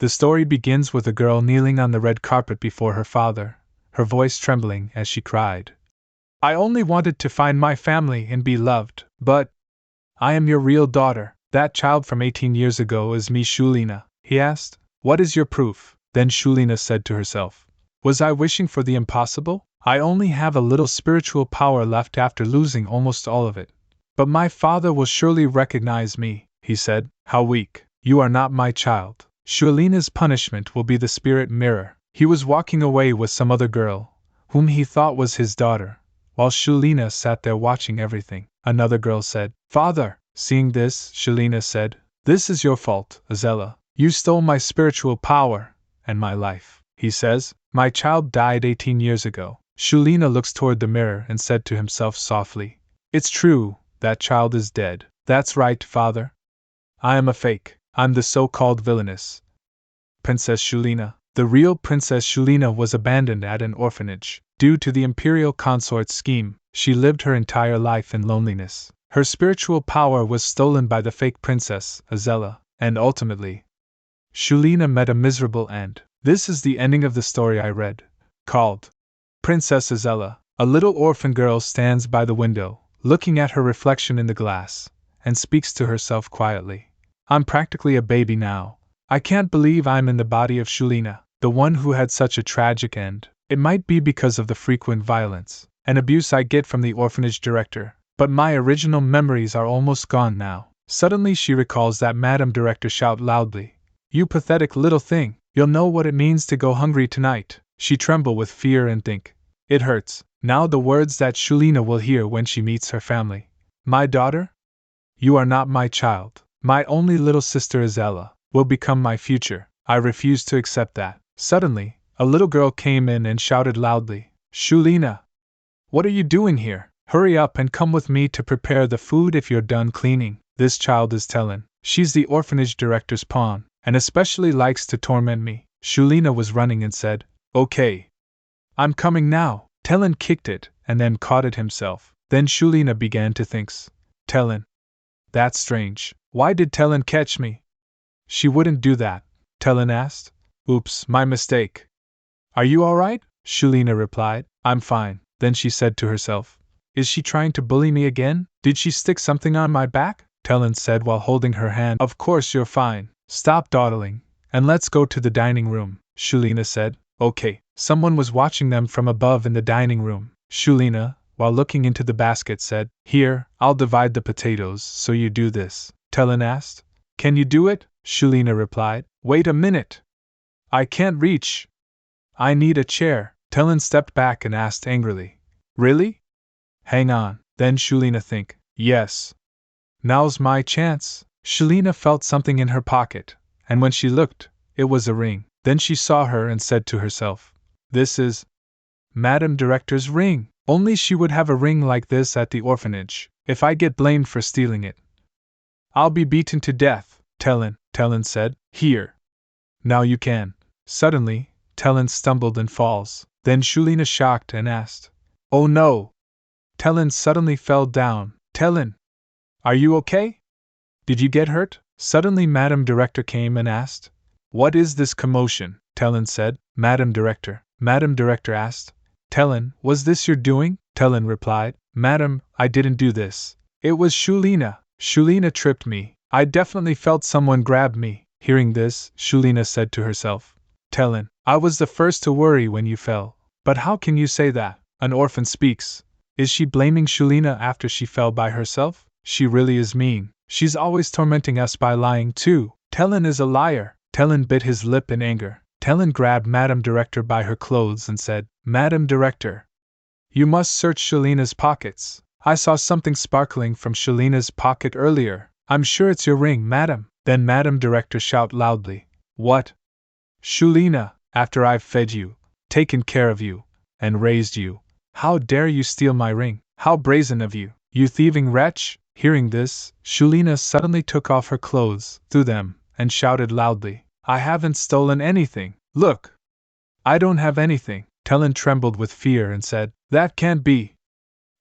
The story begins with a girl kneeling on the red carpet before her father, her voice trembling as she cried. I only wanted to find my family and be loved, but I am your real daughter. That child from 18 years ago is me, Shuelina, he asked. What is your proof? Then Shuelina said to herself. Was I wishing for the impossible? I only have a little spiritual power left after losing almost all of it. But my father will surely recognize me, he said. How weak. You are not my child. Shuelina's punishment will be the spirit mirror. He was walking away with some other girl, whom he thought was his daughter, while Shuelina sat there watching everything. Another girl said, Father! Seeing this, Shuelina said, This is your fault, Azella. You stole my spiritual power, and my life. He says, My child died 18 years ago. Shuelina looks toward the mirror and said to himself softly, It's true, that child is dead. That's right, Father. I am a fake. I'm the so-called villainous Princess Shuelina. The real Princess Shuelina was abandoned at an orphanage. Due to the Imperial consort's scheme, she lived her entire life in loneliness. Her spiritual power was stolen by the fake princess, Azella, and ultimately, Shuelina met a miserable end. This is the ending of the story I read, called Princess Azella. A little orphan girl stands by the window, looking at her reflection in the glass, and speaks to herself quietly. I'm practically a baby now. I can't believe I'm in the body of Shuelina, the one who had such a tragic end. It might be because of the frequent violence and abuse I get from the orphanage director, but my original memories are almost gone now. Suddenly she recalls that Madam Director shout loudly, You pathetic little thing, you'll know what it means to go hungry tonight. She tremble with fear and think, It hurts. Now the words that Shuelina will hear when she meets her family. My daughter? You are not my child. My only little sister Azella will become my future. I refuse to accept that. Suddenly, a little girl came in and shouted loudly, Shuelina! What are you doing here? Hurry up and come with me to prepare the food if you're done cleaning. This child is Tellin. She's the orphanage director's pawn, and especially likes to torment me. Shuelina was running and said, Okay. I'm coming now. Tellin kicked it, and then caught it himself. Then Shuelina began to think, Tellin. That's strange. Why did Tellin catch me? She wouldn't do that, Tellin asked. Oops, my mistake. Are you alright? Shuelina replied. I'm fine. Then she said to herself, Is she trying to bully me again? Did she stick something on my back? Tellin said while holding her hand. Of course you're fine. Stop dawdling, and let's go to the dining room, Shuelina said. Okay. Someone was watching them from above in the dining room. Shuelina, while looking into the basket, said, Here, I'll divide the potatoes, so you do this. Tellin asked. Can you do it? Shuelina replied. Wait a minute. I can't reach. I need a chair. Tellin stepped back and asked angrily. Really? Hang on. Then Shuelina think. Yes. Now's my chance. Shuelina felt something in her pocket, and when she looked, it was a ring. Then she saw her and said to herself, This is Madam Director's ring. Only she would have a ring like this at the orphanage. If I get blamed for stealing it, I'll be beaten to death. Tellin said. Here. Now you can. Suddenly, Tellin stumbled and falls. Then Shuelina shocked and asked, Oh no! Tellin suddenly fell down. Tellin! Are you okay? Did you get hurt? Suddenly Madam Director came and asked. What is this commotion? Tellin said. Madam Director. Madam Director asked. Tellin, was this your doing? Tellin replied. Madam, I didn't do this. It was Shuelina. Shuelina tripped me. I definitely felt someone grab me. Hearing this, Shuelina said to herself. Tellin, I was the first to worry when you fell. But how can you say that? An orphan speaks. Is she blaming Shuelina after she fell by herself? She really is mean. She's always tormenting us by lying too. Tellin is a liar. Tellin bit his lip in anger. Tellin grabbed Madam Director by her clothes and said, Madam Director, you must search Shuelina's pockets. I saw something sparkling from Shuelina's pocket earlier. I'm sure it's your ring, madam. Then Madam Director shout loudly. What? Shuelina, after I've fed you, taken care of you, and raised you, how dare you steal my ring? How brazen of you, you thieving wretch! Hearing this, Shuelina suddenly took off her clothes, threw them, and shouted loudly. I haven't stolen anything. Look! I don't have anything. Tellin trembled with fear and said, That can't be.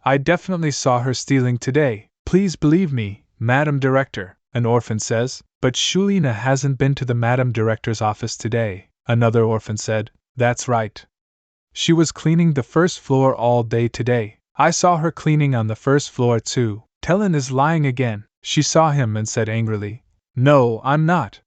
I definitely saw her stealing today. Please believe me, Madam Director. An orphan says. But Shuelina hasn't been to the Madam Director's office today, another orphan said. That's right. She was cleaning the first floor all day today. I saw her cleaning on the first floor too. Tellin is lying again. She saw him and said angrily, No, I'm not.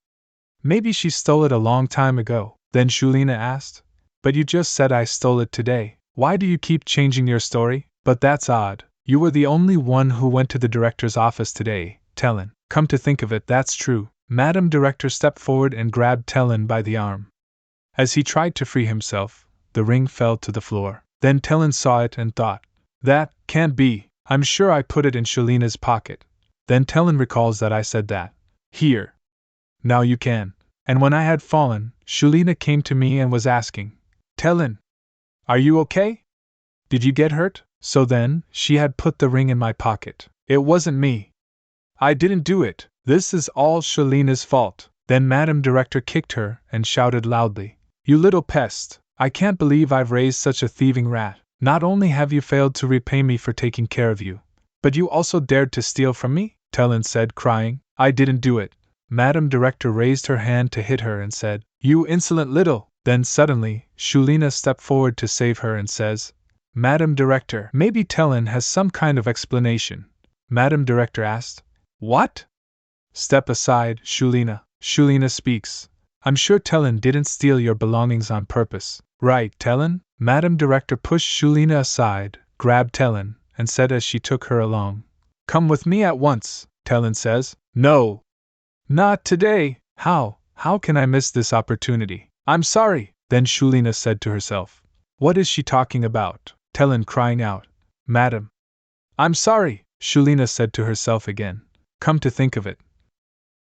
Maybe she stole it a long time ago. Then Shuelina asked, But you just said I stole it today. Why do you keep changing your story? But that's odd. You were the only one who went to the director's office today, Tellin. Come to think of it, that's true. Madam Director stepped forward and grabbed Tellin by the arm. As he tried to free himself, the ring fell to the floor. Then Tellin saw it and thought, That can't be. I'm sure I put it in Shuelina's pocket. Then Tellin recalls that I said that. Here. Now you can. And when I had fallen, Shuelina came to me and was asking, Tellin, are you okay? Did you get hurt? So then, she had put the ring in my pocket. It wasn't me. I didn't do it. This is all Shuelina's fault. Then Madam Director kicked her and shouted loudly, You little pest! I can't believe I've raised such a thieving rat. Not only have you failed to repay me for taking care of you, but you also dared to steal from me? Tellin said, crying. I didn't do it. Madam Director raised her hand to hit her and said, You insolent little! Then suddenly, Shuelina stepped forward to save her and says, Madam Director, maybe Tellin has some kind of explanation. Madam Director asked, What? Step aside, Shuelina. Shuelina speaks. I'm sure Tellin didn't steal your belongings on purpose. Right, Tellin? Madam Director pushed Shuelina aside, grabbed Tellin, and said as she took her along, Come with me at once. Tellin says, No. Not today. How can I miss this opportunity? I'm sorry. Then Shuelina said to herself, What is she talking about? Tellin crying out, Madam. I'm sorry, Shuelina said to herself again. Come to think of it.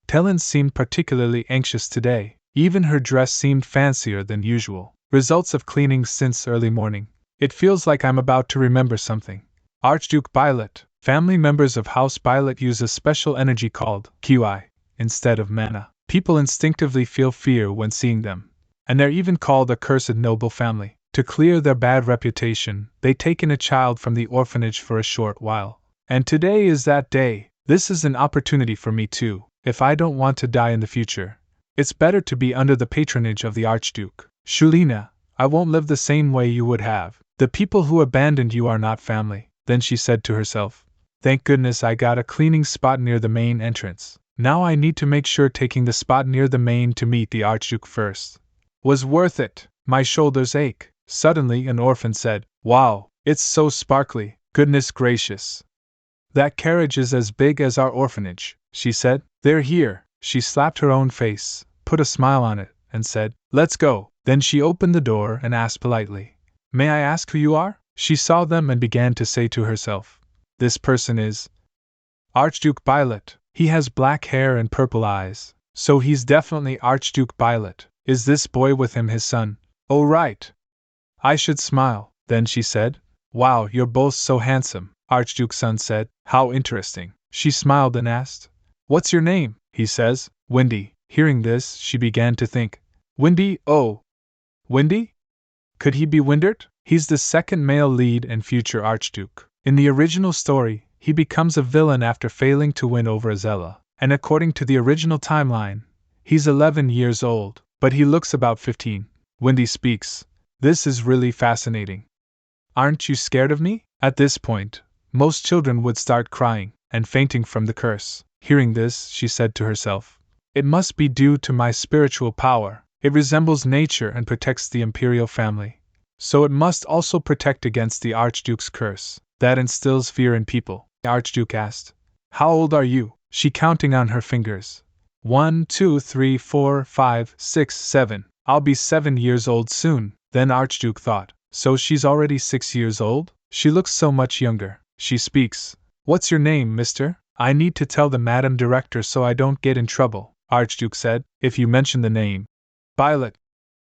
Tellin seemed particularly anxious today. Even her dress seemed fancier than usual. Results of cleaning since early morning. It feels like I'm about to remember something. Archduke Bylot. Family members of House Bylot use a special energy called QI instead of mana. People instinctively feel fear when seeing them. And they're even called a cursed noble family. To clear their bad reputation, they take in a child from the orphanage for a short while. And today is that day. This is an opportunity for me too, if I don't want to die in the future. It's better to be under the patronage of the Archduke. Shuelina, I won't live the same way you would have. The people who abandoned you are not family. Then she said to herself, Thank goodness I got a cleaning spot near the main entrance. Now I need to make sure taking the spot near the main to meet the Archduke first was worth it. My shoulders ache. Suddenly an orphan said, Wow, it's so sparkly, goodness gracious. That carriage is as big as our orphanage, she said. They're here. She slapped her own face, put a smile on it, and said, Let's go. Then she opened the door and asked politely, May I ask who you are? She saw them and began to say to herself, This person is Archduke Bylot. He has black hair and purple eyes, so he's definitely Archduke Bylot. Is this boy with him his son? Oh right. I should smile. Then she said, Wow, you're both so handsome. Archduke's son said, How interesting. She smiled and asked, What's your name? He says, Windy. Hearing this, she began to think, Windy, oh. Windy? Could he be Windert? He's the second male lead and future Archduke. In the original story, he becomes a villain after failing to win over Azella, and according to the original timeline, he's 11 years old, but he looks about 15. Windy speaks. This is really fascinating. Aren't you scared of me? At this point, most children would start crying and fainting from the curse. Hearing this, she said to herself, It must be due to my spiritual power. It resembles nature and protects the Imperial family. So it must also protect against the Archduke's curse. That instills fear in people. The Archduke asked, How old are you? She counting on her fingers. 1, 2, 3, 4, 5, 6, 7. I'll be 7 years old soon. Then Archduke thought, So she's already 6 years old? She looks so much younger. She speaks. What's your name, mister? I need to tell the Madam Director so I don't get in trouble. Archduke said, If you mention the name Bylot,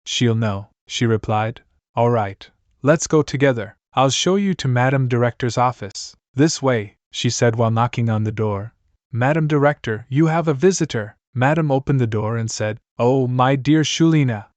she'll know, she replied. All right, let's go together. I'll show you to Madam Director's office. This way, she said while knocking on the door. Madam Director, you have a visitor. Madam opened the door and said, Oh, my dear Shuelina.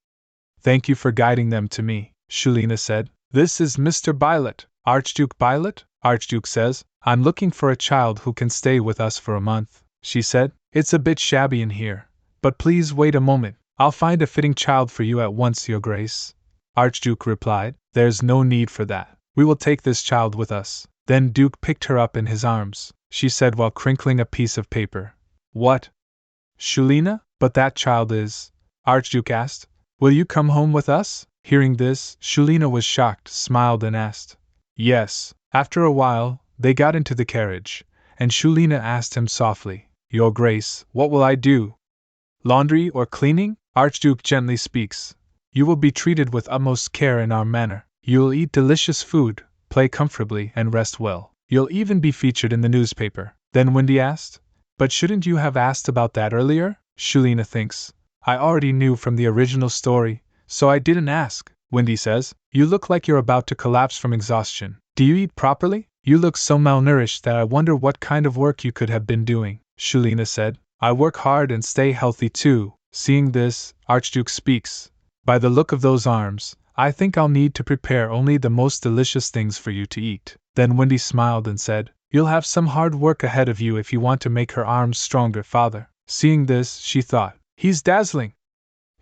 Thank you for guiding them to me, Shuelina said. This is Mr. Bylot. Archduke Bylot? Archduke says, I'm looking for a child who can stay with us for a month, she said. It's a bit shabby in here, but please wait a moment. I'll find a fitting child for you at once, Your Grace. Archduke replied. There's no need for that. We will take this child with us. Then Duke picked her up in his arms, she said while crinkling a piece of paper. What? Shuelina? But that child is… Archduke asked. Will you come home with us? Hearing this, Shuelina was shocked, smiled and asked. Yes. After a while, they got into the carriage, and Shuelina asked him softly, Your Grace, what will I do? Laundry or cleaning? Archduke gently speaks. You will be treated with utmost care in our manor. You'll eat delicious food, play comfortably, and rest well. You'll even be featured in the newspaper. Then Wendy asked. But shouldn't you have asked about that earlier? Shuelina thinks. I already knew from the original story, so I didn't ask. Wendy says. You look like you're about to collapse from exhaustion. Do you eat properly? You look so malnourished that I wonder what kind of work you could have been doing, Shuelina said. I work hard and stay healthy too. Seeing this, Archduke speaks. By the look of those arms, I think I'll need to prepare only the most delicious things for you to eat. Then Wendy smiled and said, You'll have some hard work ahead of you if you want to make her arms stronger, father. Seeing this, she thought, He's dazzling.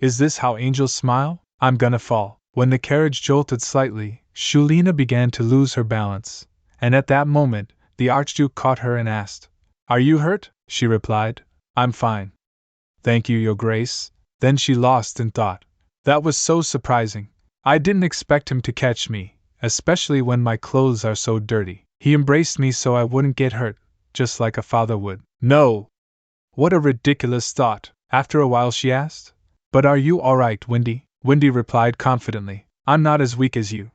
Is this how angels smile? I'm gonna fall. When the carriage jolted slightly, Shuelina began to lose her balance, and at that moment, the Archduke caught her and asked, Are you hurt? She replied, I'm fine. Thank you, Your Grace. Then she lost in thought. That was so surprising. I didn't expect him to catch me, especially when my clothes are so dirty. He embraced me so I wouldn't get hurt, just like a father would. No! What a ridiculous thought. After a while she asked. But are you all right, Wendy? Wendy replied confidently. I'm not as weak as you.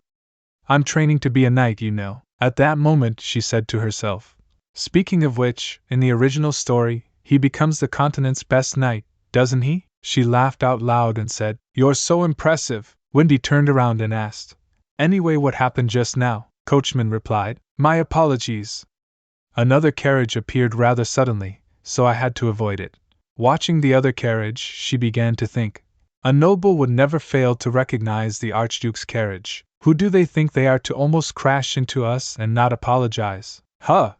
I'm training to be a knight, you know. At that moment she said to herself. Speaking of which, in the original story, he becomes the continent's best knight, doesn't he? She laughed out loud and said, You're so impressive. Wendy turned around and asked. Anyway, what happened just now? Coachman replied. My apologies. Another carriage appeared rather suddenly, so I had to avoid it. Watching the other carriage, she began to think. A noble would never fail to recognize the Archduke's carriage. Who do they think they are to almost crash into us and not apologize? Huh!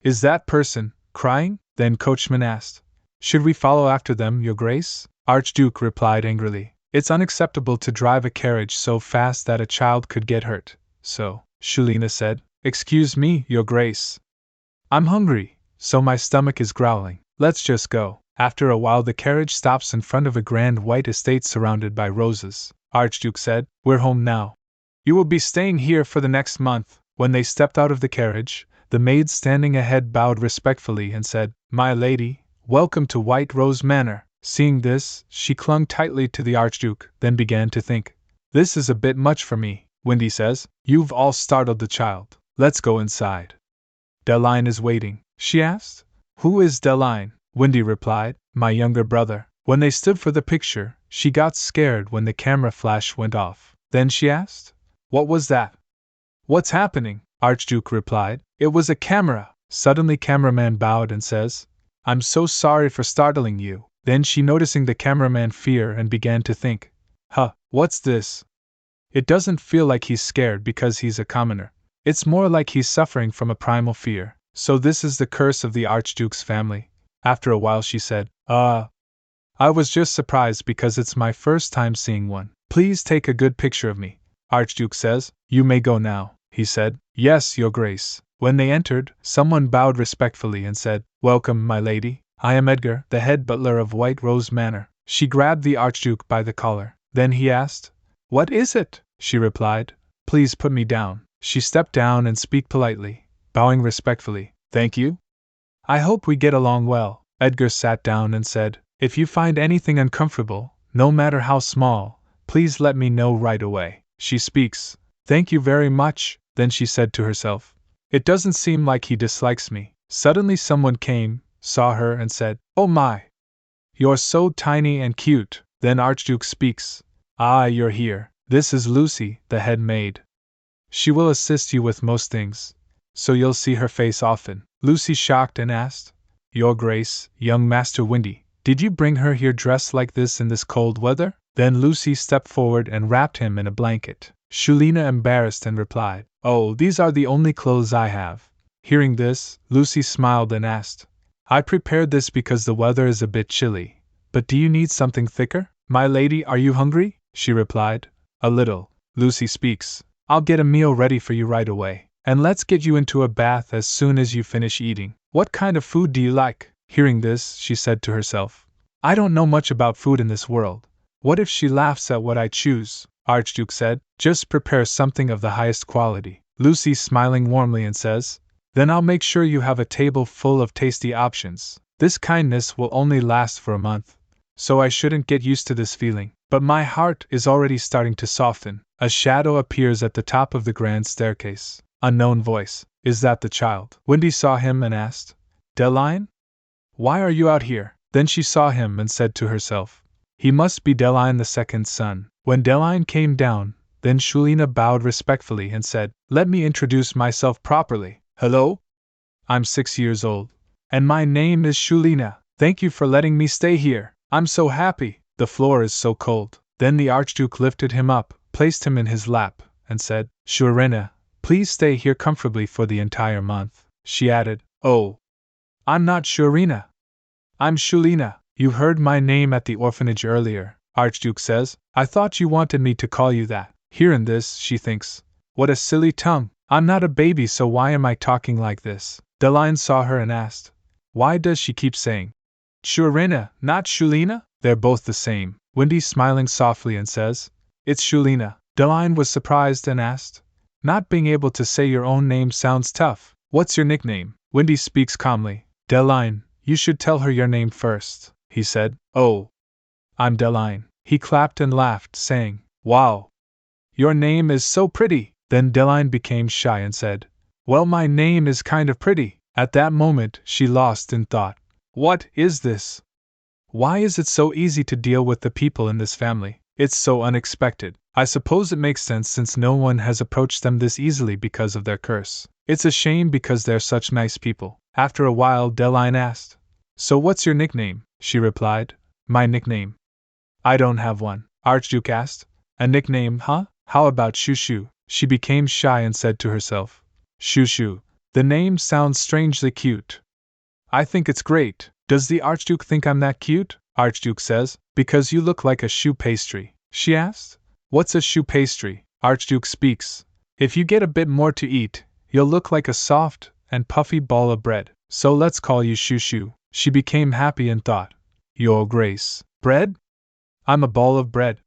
Is that person crying? Then Coachman asked. Should we follow after them, Your Grace? Archduke replied angrily. It's unacceptable to drive a carriage so fast that a child could get hurt. So, Shuelina said. Excuse me, Your Grace. I'm hungry, so my stomach is growling. Let's just go. After a while the carriage stops in front of a grand white estate surrounded by roses. Archduke said, We're home now. You will be staying here for the next month. When they stepped out of the carriage, the maid standing ahead bowed respectfully and said, My lady, welcome to White Rose Manor. Seeing this, she clung tightly to the Archduke, then began to think. This is a bit much for me, Wendy says. You've all startled the child. Let's go inside. Deline is waiting, she asked. Who is Deline? Wendy replied, My younger brother. When they stood for the picture, she got scared when the camera flash went off. Then she asked, What was that? What's happening? Archduke replied, It was a camera. Suddenly cameraman bowed and says, I'm so sorry for startling you. Then she noticing the cameraman fear and began to think, what's this? It doesn't feel like he's scared because he's a commoner. It's more like he's suffering from a primal fear. So this is the curse of the Archduke's family. After a while she said, I was just surprised because it's my first time seeing one. Please take a good picture of me. Archduke says, You may go now, he said. Yes, Your Grace. When they entered, someone bowed respectfully and said, Welcome, my lady. I am Edgar, the head butler of White Rose Manor. She grabbed the Archduke by the collar. Then he asked, What is it? She replied, Please put me down. She stepped down and spoke politely, bowing respectfully. Thank you. I hope we get along well. Edgar sat down and said, If you find anything uncomfortable, no matter how small, please let me know right away. She speaks. Thank you very much. Then she said to herself, It doesn't seem like he dislikes me. Suddenly someone came, saw her and said, Oh my! You're so tiny and cute. Then Archduke speaks. Ah, you're here. This is Lucy, the head maid. She will assist you with most things, so you'll see her face often. Lucy shocked and asked, Your Grace, young Master Windy, did you bring her here dressed like this in this cold weather? Then Lucy stepped forward and wrapped him in a blanket. Shuelina embarrassed and replied, Oh, these are the only clothes I have. Hearing this, Lucy smiled and asked, I prepared this because the weather is a bit chilly. But do you need something thicker? My lady, are you hungry? She replied. A little. Lucy speaks. I'll get a meal ready for you right away. And let's get you into a bath as soon as you finish eating. What kind of food do you like? Hearing this, she said to herself. I don't know much about food in this world. What if she laughs at what I choose? Archduke said. Just prepare something of the highest quality. Lucy smiling warmly and says, then I'll make sure you have a table full of tasty options. This kindness will only last for a month, so I shouldn't get used to this feeling. But my heart is already starting to soften. A shadow appears at the top of the grand staircase. Unknown voice. Is that the child? Wendy saw him and asked, Deline? Why are you out here? Then she saw him and said to herself, he must be Deline the second's son. When Deline came down, then Shuelina bowed respectfully and said, let me introduce myself properly. Hello? I'm 6 years old, and my name is Shuelina. Thank you for letting me stay here. I'm so happy. The floor is so cold. Then the Archduke lifted him up, placed him in his lap, and said, Shuelina, please stay here comfortably for the entire month. She added, oh, I'm not Shuelina. I'm Shuelina. You heard my name at the orphanage earlier, Archduke says. I thought you wanted me to call you that. Hearing this, she thinks, what a silly tongue. I'm not a baby, so why am I talking like this? Deline saw her and asked, why does she keep saying Shuelina, not Shuelina? They're both the same. Wendy smiling softly and says, it's Shuelina. Deline was surprised and asked, not being able to say your own name sounds tough. What's your nickname? Wendy speaks calmly. Deline, you should tell her your name first, he said. Oh, I'm Deline. He clapped and laughed, saying, wow, your name is so pretty. Then Deline became shy and said, well, my name is kind of pretty. At that moment, she lost in thought. What is this? Why is it so easy to deal with the people in this family? It's so unexpected. I suppose it makes sense since no one has approached them this easily because of their curse. It's a shame because they're such nice people. After a while, Deline asked, so what's your nickname? She replied, my nickname? I don't have one. Archduke asked, a nickname, huh? How about Shushu? She became shy and said to herself, Shushu. The name sounds strangely cute. I think it's great. Does the Archduke think I'm that cute? Archduke says, because you look like a choux pastry. She asked, what's a choux pastry? Archduke speaks, if you get a bit more to eat, you'll look like a soft and puffy ball of bread. So let's call you Shushu. She became happy and thought, Your Grace, bread? I'm a ball of bread.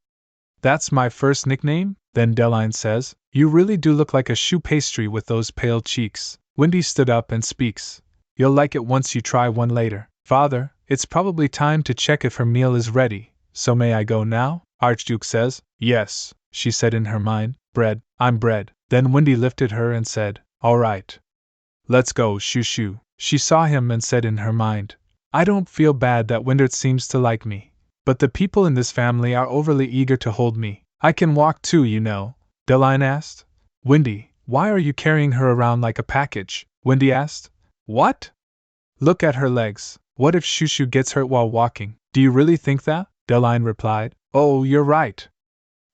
That's my first nickname? Then Deline says, you really do look like a choux pastry with those pale cheeks. Wendy stood up and speaks, you'll like it once you try one later. Father, it's probably time to check if her meal is ready, so may I go now? Archduke says, yes, she said in her mind, bread, I'm bread. Then Wendy lifted her and said, all right. Let's go, Shushu. She saw him and said in her mind, I don't feel bad that Windert seems to like me, but the people in this family are overly eager to hold me. I can walk too, you know. Deline asked. Wendy, why are you carrying her around like a package? Wendy asked. What? Look at her legs. What if Shushu gets hurt while walking? Do you really think that? Deline replied. Oh, you're right.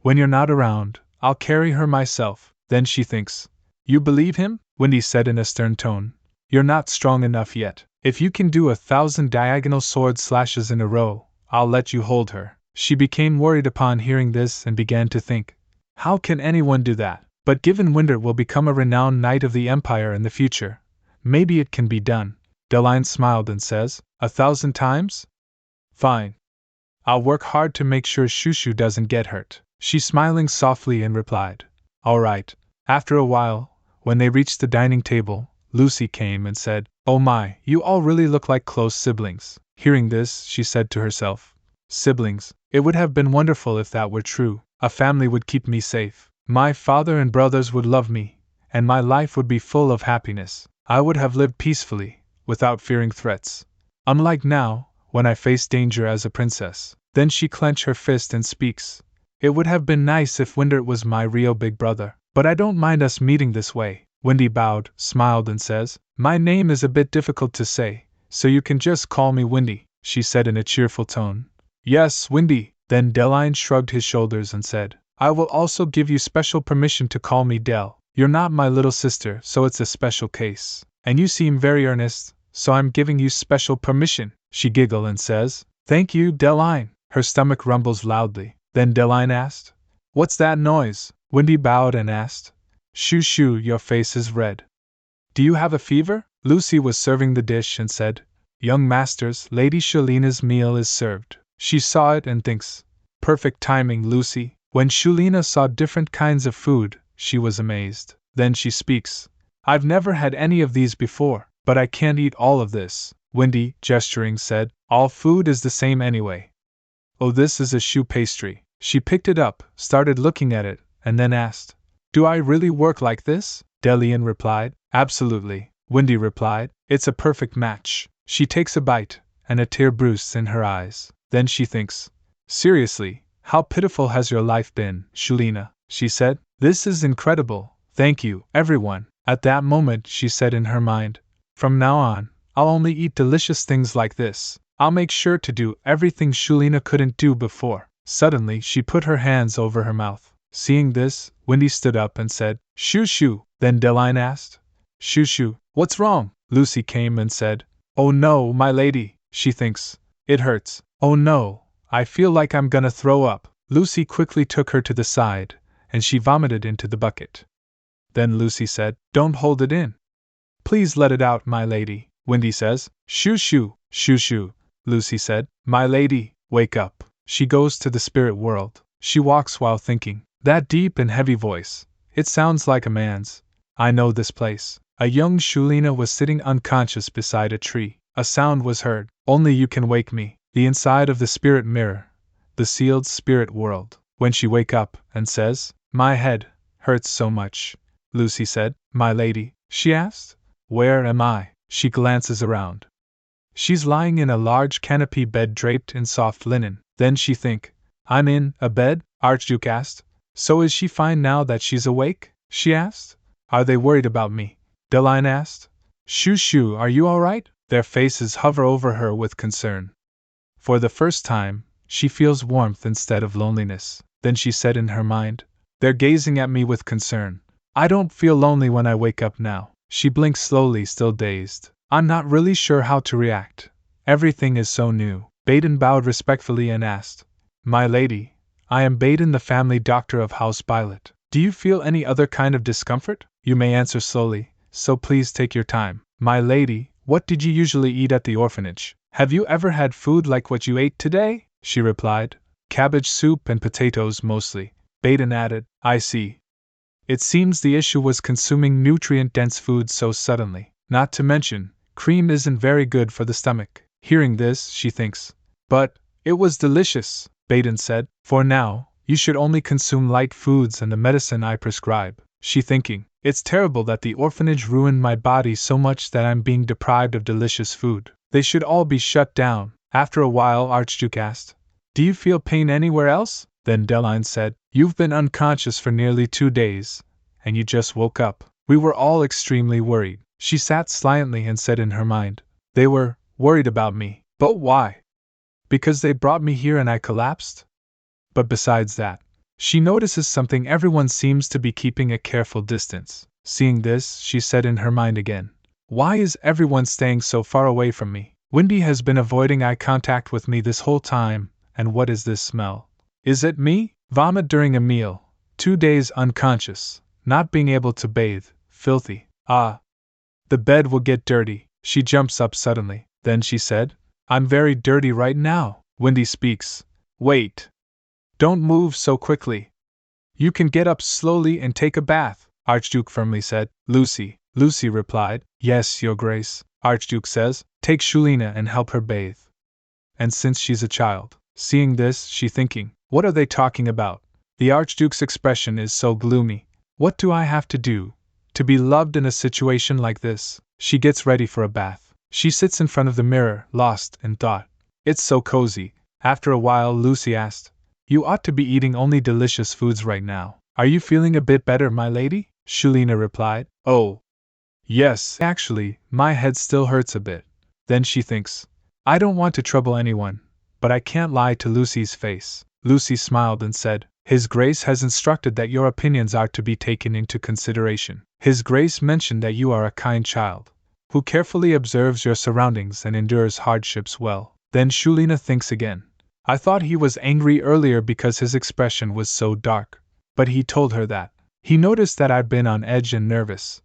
When you're not around, I'll carry her myself. Then she thinks. You believe him? Wendy said in a stern tone. You're not strong enough yet. If you can do 1,000 diagonal sword slashes in a row, I'll let you hold her. She became worried upon hearing this and began to think, how can anyone do that? But given Windert will become a renowned knight of the Empire in the future, maybe it can be done. Deline smiled and says, 1,000 times? Fine. I'll work hard to make sure Shushu doesn't get hurt. She smiling softly and replied, all right. After a while, when they reached the dining table, Lucy came and said, oh my, you all really look like close siblings. Hearing this, she said to herself, siblings, it would have been wonderful if that were true. A family would keep me safe. My father and brothers would love me, and my life would be full of happiness. I would have lived peacefully, without fearing threats. Unlike now, when I face danger as a princess. Then she clenched her fist and speaks. It would have been nice if Windert was my real big brother, but I don't mind us meeting this way. Wendy bowed, smiled and says, my name is a bit difficult to say, so you can just call me Wendy, she said in a cheerful tone. Yes, Wendy. Then Deline shrugged his shoulders and said, I will also give you special permission to call me Del. You're not my little sister, so it's a special case. And you seem very earnest, so I'm giving you special permission. She giggles and says, Thank you, Deline. Her stomach rumbles loudly. Then Deline asked, What's that noise? Wendy bowed and asked, Shoo shoo, your face is red. Do you have a fever? Lucy was serving the dish and said, Young masters, Lady Shuelina's meal is served. She saw it and thinks, Perfect timing, Lucy. When Shuelina saw different kinds of food, she was amazed. Then she speaks, I've never had any of these before, but I can't eat all of this. Wendy, gesturing, said, All food is the same anyway. Oh, this is a choux pastry. She picked it up, started looking at it, and then asked, Do I really work like this? Delian replied, Absolutely. Wendy replied, It's a perfect match. She takes a bite, and a tear brews in her eyes. Then she thinks, Seriously, how pitiful has your life been, Shuelina? She said, This is incredible. Thank you, everyone. At that moment she said in her mind, From now on, I'll only eat delicious things like this. I'll make sure to do everything Shuelina couldn't do before. Suddenly she put her hands over her mouth. Seeing this, Wendy stood up and said, Shoo shoo. Then Deline asked, Shoo shoo, what's wrong? Lucy came and said, Oh no, my lady. She thinks, It hurts. Oh no, I feel like I'm gonna throw up. Lucy quickly took her to the side, and she vomited into the bucket. Then Lucy said, Don't hold it in. Please let it out, my lady. Wendy says, Shoo shoo, shoo shoo. Lucy said, My lady, wake up. She goes to the spirit world. She walks while thinking. That deep and heavy voice. It sounds like a man's. I know this place. A young Shuelina was sitting unconscious beside a tree. A sound was heard. Only you can wake me. The inside of the spirit mirror. The sealed spirit world. When she wake up and says, My head hurts so much. Lucy said, My lady, she asked. Where am I? She glances around. She's lying in a large canopy bed draped in soft linen. Then she think, I'm in a bed? Archduke asked. So is she fine now that she's awake? She asked. Are they worried about me? Deline asked. Shoo shoo, are you all right? Their faces hover over her with concern. For the first time, she feels warmth instead of loneliness. Then she said in her mind, They're gazing at me with concern. I don't feel lonely when I wake up now. She blinks slowly, still dazed. I'm not really sure how to react. Everything is so new. Baden bowed respectfully and asked, My lady, I am Baden, the family doctor of House Bylot. Do you feel any other kind of discomfort? You may answer slowly, so please take your time. My lady, what did you usually eat at the orphanage? Have you ever had food like what you ate today? She replied, Cabbage soup and potatoes mostly. Baden added, I see. It seems the issue was consuming nutrient-dense foods so suddenly. Not to mention, cream isn't very good for the stomach. Hearing this, she thinks, But it was delicious, Baden said. For now, you should only consume light foods and the medicine I prescribe. She thinking, It's terrible that the orphanage ruined my body so much that I'm being deprived of delicious food. They should all be shut down. After a while, Archduke asked, Do you feel pain anywhere else? Then Deline said, You've been unconscious for nearly 2 days, and you just woke up. We were all extremely worried. She sat silently and said in her mind, They were worried about me. But why? Because they brought me here and I collapsed? But besides that, she notices something. Everyone seems to be keeping a careful distance. Seeing this, she said in her mind again, Why is everyone staying so far away from me? Wendy has been avoiding eye contact with me this whole time, and what is this smell? Is it me? Vomit during a meal, 2 days unconscious, not being able to bathe, filthy. Ah! The bed will get dirty. She jumps up suddenly. Then she said, I'm very dirty right now. Wendy speaks. Wait. Don't move so quickly. You can get up slowly and take a bath, Archduke firmly said. Lucy replied, Yes, Your Grace. Archduke says, Take Shuelina and help her bathe. And since she's a child. Seeing this, she thinking, What are they talking about? The Archduke's expression is so gloomy. What do I have to do to be loved in a situation like this? She gets ready for a bath. She sits in front of the mirror, lost in thought. It's so cozy. After a while, Lucy asked, You ought to be eating only delicious foods right now. Are you feeling a bit better, my lady? Shuelina replied, Oh, yes, actually, my head still hurts a bit. Then she thinks, I don't want to trouble anyone, but I can't lie to Lucy's face. Lucy smiled and said, His Grace has instructed that your opinions are to be taken into consideration. His Grace mentioned that you are a kind child, who carefully observes your surroundings and endures hardships well. Then Shuelina thinks again. I thought he was angry earlier because his expression was so dark. But he told her that. He noticed that I'd been on edge and nervous.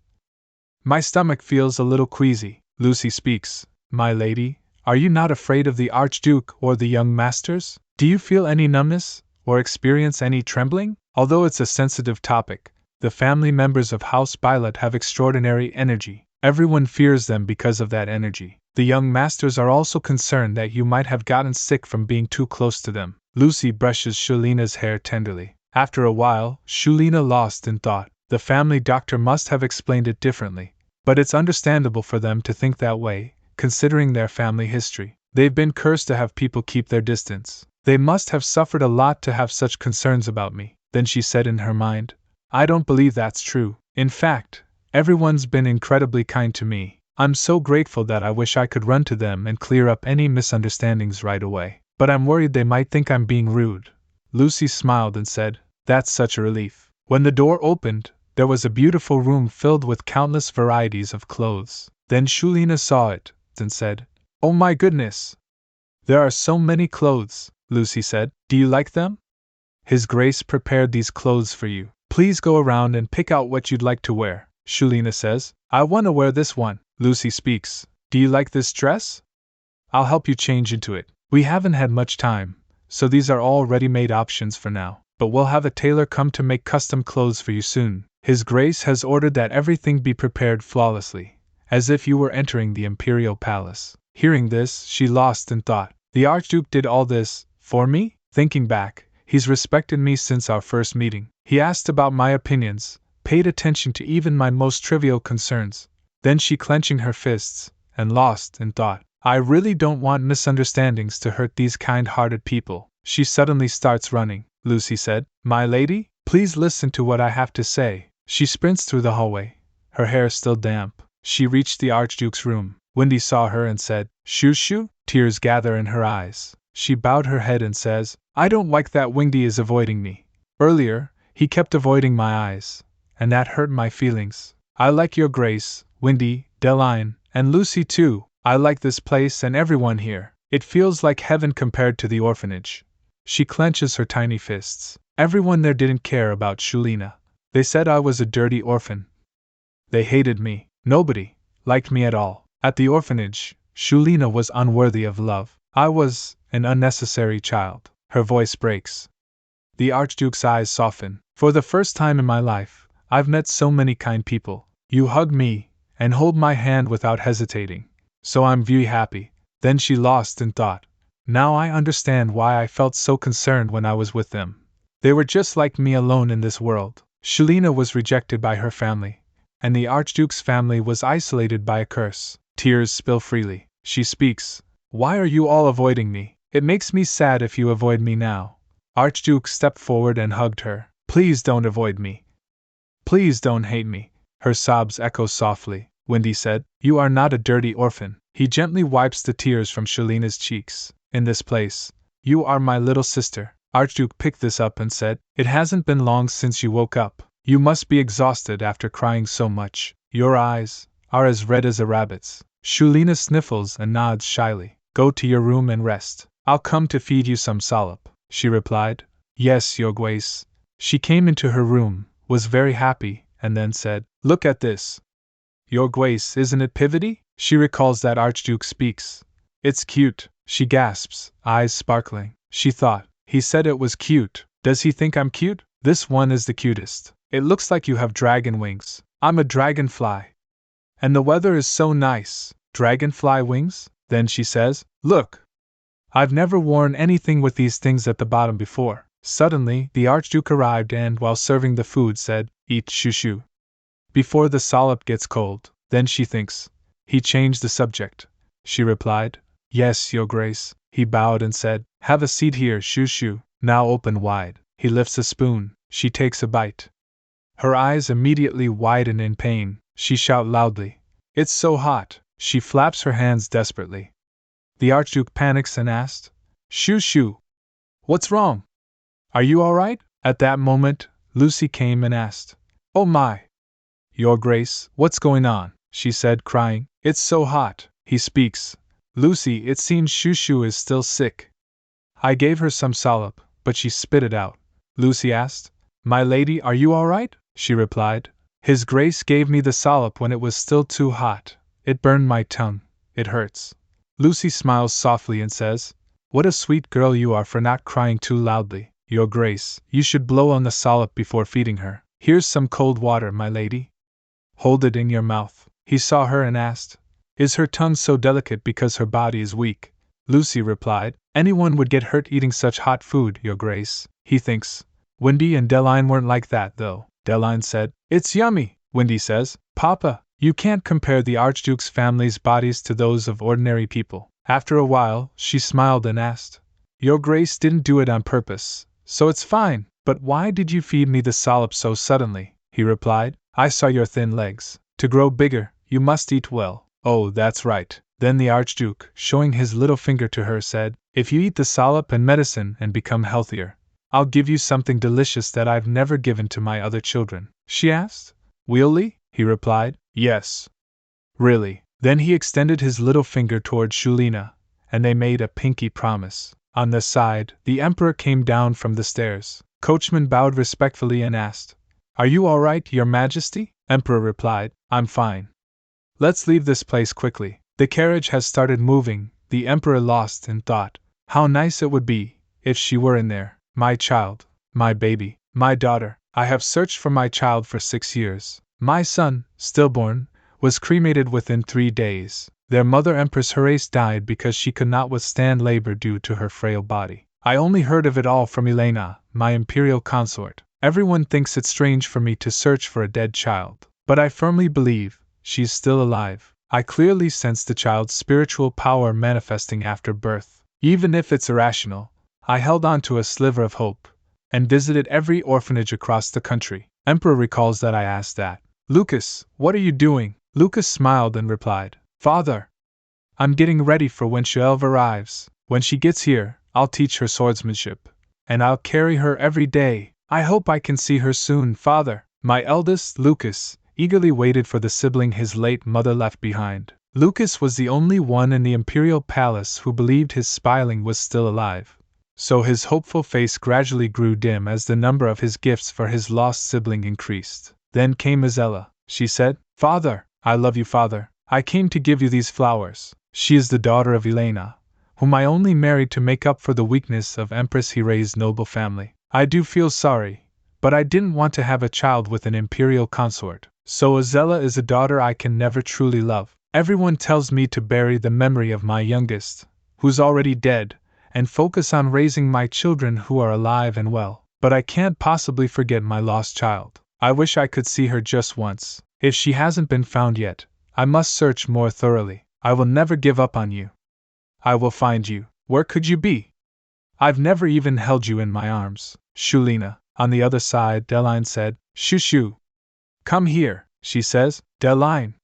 My stomach feels a little queasy. Lucy speaks. My lady, are you not afraid of the Archduke or the young masters? Do you feel any numbness, or experience any trembling? Although it's a sensitive topic, the family members of House Bylot have extraordinary energy. Everyone fears them because of that energy. The young masters are also concerned that you might have gotten sick from being too close to them. Lucy brushes Shuelina's hair tenderly. After a while, Shuelina lost in thought. The family doctor must have explained it differently. But it's understandable for them to think that way, considering their family history. They've been cursed to have people keep their distance. They must have suffered a lot to have such concerns about me. Then she said in her mind, I don't believe that's true. In fact, everyone's been incredibly kind to me. I'm so grateful that I wish I could run to them and clear up any misunderstandings right away. But I'm worried they might think I'm being rude. Lucy smiled and said, That's such a relief. When the door opened, there was a beautiful room filled with countless varieties of clothes. Then Shuelina saw it, and said, Oh my goodness! There are so many clothes, Lucy said. Do you like them? His Grace prepared these clothes for you. Please go around and pick out what you'd like to wear. Shuelina says, I want to wear this one. Lucy speaks. Do you like this dress? I'll help you change into it. We haven't had much time, so these are all ready-made options for now. But we'll have a tailor come to make custom clothes for you soon. His Grace has ordered that everything be prepared flawlessly, as if you were entering the Imperial palace. Hearing this, she lost in thought. The Archduke did all this, for me? Thinking back, he's respected me since our first meeting. He asked about my opinions, paid attention to even my most trivial concerns. Then she clenching her fists, and lost in thought. I really don't want misunderstandings to hurt these kind-hearted people. She suddenly starts running. Lucy said, My lady, please listen to what I have to say. She sprints through the hallway, her hair still damp. She reached the Archduke's room. Wendy saw her and said, Shoo shoo? Tears gather in her eyes. She bowed her head and says, I don't like that Wendy is avoiding me. Earlier, he kept avoiding my eyes, and that hurt my feelings. I like your Grace, Wendy, Deline, and Lucy too. I like this place and everyone here. It feels like heaven compared to the orphanage. She clenches her tiny fists. Everyone there didn't care about Shuelina. They said I was a dirty orphan. They hated me. Nobody liked me at all. At the orphanage, Shuelina was unworthy of love. I was an unnecessary child. Her voice breaks. The Archduke's eyes soften. For the first time in my life, I've met so many kind people. You hug me and hold my hand without hesitating. So I'm very happy. Then she lost in thought. Now I understand why I felt so concerned when I was with them. They were just like me, alone in this world. Shuelina was rejected by her family, and the Archduke's family was isolated by a curse. Tears spill freely. She speaks. Why are you all avoiding me? It makes me sad if you avoid me now. Archduke stepped forward and hugged her. Please don't avoid me. Please don't hate me. Her sobs echo softly. Wendy said, You are not a dirty orphan. He gently wipes the tears from Shuelina's cheeks. In this place, you are my little sister. Archduke picked this up and said, It hasn't been long since you woke up. You must be exhausted after crying so much. Your eyes are as red as a rabbit's. Shuelina sniffles and nods shyly. Go to your room and rest. I'll come to feed you some salop. She replied, Yes, Your Grace. She came into her room, was very happy, and then said, Look at this. Your Grace, isn't it pivoty? She recalls that Archduke speaks. It's cute, she gasps, eyes sparkling. She thought, he said it was cute. Does he think I'm cute? This one is the cutest. It looks like you have dragon wings. I'm a dragonfly. And the weather is so nice. Dragonfly wings? Then she says, Look. I've never worn anything with these things at the bottom before. Suddenly, the Archduke arrived and, while serving the food, said, Eat shoo shoo. Before the salop gets cold. Then she thinks. He changed the subject. She replied, Yes, Your Grace. He bowed and said, Have a seat here, shoo shoo. Now open wide. He lifts a spoon. She takes a bite. Her eyes immediately widen in pain. She shouts loudly, It's so hot. She flaps her hands desperately. The Archduke panics and asks, Shoo shoo. What's wrong? Are you all right? At that moment, Lucy came and asked, Oh my! Your Grace, what's going on? she said, crying. It's so hot. He speaks. Lucy, it seems Shushu is still sick. I gave her some salep, but she spit it out. Lucy asked. My lady, are you all right? She replied. His Grace gave me the salep when it was still too hot. It burned my tongue. It hurts. Lucy smiles softly and says, What a sweet girl you are for not crying too loudly. Your Grace, you should blow on the salep before feeding her. Here's some cold water, my lady. Hold it in your mouth. He saw her and asked, Is her tongue so delicate because her body is weak? Lucy replied, Anyone would get hurt eating such hot food, Your Grace. He thinks. Wendy and Deline weren't like that, though. Deline said, It's yummy. Wendy says, Papa, you can't compare the Archduke's family's bodies to those of ordinary people. After a while, she smiled and asked, Your Grace didn't do it on purpose, so it's fine. But why did you feed me the salep so suddenly? He replied, I saw your thin legs. To grow bigger, you must eat well. Oh, that's right. Then the Archduke, showing his little finger to her, said, If you eat the salep and medicine and become healthier, I'll give you something delicious that I've never given to my other children. She asked. Really? He replied. Yes. Really. Then he extended his little finger toward Shuelina, and they made a pinky promise. On the side, the Emperor came down from the stairs. Coachman bowed respectfully and asked, Are you all right, Your Majesty? Emperor replied, I'm fine. Let's leave this place quickly. The carriage has started moving. The Emperor lost in thought. How nice it would be if she were in there. My child, my baby, my daughter. I have searched for my child for 6 years. My son, stillborn, was cremated within 3 days. Their mother Empress Herase died because she could not withstand labor due to her frail body. I only heard of it all from Elena, my imperial consort. Everyone thinks it strange for me to search for a dead child, but I firmly believe she's still alive. I clearly sense the child's spiritual power manifesting after birth. Even if it's irrational, I held on to a sliver of hope, and visited every orphanage across the country. Emperor recalls that I asked that. Lucas, what are you doing? Lucas smiled and replied, Father, I'm getting ready for when Shuelva arrives. When she gets here, I'll teach her swordsmanship, and I'll carry her every day. I hope I can see her soon, Father. My eldest, Lucas, eagerly waited for the sibling his late mother left behind. Lucas was the only one in the Imperial palace who believed his spyling was still alive, so his hopeful face gradually grew dim as the number of his gifts for his lost sibling increased. Then came Isella. She said, Father, I love you, Father. I came to give you these flowers. She is the daughter of Elena, whom I only married to make up for the weakness of Empress Hirae's noble family. I do feel sorry, but I didn't want to have a child with an imperial consort, so Isella is a daughter I can never truly love. Everyone tells me to bury the memory of my youngest, who's already dead, and focus on raising my children who are alive and well. But I can't possibly forget my lost child. I wish I could see her just once. If she hasn't been found yet, I must search more thoroughly. I will never give up on you. I will find you. Where could you be? I've never even held you in my arms. Shuelina, on the other side, Deline said, Shushu. Come here, she says. Deline.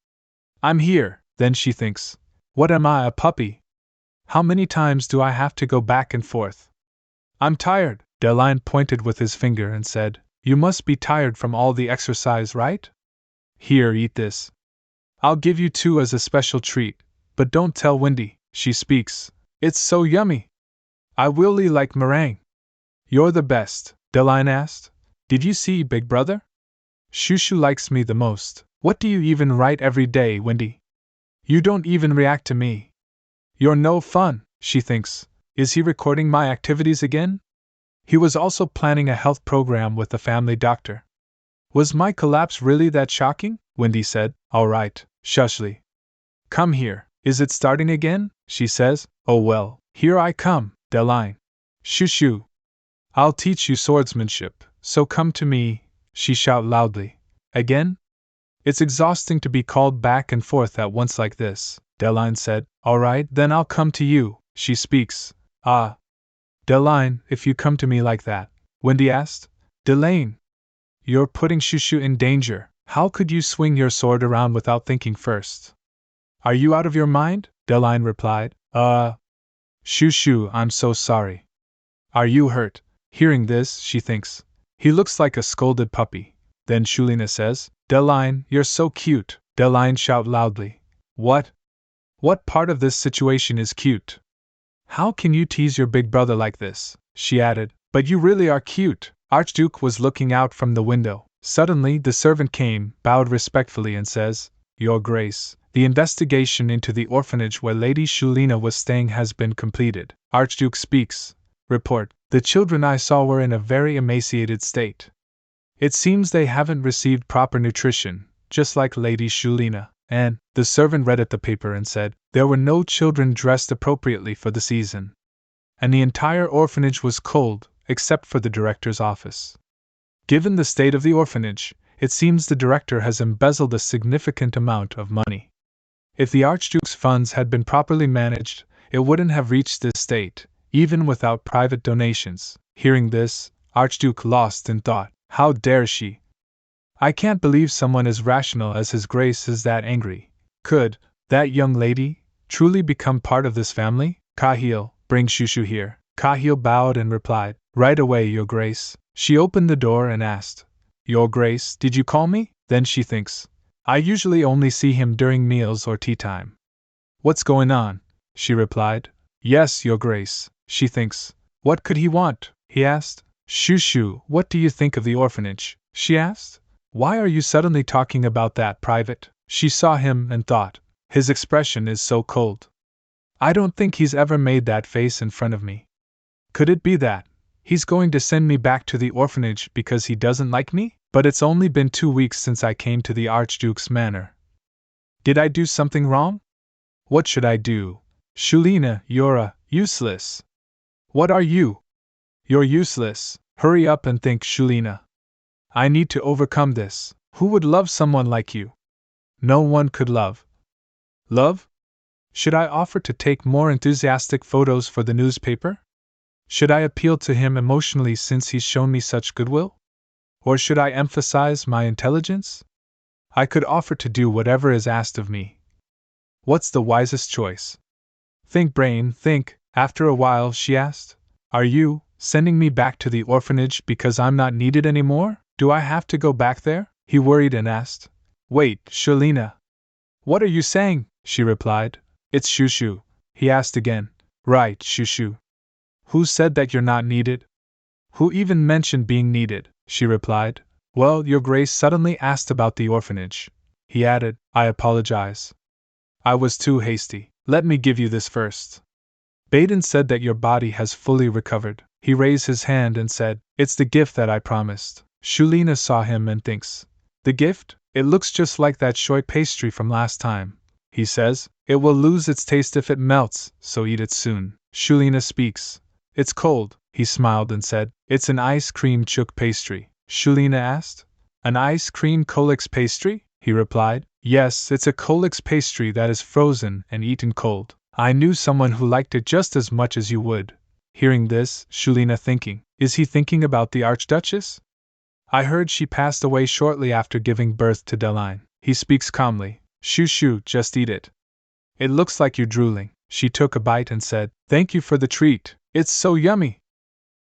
I'm here. Then she thinks, what am I, a puppy? How many times do I have to go back and forth? I'm tired. Deline pointed with his finger and said, You must be tired from all the exercise, right? Here, eat this. I'll give you 2 as a special treat, but don't tell Wendy. She speaks. It's so yummy. I really like meringue. You're the best, Deline asked. Did you see Big Brother? Shushu likes me the most. What do you even write every day, Wendy? You don't even react to me. You're no fun, she thinks. Is he recording my activities again? He was also planning a health program with the family doctor. Was my collapse really that shocking? Wendy said. All right, Shushly. Come here. Is it starting again? She says. Oh well, here I come, Deline. Shushu. I'll teach you swordsmanship, so come to me, she shouted loudly. Again? It's exhausting to be called back and forth at once like this, Deline said. All right, then I'll come to you, she speaks. Ah. Deline, if you come to me like that, Wendy asked. Delane. You're putting Shushu in danger. How could you swing your sword around without thinking first? Are you out of your mind? Deline replied. Shushu, I'm so sorry. Are you hurt? Hearing this, she thinks, he looks like a scolded puppy. Then Shuelina says, Deline, you're so cute. Deline shouted loudly. What? What part of this situation is cute? How can you tease your big brother like this? She added. But you really are cute. Archduke was looking out from the window. Suddenly the servant came, bowed respectfully and says, Your Grace, the investigation into the orphanage where Lady Shuelina was staying has been completed. Archduke speaks. Report. The children I saw were in a very emaciated state. It seems they haven't received proper nutrition, just like Lady Shuelina. And, the servant read at the paper and said, there were no children dressed appropriately for the season. And the entire orphanage was cold, except for the director's office. Given the state of the orphanage, it seems the director has embezzled a significant amount of money. If the Archduke's funds had been properly managed, it wouldn't have reached this state, even without private donations. Hearing this, Archduke lost in thought. How dare she? I can't believe someone as rational as His Grace is that angry. Could that young lady truly become part of this family? Cahill, bring Shushu here. Cahill bowed and replied, Right away, Your Grace. She opened the door and asked, Your Grace, did you call me? Then she thinks, I usually only see him during meals or tea time. What's going on? She replied, Yes, Your Grace. She thinks, What could he want? He asked. Shushu, what do you think of the orphanage? She asked. Why are you suddenly talking about that, Private? She saw him and thought, his expression is so cold. I don't think he's ever made that face in front of me. Could it be that he's going to send me back to the orphanage because he doesn't like me? But it's only been 2 weeks since I came to the Archduke's manor. Did I do something wrong? What should I do? Shuelina, you're useless. What are you? You're useless. Hurry up and think, Shuelina. I need to overcome this. Who would love someone like you? No one could love. Love? Should I offer to take more enthusiastic photos for the newspaper? Should I appeal to him emotionally since he's shown me such goodwill? Or should I emphasize my intelligence? I could offer to do whatever is asked of me. What's the wisest choice? Think, brain, think. After a while, she asked, Are you sending me back to the orphanage because I'm not needed anymore? Do I have to go back there? He worried and asked. Wait, Shuelina. What are you saying? She replied. It's Shushu. He asked again. Right, Shushu. Who said that you're not needed? Who even mentioned being needed? She replied. Well, Your Grace suddenly asked about the orphanage. He added, I apologize. I was too hasty. Let me give you this first. Baden said that your body has fully recovered. He raised his hand and said, It's the gift that I promised. Shuelina saw him and thinks, The gift? It looks just like that shoy pastry from last time. He says, It will lose its taste if it melts, so eat it soon. Shuelina speaks. It's cold. He smiled and said, It's an ice cream chook pastry. Shuelina asked. An ice cream Colix pastry? He replied. Yes, it's a Colix pastry that is frozen and eaten cold. I knew someone who liked it just as much as you would. Hearing this, Shuelina thinking, Is he thinking about the Archduchess? I heard she passed away shortly after giving birth to Deline. He speaks calmly. Shushu, just eat it. It looks like you're drooling. She took a bite and said, Thank you for the treat. It's so yummy.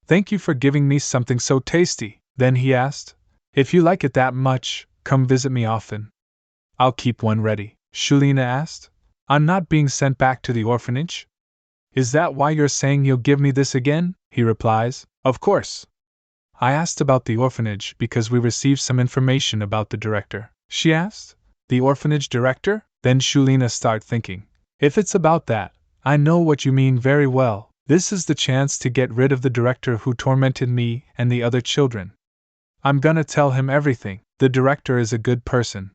Thank you for giving me something so tasty. Then he asked, If you like it that much, come visit me often. I'll keep one ready. Shuelina asked, I'm not being sent back to the orphanage? Is that why you're saying you'll give me this again? He replies, Of course. I asked about the orphanage because we received some information about the director. She asked, The orphanage director? Then Shuelina started thinking, If it's about that, I know what you mean very well. This is the chance to get rid of the director who tormented me and the other children. I'm gonna tell him everything. The director is a good person.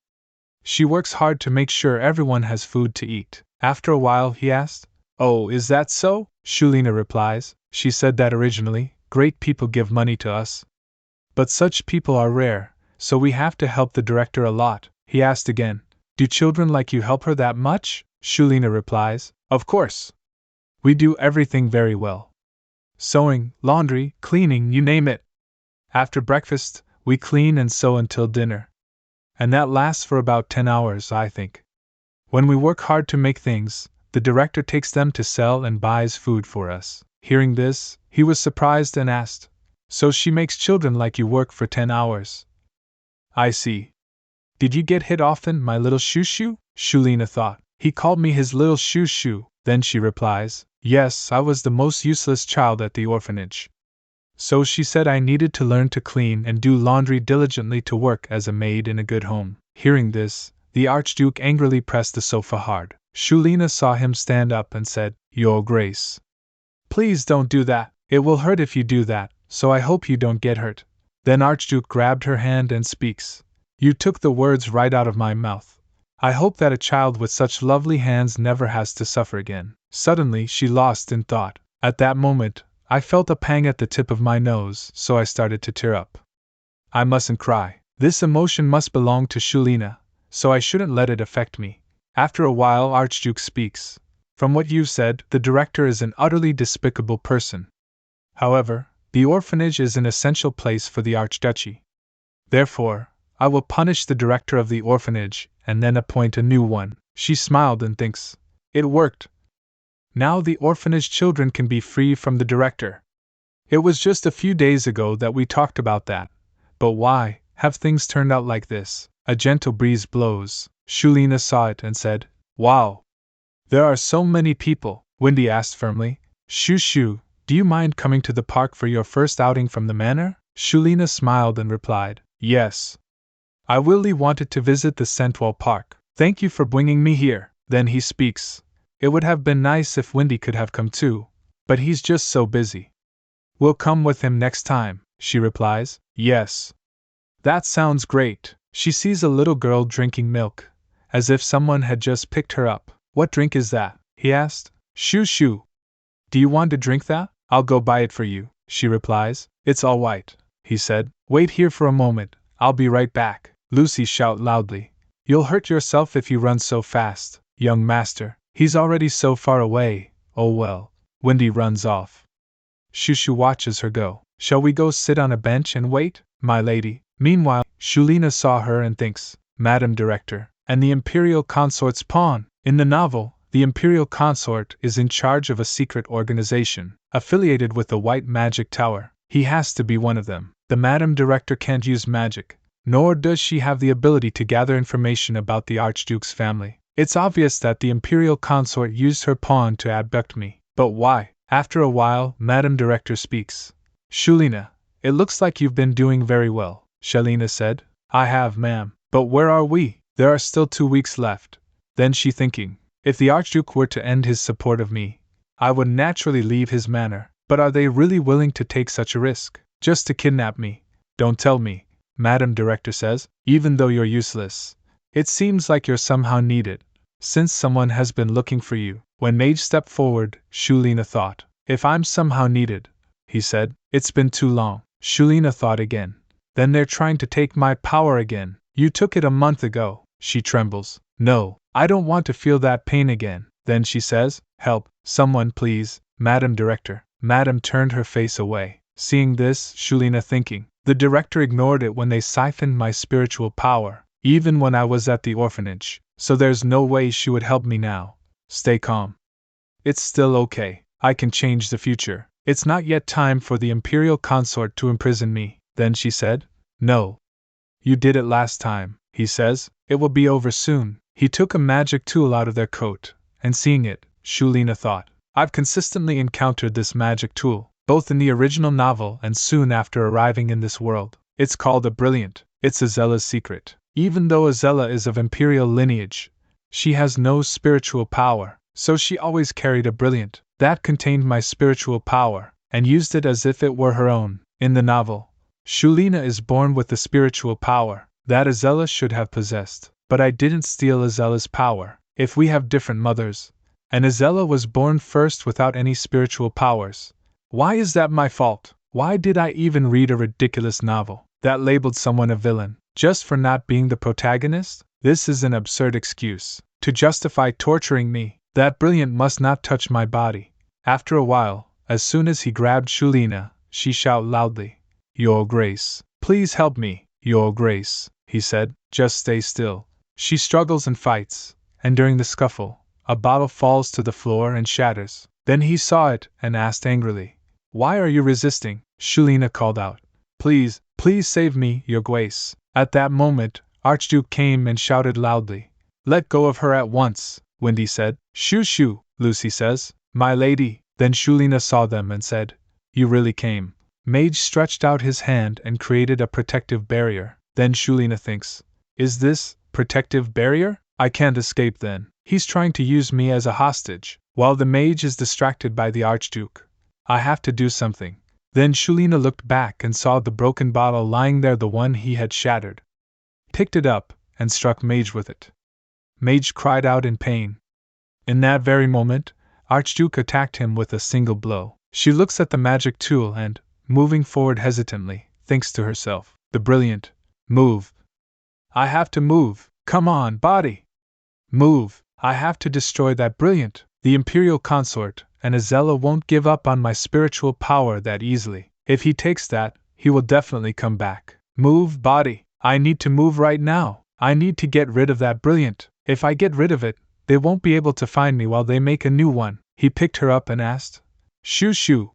She works hard to make sure everyone has food to eat. After a while, he asked, Oh, is that so? Shuelina replies, She said that originally, great people give money to us. But such people are rare, so we have to help the director a lot. He asked again, Do children like you help her that much? Shuelina replies, Of course. We do everything very well. Sewing, laundry, cleaning, you name it. After breakfast, we clean and sew until dinner. And that lasts for about 10 hours, I think. When we work hard to make things, the director takes them to sell and buys food for us. Hearing this, he was surprised and asked, So she makes children like you work for 10 hours? I see. Did you get hit often, my little shoo-shoo? Shuelina thought. He called me his little shoo-shoo. Then she replies, yes, I was the most useless child at the orphanage. So she said I needed to learn to clean and do laundry diligently to work as a maid in a good home. Hearing this, the Archduke angrily pressed the sofa hard. Shuelina saw him stand up and said, Your Grace, please don't do that. It will hurt if you do that, so I hope you don't get hurt. Then Archduke grabbed her hand and speaks. You took the words right out of my mouth. I hope that a child with such lovely hands never has to suffer again. Suddenly she lost in thought. At that moment, I felt a pang at the tip of my nose, so I started to tear up. I mustn't cry. This emotion must belong to Shuelina, so I shouldn't let it affect me. After a while, Archduke speaks. From what you've said, the director is an utterly despicable person. However, the orphanage is an essential place for the Archduchy. Therefore, I will punish the director of the orphanage and then appoint a new one. She smiled and thinks, it worked. Now the orphanage children can be free from the director. It was just a few days ago that we talked about that. But why have things turned out like this? A gentle breeze blows. Shuelina saw it and said, Wow! There are so many people. Wendy asked firmly. Shoo-shoo, do you mind coming to the park for your first outing from the manor? Shuelina smiled and replied, Yes. I really wanted to visit the Central Park. Thank you for bringing me here. Then he speaks. It would have been nice if Wendy could have come too, but he's just so busy. We'll come with him next time, she replies. Yes. That sounds great. She sees a little girl drinking milk, as if someone had just picked her up. What drink is that? He asked. Shoo-shoo. Do you want to drink that? I'll go buy it for you, she replies. It's all white, he said. Wait here for a moment, I'll be right back. Lucy shouted loudly. You'll hurt yourself if you run so fast, young master. He's already so far away. Oh well. Wendy runs off. Shoo-shoo watches her go. Shall we go sit on a bench and wait, my lady? Meanwhile, Shuelina saw her and thinks, Madam Director, and the Imperial Consort's pawn. In the novel, the Imperial Consort is in charge of a secret organization, affiliated with the White Magic Tower. He has to be one of them. The Madam Director can't use magic, nor does she have the ability to gather information about the Archduke's family. It's obvious that the Imperial Consort used her pawn to abduct me. But why? After a while, Madam Director speaks. Shuelina, it looks like you've been doing very well, Shuelina said. I have, ma'am. But where are we? There are still 2 weeks left. Then she thinking, if the Archduke were to end his support of me, I would naturally leave his manor. But are they really willing to take such a risk? Just to kidnap me? Don't tell me, Madam Director says. Even though you're useless, it seems like you're somehow needed, since someone has been looking for you. When Mage stepped forward, Shuelina thought, if I'm somehow needed, he said, it's been too long. Shuelina thought again. Then they're trying to take my power again. You took it a month ago. She trembles. No, I don't want to feel that pain again. Then she says, help, someone please, Madam Director. Madam turned her face away. Seeing this, Shuelina thinking, the director ignored it when they siphoned my spiritual power, even when I was at the orphanage, so there's no way she would help me now. Stay calm. It's still okay. I can change the future. It's not yet time for the Imperial Consort to imprison me. Then she said, no. You did it last time, he says. It will be over soon. He took a magic tool out of their coat, and seeing it, Shuelina thought, I've consistently encountered this magic tool, both in the original novel and soon after arriving in this world. It's called a brilliant. It's Azella's secret. Even though Azella is of Imperial lineage, she has no spiritual power, so she always carried a brilliant that contained my spiritual power, and used it as if it were her own. In the novel, Shuelina is born with the spiritual power that Azella should have possessed, but I didn't steal Azella's power. If we have different mothers, and Azella was born first without any spiritual powers, why is that my fault? Why did I even read a ridiculous novel that labeled someone a villain, just for not being the protagonist? This is an absurd excuse to justify torturing me. That brilliant must not touch my body. After a while, as soon as he grabbed Shuelina, she shouted loudly, Your Grace, please help me. Your Grace, he said, just stay still. She struggles and fights, and during the scuffle, a bottle falls to the floor and shatters. Then he saw it and asked angrily, Why are you resisting? Shuelina called out, Please, please save me, Your Grace. At that moment, Archduke came and shouted loudly. Let go of her at once, Wendy said. Shoo shoo, Lucy says. My lady. Then Shuelina saw them and said, You really came. Mage stretched out his hand and created a protective barrier. Then Shuelina thinks, Is this protective barrier? I can't escape then. He's trying to use me as a hostage, while the mage is distracted by the Archduke. I have to do something. Then Shuelina looked back and saw the broken bottle lying there, the one he had shattered. Picked it up and struck Mage with it. Mage cried out in pain. In that very moment, Archduke attacked him with a single blow. She looks at the magic tool and, moving forward hesitantly, thinks to herself, The brilliant. Move. I have to move. Come on, body. Move. I have to destroy that brilliant. The Imperial consort, and Azella won't give up on my spiritual power that easily. If he takes that, he will definitely come back. Move, body. I need to move right now. I need to get rid of that brilliant. If I get rid of it, they won't be able to find me while they make a new one. He picked her up and asked, Shoo shoo.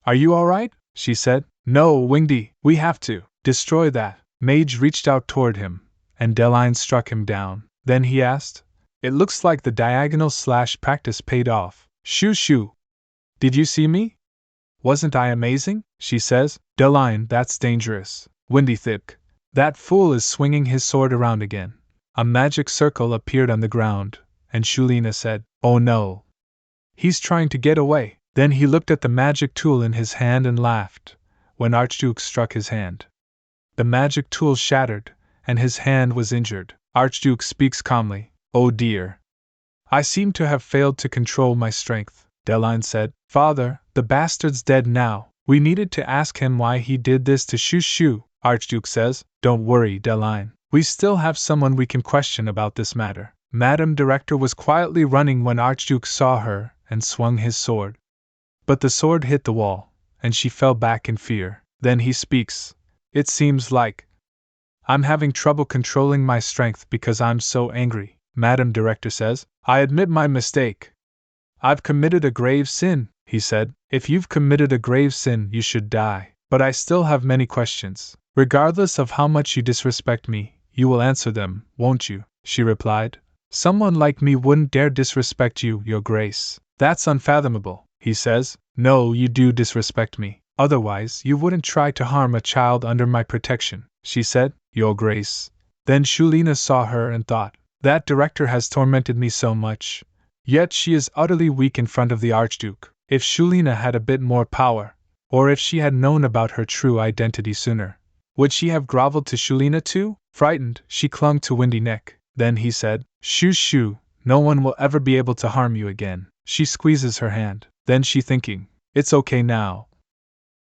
Are you alright? She said. No, Wingdy, we have to destroy that. Mage reached out toward him, and Deline struck him down. Then he asked, It looks like the diagonal slash practice paid off. Shoo shoo. Did you see me? Wasn't I amazing? She says. Deline, that's dangerous. Windy thick. That fool is swinging his sword around again. A magic circle appeared on the ground, and Shuelina said, Oh no. He's trying to get away. Then he looked at the magic tool in his hand and laughed, when Archduke struck his hand. The magic tool shattered, and his hand was injured. Archduke speaks calmly, Oh dear. I seem to have failed to control my strength, Deline said. Father, the bastard's dead now. We needed to ask him why he did this to Shoo Shoo, Archduke says. Don't worry, Deline. We still have someone we can question about this matter. Madame Director was quietly running when Archduke saw her and swung his sword. But the sword hit the wall, and she fell back in fear. Then he speaks. It seems like I'm having trouble controlling my strength because I'm so angry, Madame Director says. I admit my mistake. I've committed a grave sin, he said. If you've committed a grave sin, you should die. But I still have many questions. Regardless of how much you disrespect me, you will answer them, won't you? She replied. Someone like me wouldn't dare disrespect you, Your Grace. That's unfathomable, he says. No, you do disrespect me. Otherwise, you wouldn't try to harm a child under my protection, she said, Your Grace. Then Shuelina saw her and thought, That director has tormented me so much. Yet she is utterly weak in front of the Archduke. If Shuelina had a bit more power, or if she had known about her true identity sooner, would she have groveled to Shuelina too? Frightened, she clung to Windy Neck. Then he said, Shoo shoo, no one will ever be able to harm you again. She squeezes her hand. Then she thinking, It's okay now.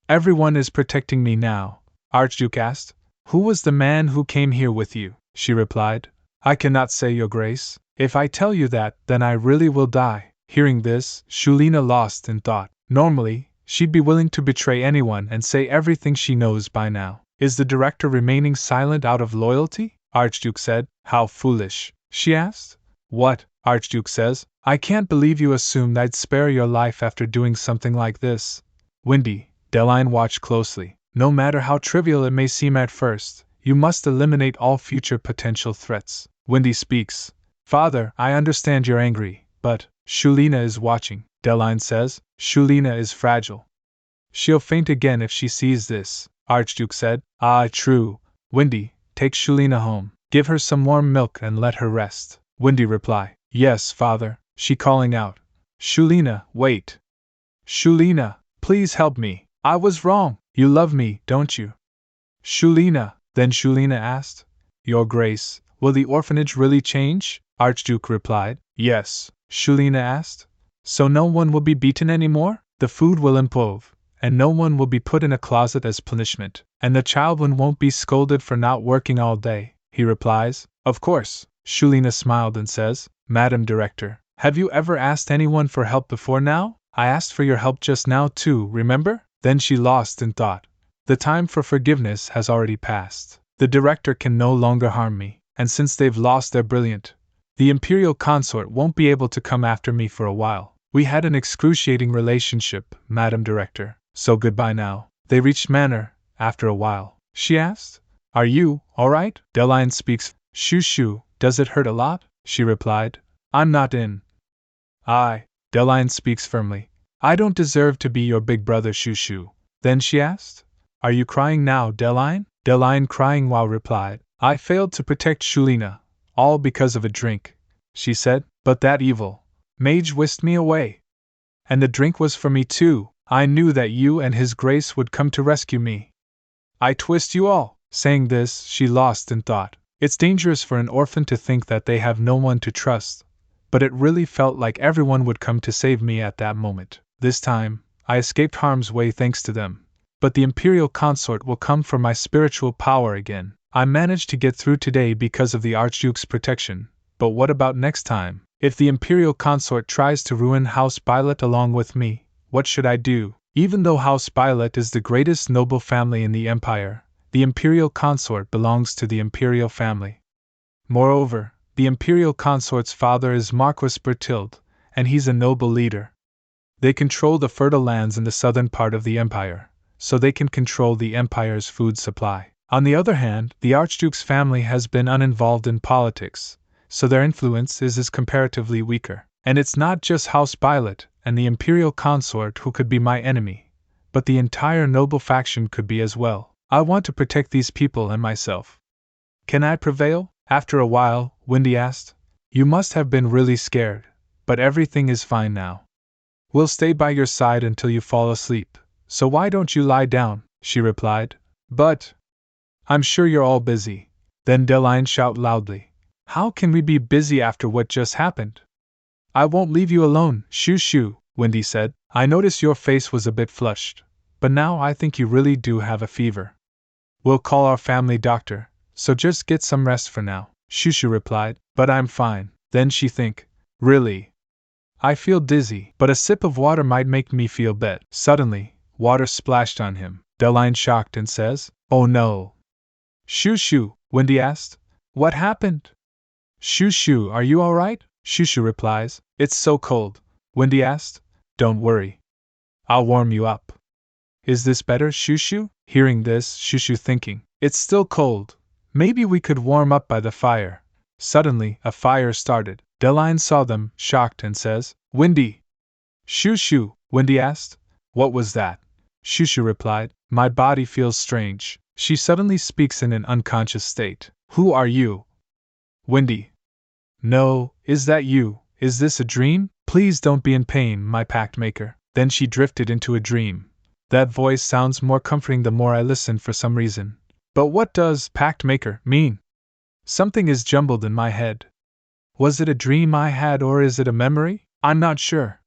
Everyone is protecting me now. Archduke asked, Who was the man who came here with you? She replied, I cannot say, Your Grace. If I tell you that, then I really will die. Hearing this, Shuelina lost in thought. Normally, she'd be willing to betray anyone and say everything she knows by now. Is the director remaining silent out of loyalty? Archduke said. How foolish, she asked. What? Archduke says. I can't believe you assumed I'd spare your life after doing something like this. Windy, Deline watched closely. No matter how trivial it may seem at first, you must eliminate all future potential threats. Windy speaks. Father, I understand you're angry, but Shuelina is watching, Deline says. Shuelina is fragile. She'll faint again if she sees this, Archduke said. Ah, true. Windy, take Shuelina home. Give her some warm milk and let her rest. Windy reply. Yes, father. She calling out. Shuelina, wait. Shuelina, please help me. I was wrong. You love me, don't you? Shuelina. Then Shuelina asked. Your Grace, will the orphanage really change? Archduke replied. Yes. Shuelina asked. So no one will be beaten anymore? The food will improve, and no one will be put in a closet as punishment, and the child won't be scolded for not working all day, he replies. Of course. Shuelina smiled and says, Madam Director, have you ever asked anyone for help before now? I asked for your help just now too, remember? Then she lost in thought. The time for forgiveness has already passed. The director can no longer harm me, and since they've lost their brilliant, the Imperial consort won't be able to come after me for a while. We had an excruciating relationship, Madam Director, so goodbye now. They reached Manor, after a while. She asked. Are you alright? Deline speaks. Shoo, does it hurt a lot? She replied. I'm not in. Deline speaks firmly. I don't deserve to be your big brother, Shoo. Then she asked, Are you crying now, Deline? Deline crying while replied, I failed to protect Shuelina, all because of a drink, she said, but that evil mage whisked me away. And the drink was for me too. I knew that you and his grace would come to rescue me. I twist you all. Saying this, she lost in thought. It's dangerous for an orphan to think that they have no one to trust, but it really felt like everyone would come to save me at that moment. This time, I escaped harm's way thanks to them. But the Imperial consort will come for my spiritual power again. I managed to get through today because of the Archduke's protection, but what about next time? If the Imperial consort tries to ruin House Bylot along with me, what should I do? Even though House Bylot is the greatest noble family in the Empire, the Imperial consort belongs to the Imperial family. Moreover, the Imperial consort's father is Marquis Bertild, and he's a noble leader. They control the fertile lands in the southern part of the Empire, so they can control the Empire's food supply. On the other hand, the Archduke's family has been uninvolved in politics, so their influence is comparatively weaker. And it's not just House Bylot and the Imperial consort who could be my enemy, but the entire noble faction could be as well. I want to protect these people and myself. Can I prevail? After a while, Wendy asked. You must have been really scared, but everything is fine now. We'll stay by your side until you fall asleep, so why don't you lie down? She replied. But I'm sure you're all busy. Then Deline shouted loudly. How can we be busy after what just happened? I won't leave you alone, Shoo, Wendy said. I noticed your face was a bit flushed, but now I think you really do have a fever. We'll call our family doctor, so just get some rest for now, Shoo replied. But I'm fine. Then she think, really? I feel dizzy, but a sip of water might make me feel better. Suddenly, water splashed on him. Deline shocked and says, Oh no. Shoo, Wendy asked. What happened? Shoo, are you alright? Shoo replies. It's so cold. Wendy asked. Don't worry. I'll warm you up. Is this better, Shoo? Hearing this, Shoo thinking, it's still cold. Maybe we could warm up by the fire. Suddenly, a fire started. Deline saw them, shocked, and says, Wendy. Shoo, Wendy asked. What was that? Shoo replied. My body feels strange. She suddenly speaks in an unconscious state. Who are you? Wendy. No, is that you? Is this a dream? Please don't be in pain, my pact maker. Then she drifted into a dream. That voice sounds more comforting the more I listen for some reason. But what does pact maker mean? Something is jumbled in my head. Was it a dream I had or is it a memory? I'm not sure.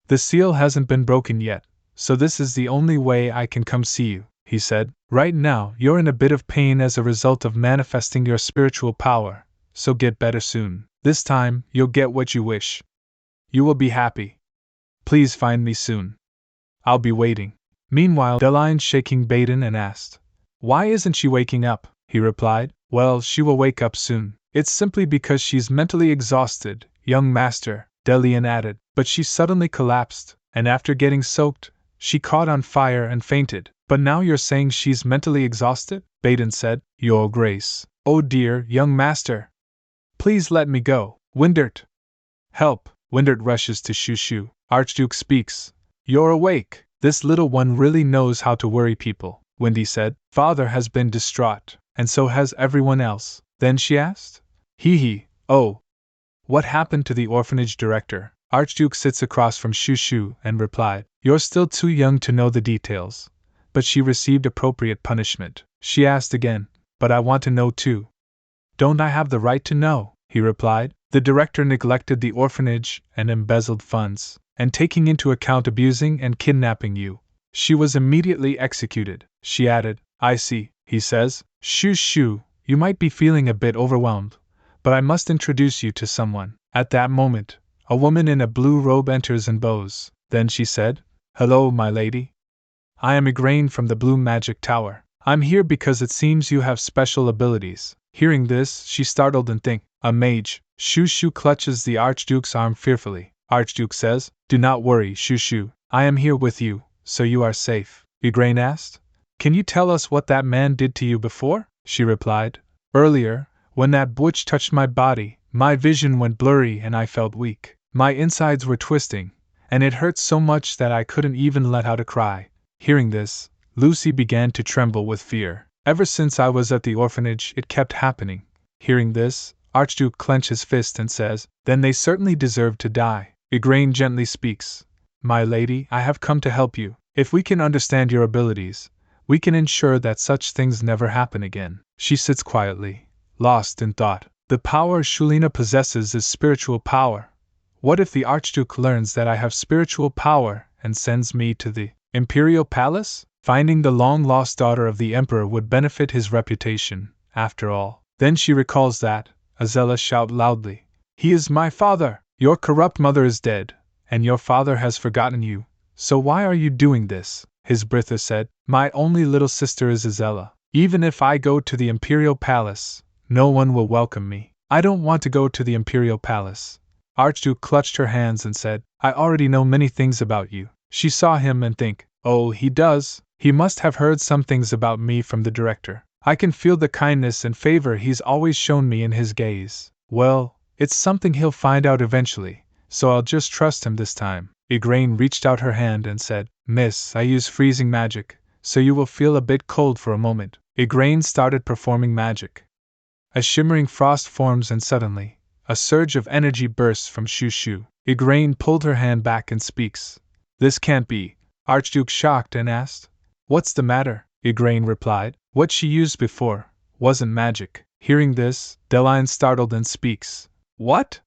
The seal hasn't been broken yet, so this is the only way I can come see you, he said. Right now, you're in a bit of pain as a result of manifesting your spiritual power, so get better soon. This time, you'll get what you wish. You will be happy. Please find me soon. I'll be waiting. Meanwhile, Deline shaking Baden and asked, Why isn't she waking up? He replied, Well, she will wake up soon. It's simply because she's mentally exhausted, young master, Delian added. But she suddenly collapsed, and after getting soaked, she caught on fire and fainted. But now you're saying she's mentally exhausted? Baden said, Your Grace. Oh dear, young master. Please let me go. Windert. Help. Windert rushes to Shoo. Archduke speaks. You're awake. This little one really knows how to worry people, Wendy said. Father has been distraught, and so has everyone else. Then she asked. Oh. What happened to the orphanage director? Archduke sits across from Shoo and replied. You're still too young to know the details. But she received appropriate punishment. She asked again. But I want to know too. Don't I have the right to know? He replied. The director neglected the orphanage and embezzled funds, and taking into account abusing and kidnapping you. She was immediately executed. She added. I see, he says. Shoo, you might be feeling a bit overwhelmed, but I must introduce you to someone. At that moment, a woman in a blue robe enters and bows. Then she said, Hello, my lady. I am Igraine from the Blue Magic Tower. I'm here because it seems you have special abilities. Hearing this, she startled and think, a mage. Shoo clutches the Archduke's arm fearfully. Archduke says, Do not worry, Shoo. I am here with you, so you are safe. Igraine asked, Can you tell us what that man did to you before? she replied. Earlier, when that witch touched my body, my vision went blurry and I felt weak. My insides were twisting, and it hurt so much that I couldn't even let out a cry. Hearing this, Lucy began to tremble with fear. Ever since I was at the orphanage, it kept happening. Hearing this, Archduke clenches his fist and says, "Then they certainly deserve to die." Igraine gently speaks. "My lady, I have come to help you. If we can understand your abilities, we can ensure that such things never happen again." She sits quietly, lost in thought. The power Shuelina possesses is spiritual power. What if the Archduke learns that I have spiritual power and sends me to the Imperial Palace? Finding the long-lost daughter of the Emperor would benefit his reputation, after all. Then she recalls that Azella shout loudly, "He is my father! Your corrupt mother is dead, and your father has forgotten you, so why are you doing this?" His Britha said, "My only little sister is Azella. Even if I go to the Imperial Palace, no one will welcome me. I don't want to go to the Imperial Palace." Archduke clutched her hands and said, "I already know many things about you." She saw him and think, "Oh, he does. He must have heard some things about me from the director. I can feel the kindness and favor he's always shown me in his gaze. Well, it's something he'll find out eventually, so I'll just trust him this time." Igraine reached out her hand and said, "Miss, I use freezing magic, so you will feel a bit cold for a moment." Igraine started performing magic. A shimmering frost forms and suddenly, a surge of energy bursts from Shu. Igraine pulled her hand back and speaks. "This can't be." Archduke shocked and asked, "What's the matter?" Igraine replied, "What she used before wasn't magic." Hearing this, Deline startled and speaks, "What?"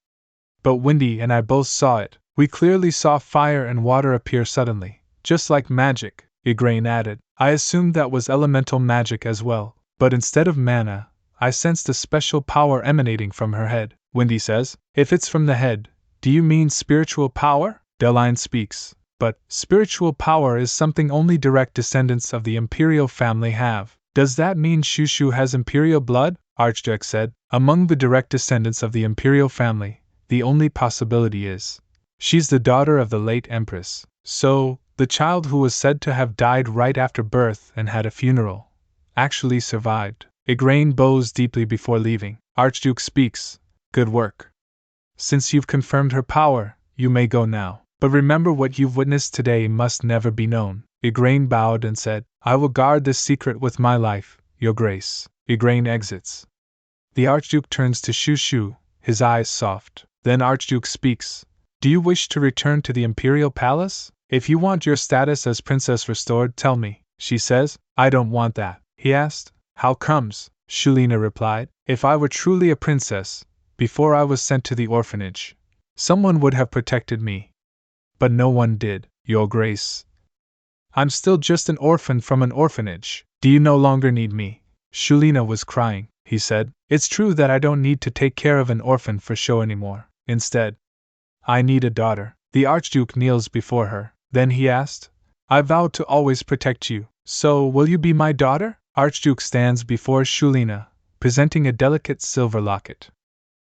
"But Windy and I both saw it. We clearly saw fire and water appear suddenly, just like magic," Igraine added. "I assumed that was elemental magic as well, but instead of mana, I sensed a special power emanating from her head." Windy says, "If it's from the head, do you mean spiritual power?" Deline speaks, "But spiritual power is something only direct descendants of the Imperial family have." "Does that mean Shushu has Imperial blood?" Archduke said. "Among the direct descendants of the Imperial family, the only possibility is she's the daughter of the late Empress. So, the child who was said to have died right after birth and had a funeral actually survived." Igraine bows deeply before leaving. Archduke speaks, "Good work. Since you've confirmed her power, you may go now. But remember, what you've witnessed today must never be known." Igraine bowed and said, "I will guard this secret with my life, Your Grace." Igraine exits. The Archduke turns to Shu, his eyes soft. Then Archduke speaks, "Do you wish to return to the Imperial Palace? If you want your status as princess restored, tell me." She says, "I don't want that." He asked, "How comes?" Shuelina replied, "If I were truly a princess, before I was sent to the orphanage, someone would have protected me. But no one did, Your Grace. I'm still just an orphan from an orphanage. Do you no longer need me?" Shuelina was crying. He said, "It's true that I don't need to take care of an orphan for show anymore. Instead, I need a daughter." The Archduke kneels before her. Then he asked, "I vowed to always protect you, so will you be my daughter?" Archduke stands before Shuelina, presenting a delicate silver locket.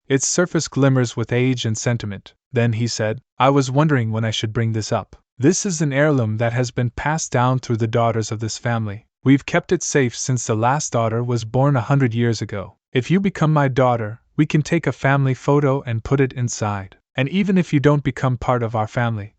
Its surface glimmers with age and sentiment. Then he said, "I was wondering when I should bring this up. This is an heirloom that has been passed down through the daughters of this family. We've kept it safe since the last daughter was born 100 years ago. If you become my daughter, we can take a family photo and put it inside. And even if you don't become part of our family,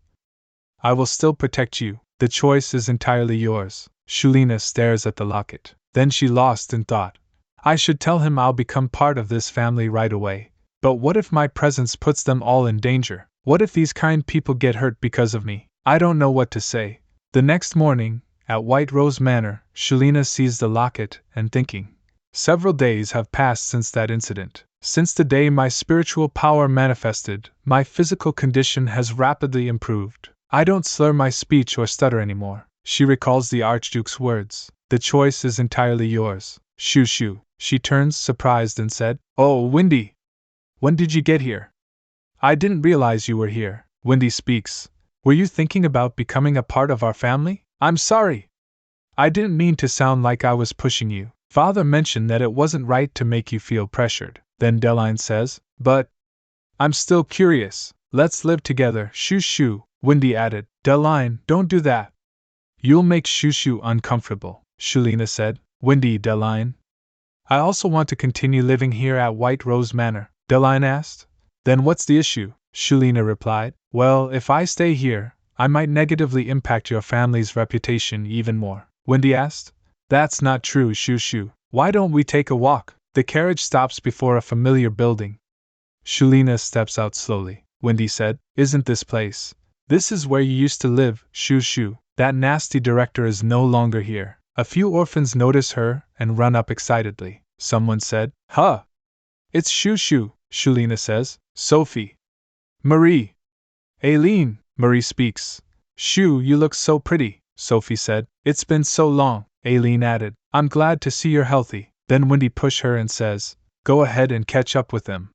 I will still protect you. The choice is entirely yours." Shuelina stares at the locket. Then she lost in thought. "I should tell him I'll become part of this family right away. But what if my presence puts them all in danger? What if these kind people get hurt because of me? I don't know what to say." The next morning, at White Rose Manor, Shuelina sees the locket and thinking. Several days have passed since that incident. Since the day my spiritual power manifested, my physical condition has rapidly improved. I don't slur my speech or stutter anymore. She recalls the Archduke's words. "The choice is entirely yours." Shu. She turns surprised and said, "Oh, Windy! When did you get here? I didn't realize you were here." Windy speaks, "Were you thinking about becoming a part of our family?" "I'm sorry. I didn't mean to sound like I was pushing you. Father mentioned that it wasn't right to make you feel pressured." Then Deline says, "But I'm still curious. Let's live together." Shu. Windy added, "Deline, don't do that. You'll make Shu uncomfortable." Shuelina said, "Windy, Deline. I also want to continue living here at White Rose Manor, Deline asked. Then what's the issue? Shuelina replied. Well, if I stay here, I might negatively impact your family's reputation even more. Wendy asked. That's not true, Shushu. Why don't we take a walk? The carriage stops before a familiar building. Shuelina steps out slowly. Wendy said, Isn't this place? This is where you used to live, Shushu. That nasty director is no longer here. A few orphans notice her and run up excitedly. Someone said, Huh! It's Shushu, Shuelina says. Sophie. Marie. Aileen, Marie speaks. Shu, you look so pretty, Sophie said. It's been so long, Aileen added. I'm glad to see you're healthy. Then Wendy pushes her and says, Go ahead and catch up with them.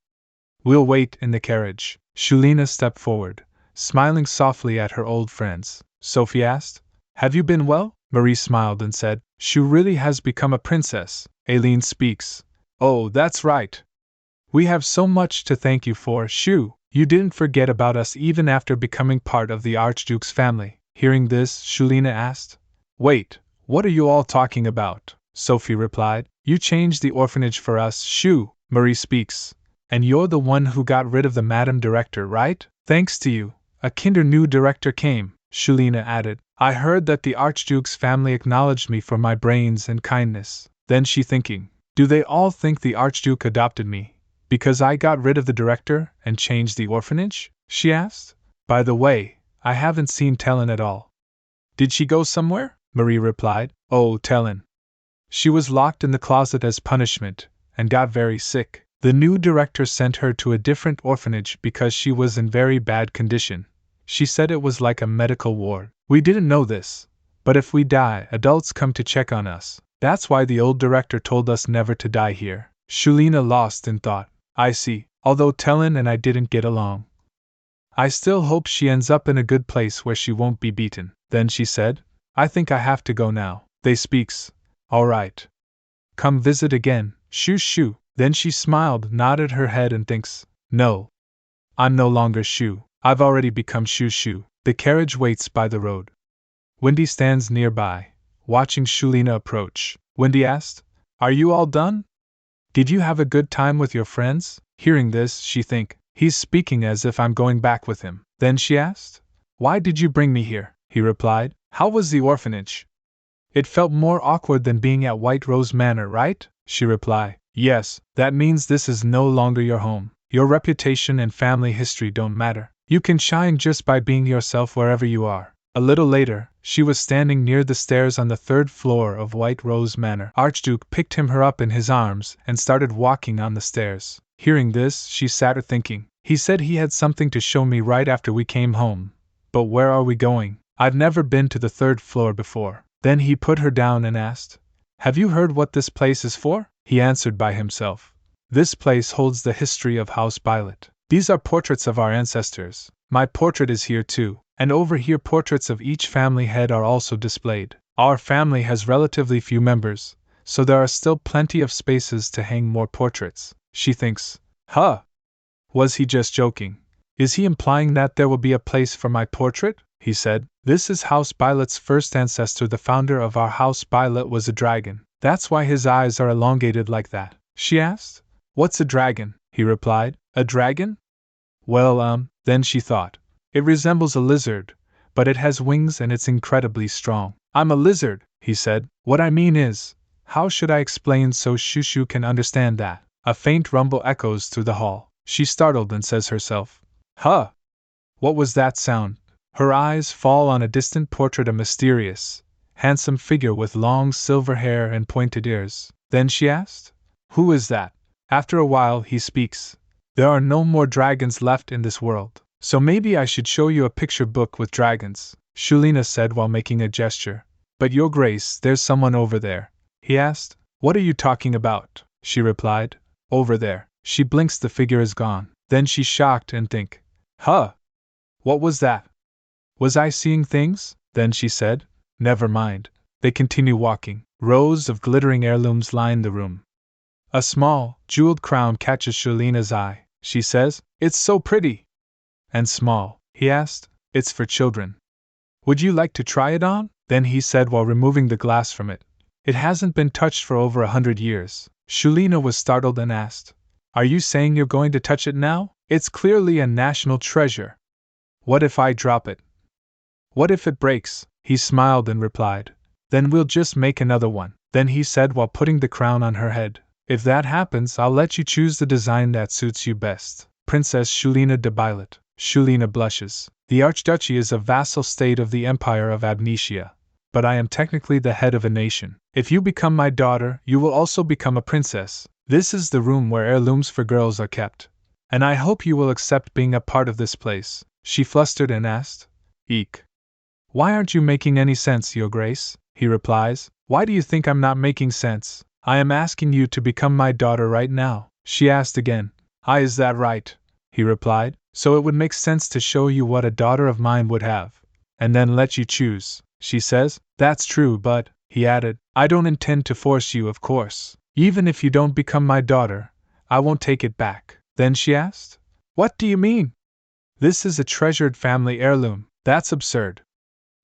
We'll wait in the carriage. Shuelina stepped forward, smiling softly at her old friends. Sophie asked, Have you been well? Marie smiled and said, Shu really has become a princess. Aileen speaks. Oh, that's right. We have so much to thank you for, Shu. You didn't forget about us even after becoming part of the Archduke's family. Hearing this, Shuelina asked, Wait, what are you all talking about? Sophie replied, You changed the orphanage for us, Shu. Marie speaks. And you're the one who got rid of the Madam Director, right? Thanks to you, a kinder new director came, Shuelina added. I heard that the Archduke's family acknowledged me for my brains and kindness. Then she thinking, Do they all think the Archduke adopted me because I got rid of the director and changed the orphanage? She asked. By the way, I haven't seen Tellin at all. Did she go somewhere? Marie replied. Oh, Tellin. She was locked in the closet as punishment and got very sick. The new director sent her to a different orphanage because she was in very bad condition. She said it was like a medical ward. We didn't know this, but if we die, adults come to check on us. That's why the old director told us never to die here. Shuelina lost in thought. I see, although Tellin and I didn't get along. I still hope she ends up in a good place where she won't be beaten. Then she said, I think I have to go now. They speaks. All right. Come visit again, Shu. Then she smiled, nodded her head and thinks, No. I'm no longer Shu. I've already become Shu. The carriage waits by the road. Wendy stands nearby, watching Shuelina approach. Wendy asked, Are you all done? Did you have a good time with your friends? Hearing this, she think, He's speaking as if I'm going back with him. Then she asked, Why did you bring me here? He replied, How was the orphanage? It felt more awkward than being at White Rose Manor, right? She replied, Yes, that means this is no longer your home. Your reputation and family history don't matter. You can shine just by being yourself wherever you are. A little later, she was standing near the stairs on the 3rd floor of White Rose Manor. Archduke picked her up in his arms and started walking on the stairs. Hearing this, she sat thinking. He said he had something to show me right after we came home. But where are we going? I've never been to the 3rd floor before. Then he put her down and asked, Have you heard what this place is for? He answered by himself. This place holds the history of House Bylot. These are portraits of our ancestors. My portrait is here too, and over here portraits of each family head are also displayed. Our family has relatively few members, so there are still plenty of spaces to hang more portraits. She thinks, Huh! Was he just joking? Is he implying that there will be a place for my portrait? He said, This is House Bylot's first ancestor. The founder of our House Bylot was a dragon. That's why his eyes are elongated like that. She asked, What's a dragon? He replied, A dragon? Well, then she thought. It resembles a lizard, but it has wings and it's incredibly strong. I'm a lizard, he said. What I mean is, how should I explain so Shushu can understand that? A faint rumble echoes through the hall. She startled and says herself, Huh! What was that sound? Her eyes fall on a distant portrait, a mysterious, handsome figure with long silver hair and pointed ears. Then she asked, Who is that? After a while he speaks. There are no more dragons left in this world, so maybe I should show you a picture book with dragons, Shuelina said while making a gesture. But your grace, there's someone over there. He asked, What are you talking about? She replied, Over there. She blinks, the figure is gone. Then she's shocked and think, Huh! What was that? Was I seeing things? Then she said, Never mind. They continue walking. Rows of glittering heirlooms line the room. A small, jeweled crown catches Shuelina's eye. She says, It's so pretty! And small, he asked. It's for children. Would you like to try it on? Then he said while removing the glass from it. It hasn't been touched for over 100 years. Shuelina was startled and asked, "Are you saying you're going to touch it now? It's clearly a national treasure." "What if I drop it? What if it breaks?" He smiled and replied, "Then we'll just make another one." Then he said while putting the crown on her head, "If that happens, I'll let you choose the design that suits you best." Princess Shuelina de Bylot. Shuelina blushes. The Archduchy is a vassal state of the Empire of Abnesia, but I am technically the head of a nation. If you become my daughter, you will also become a princess. This is the room where heirlooms for girls are kept, and I hope you will accept being a part of this place." She flustered and asked, "Eek. Why aren't you making any sense, Your Grace?" He replies, "Why do you think I'm not making sense? I am asking you to become my daughter right now." She asked again, "Is that right?" He replied, "So it would make sense to show you what a daughter of mine would have, and then let you choose." She says, "That's true, but," he added, "I don't intend to force you, of course. Even if you don't become my daughter, I won't take it back." Then she asked, "What do you mean? This is a treasured family heirloom. That's absurd.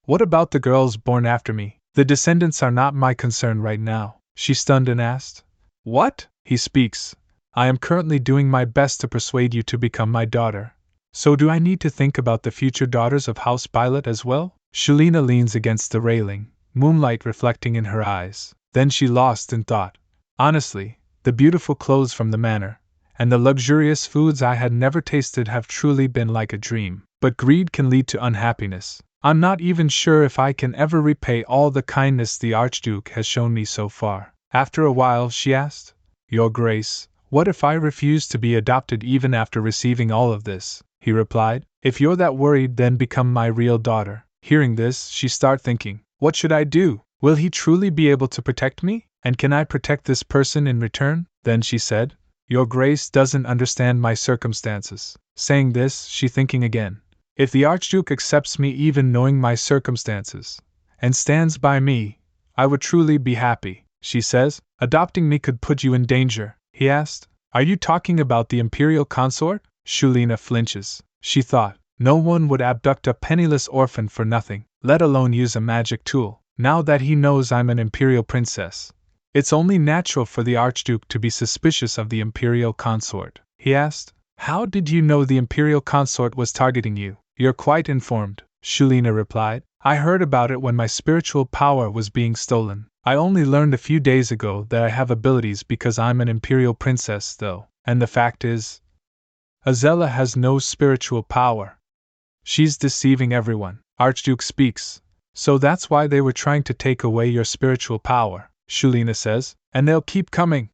What about the girls born after me? The descendants are not my concern right now." She stunned and asked, "What?" He speaks, "I am currently doing my best to persuade you to become my daughter. So do I need to think about the future daughters of House Bylot as well?" Shuelina leans against the railing, moonlight reflecting in her eyes. Then she lost in thought. "Honestly, the beautiful clothes from the manor, and the luxurious foods I had never tasted have truly been like a dream. But greed can lead to unhappiness. I'm not even sure if I can ever repay all the kindness the Archduke has shown me so far." After a while she asked, "Your Grace, what if I refuse to be adopted even after receiving all of this?" He replied, "If you're that worried, then become my real daughter." Hearing this, she started thinking, "What should I do? Will he truly be able to protect me? And can I protect this person in return?" Then she said, "Your Grace doesn't understand my circumstances." Saying this, she thinking again, "If the Archduke accepts me even knowing my circumstances, and stands by me, I would truly be happy." She says, "Adopting me could put you in danger." He asked, "Are you talking about the Imperial consort?" Shuelina flinches. She thought, no one would abduct a penniless orphan for nothing, let alone use a magic tool. Now that he knows I'm an Imperial princess, it's only natural for the Archduke to be suspicious of the Imperial consort. He asked, "How did you know the Imperial consort was targeting you?" "You're quite informed," Shuelina replied. "I heard about it when my spiritual power was being stolen. I only learned a few days ago that I have abilities because I'm an Imperial princess, though, and the fact is, Azella has no spiritual power. She's deceiving everyone." Archduke speaks, "So that's why they were trying to take away your spiritual power," Shuelina says, "and they'll keep coming.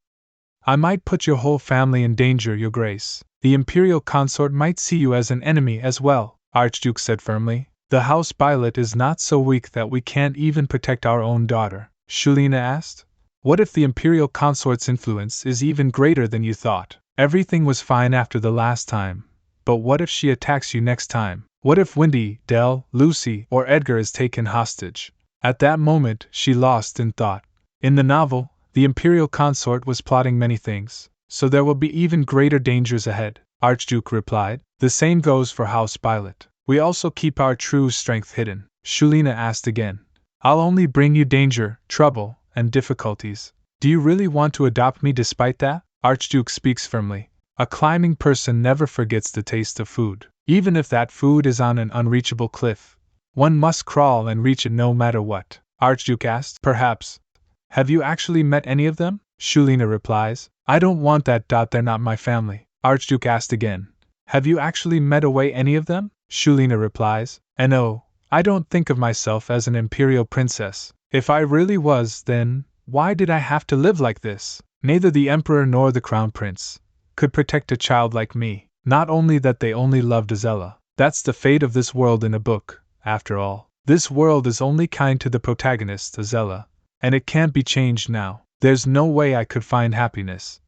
I might put your whole family in danger, Your Grace. The Imperial consort might see you as an enemy as well," Archduke said firmly. "The House Bylot is not so weak that we can't even protect our own daughter." Shuelina asked, "What if the Imperial consort's influence is even greater than you thought? Everything was fine after the last time, but what if she attacks you next time? What if Windy, Dell, Lucy, or Edgar is taken hostage?" At that moment, she lost in thought. In the novel, the Imperial consort was plotting many things, so there will be even greater dangers ahead, Archduke replied. "The same goes for House Bylot. We also keep our true strength hidden." Shuelina asked again, "I'll only bring you danger, trouble, and difficulties. Do you really want to adopt me despite that?" Archduke speaks firmly. "A climbing person never forgets the taste of food. Even if that food is on an unreachable cliff, one must crawl and reach it no matter what." Archduke asked, "Perhaps. Have you actually met any of them?" Shuelina replies, "I don't want that. They're not my family." Archduke asked again, "Have you actually met away any of them?" Shuelina replies, "And oh, I don't think of myself as an Imperial princess. If I really was, then why did I have to live like this? Neither the Emperor nor the Crown Prince could protect a child like me. Not only that, they only loved Azella. That's the fate of this world in a book, after all. This world is only kind to the protagonist, Azella, and it can't be changed now. There's no way I could find happiness.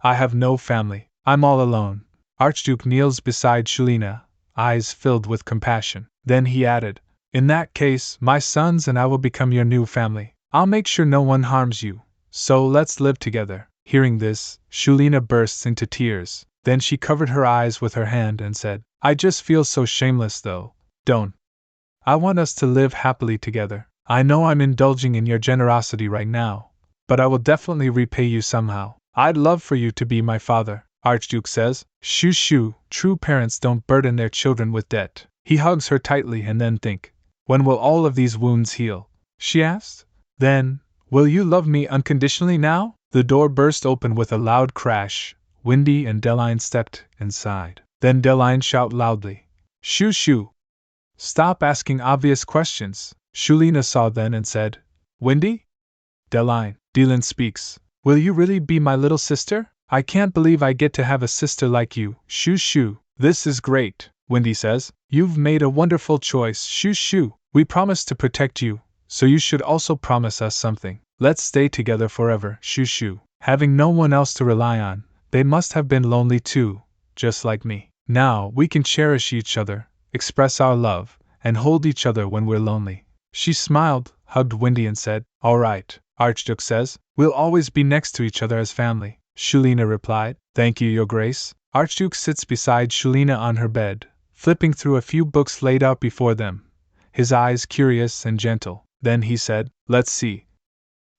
I have no family. I'm all alone." Archduke kneels beside Shuelina, eyes filled with compassion. Then he added, "In that case, my sons and I will become your new family. I'll make sure no one harms you. So let's live together." Hearing this, Shuelina bursts into tears. Then she covered her eyes with her hand and said, "I just feel so shameless though. Don't. I want us to live happily together. I know I'm indulging in your generosity right now, but I will definitely repay you somehow. I'd love for you to be my father, Archduke says. Shoo shoo, true parents don't burden their children with debt. He hugs her tightly and then think, when will all of these wounds heal? She asked. Then, will you love me unconditionally now? The door burst open with a loud crash. Windy and Deline stepped inside. Then Deline shouted loudly, Shoo shoo! Stop asking obvious questions. Shuelina saw then and said, Windy? Deline, Deline speaks. Will you really be my little sister? I can't believe I get to have a sister like you. Shoo shoo. This is great, Windy says. You've made a wonderful choice. Shoo shoo. We promise to protect you, so you should also promise us something. Let's stay together forever. Shoo shoo. Having no one else to rely on, they must have been lonely too, just like me. Now we can cherish each other, express our love, and hold each other when we're lonely. She smiled, hugged Windy and said, All right, Archduke says, we'll always be next to each other as family. Shuelina replied, Thank you, Your Grace. Archduke sits beside Shuelina on her bed, flipping through a few books laid out before them, his eyes curious and gentle. Then he said, Let's see.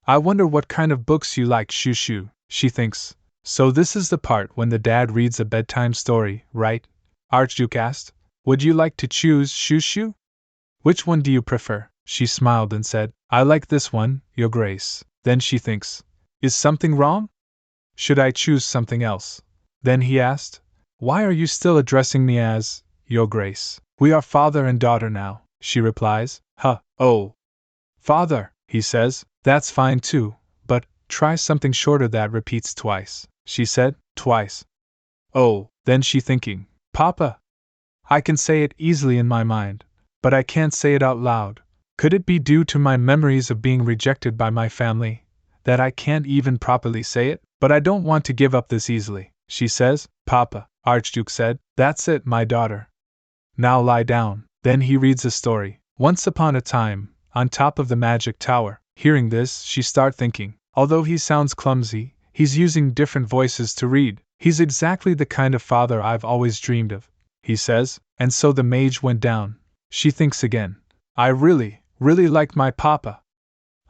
I wonder what kind of books you like. Shoo shoo, she thinks. So this is the part when the dad reads a bedtime story, right? Archduke asked. Would you like to choose, Shoo shoo? Which one do you prefer? She smiled and said, I like this one, Your Grace. Then she thinks, Is something wrong? Should I choose something else? Then he asked, Why are you still addressing me as Your Grace? We are father and daughter now, she replies. Oh. Father, he says. That's fine too, but try something shorter that repeats twice, she said. Twice. Oh, then she thinking, Papa. I can say it easily in my mind, but I can't say it out loud. Could it be due to my memories of being rejected by my family, that I can't even properly say it? But I don't want to give up this easily, she says. Papa, Archduke said, That's it, my daughter. Now lie down. Then he reads a story. Once upon a time, on top of the magic tower. Hearing this, she start thinking, although he sounds clumsy, he's using different voices to read. He's exactly the kind of father I've always dreamed of, he says, and so the mage went down. She thinks again. I really like my papa.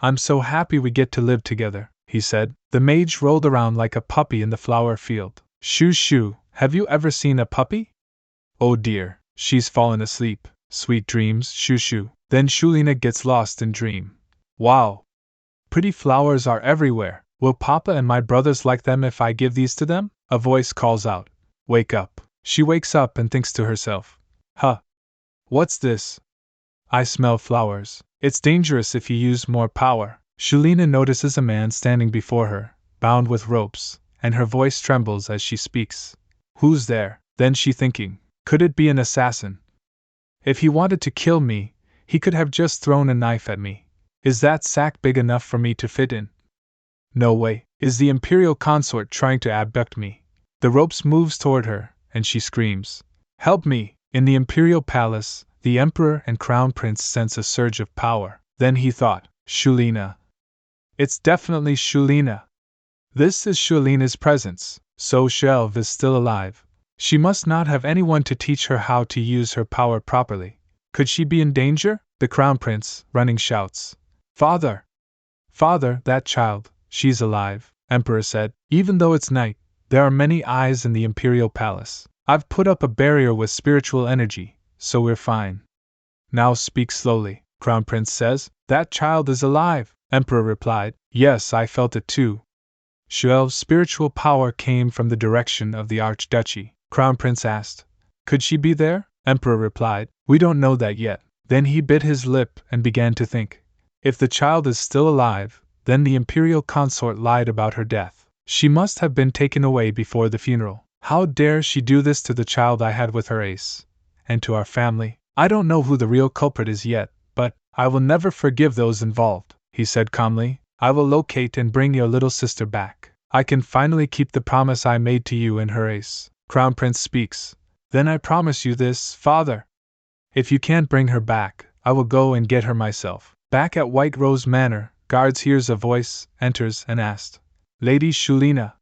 I'm so happy we get to live together, he said. The mage rolled around like a puppy in the flower field. Shoo shoo, have you ever seen a puppy? Oh dear, she's fallen asleep. Sweet dreams, shoo shoo. Then Shuelina gets lost in dream. Wow! Pretty flowers are everywhere. Will Papa and my brothers like them if I give these to them? A voice calls out. Wake up. She wakes up and thinks to herself. What's this? I smell flowers. It's dangerous if you use more power. Shuelina notices a man standing before her, bound with ropes, and her voice trembles as she speaks. Who's there? Then she thinking. Could it be an assassin? If he wanted to kill me, he could have just thrown a knife at me. Is that sack big enough for me to fit in? No way. Is the Imperial consort trying to abduct me? The ropes moves toward her, and she screams. Help me! In the Imperial palace, the Emperor and Crown Prince sense a surge of power. Then he thought, Shuelina. It's definitely Shuelina. This is Shuelina's presence, so Shelv is still alive. She must not have anyone to teach her how to use her power properly. Could she be in danger? The Crown Prince, running, shouts. Father! Father, that child, she's alive, Emperor said. Even though it's night, there are many eyes in the Imperial palace. I've put up a barrier with spiritual energy, so we're fine. Now speak slowly, Crown Prince says. That child is alive, Emperor replied. Yes, I felt it too. Shuelv's spiritual power came from the direction of the Archduchy. Crown Prince asked. Could she be there? Emperor replied. We don't know that yet. Then he bit his lip and began to think. If the child is still alive, then the Imperial consort lied about her death. She must have been taken away before the funeral. How dare she do this to the child I had with her ace? And to our family? I don't know who the real culprit is yet, but I will never forgive those involved, he said calmly. I will locate and bring your little sister back. I can finally keep the promise I made to you and her ace. Crown Prince speaks. Then I promise you this, Father. If you can't bring her back, I will go and get her myself. Back at White Rose Manor, guards hears a voice, enters and asked. Lady Shuelina.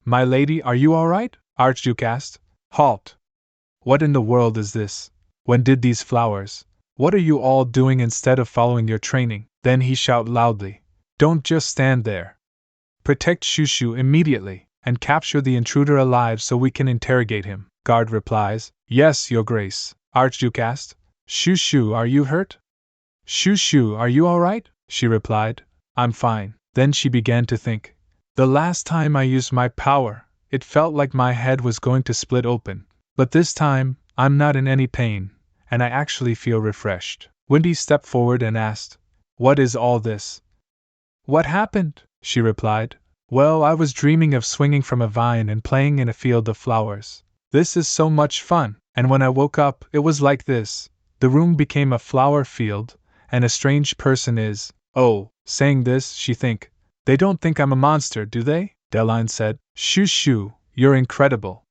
My lady, are you all right? Archduke asked. Halt! What in the world is this? When did these flowers? What are you all doing instead of following your training? Then he shouted loudly. Don't just stand there. Protect Shushu immediately, and capture the intruder alive so we can interrogate him. Guard replies, Yes, Your Grace. Archduke asked, Shushu, are you hurt? Shushu, are you alright? She replied, I'm fine. Then she began to think. The last time I used my power, it felt like my head was going to split open. But this time, I'm not in any pain, and I actually feel refreshed. Wendy stepped forward and asked, What is all this? What happened? She replied, Well, I was dreaming of swinging from a vine and playing in a field of flowers. This is so much fun, and when I woke up, it was like this. The room became a flower field, and a strange person is, saying this, they don't think I'm a monster, do they? Deline said, Shushu, you're incredible.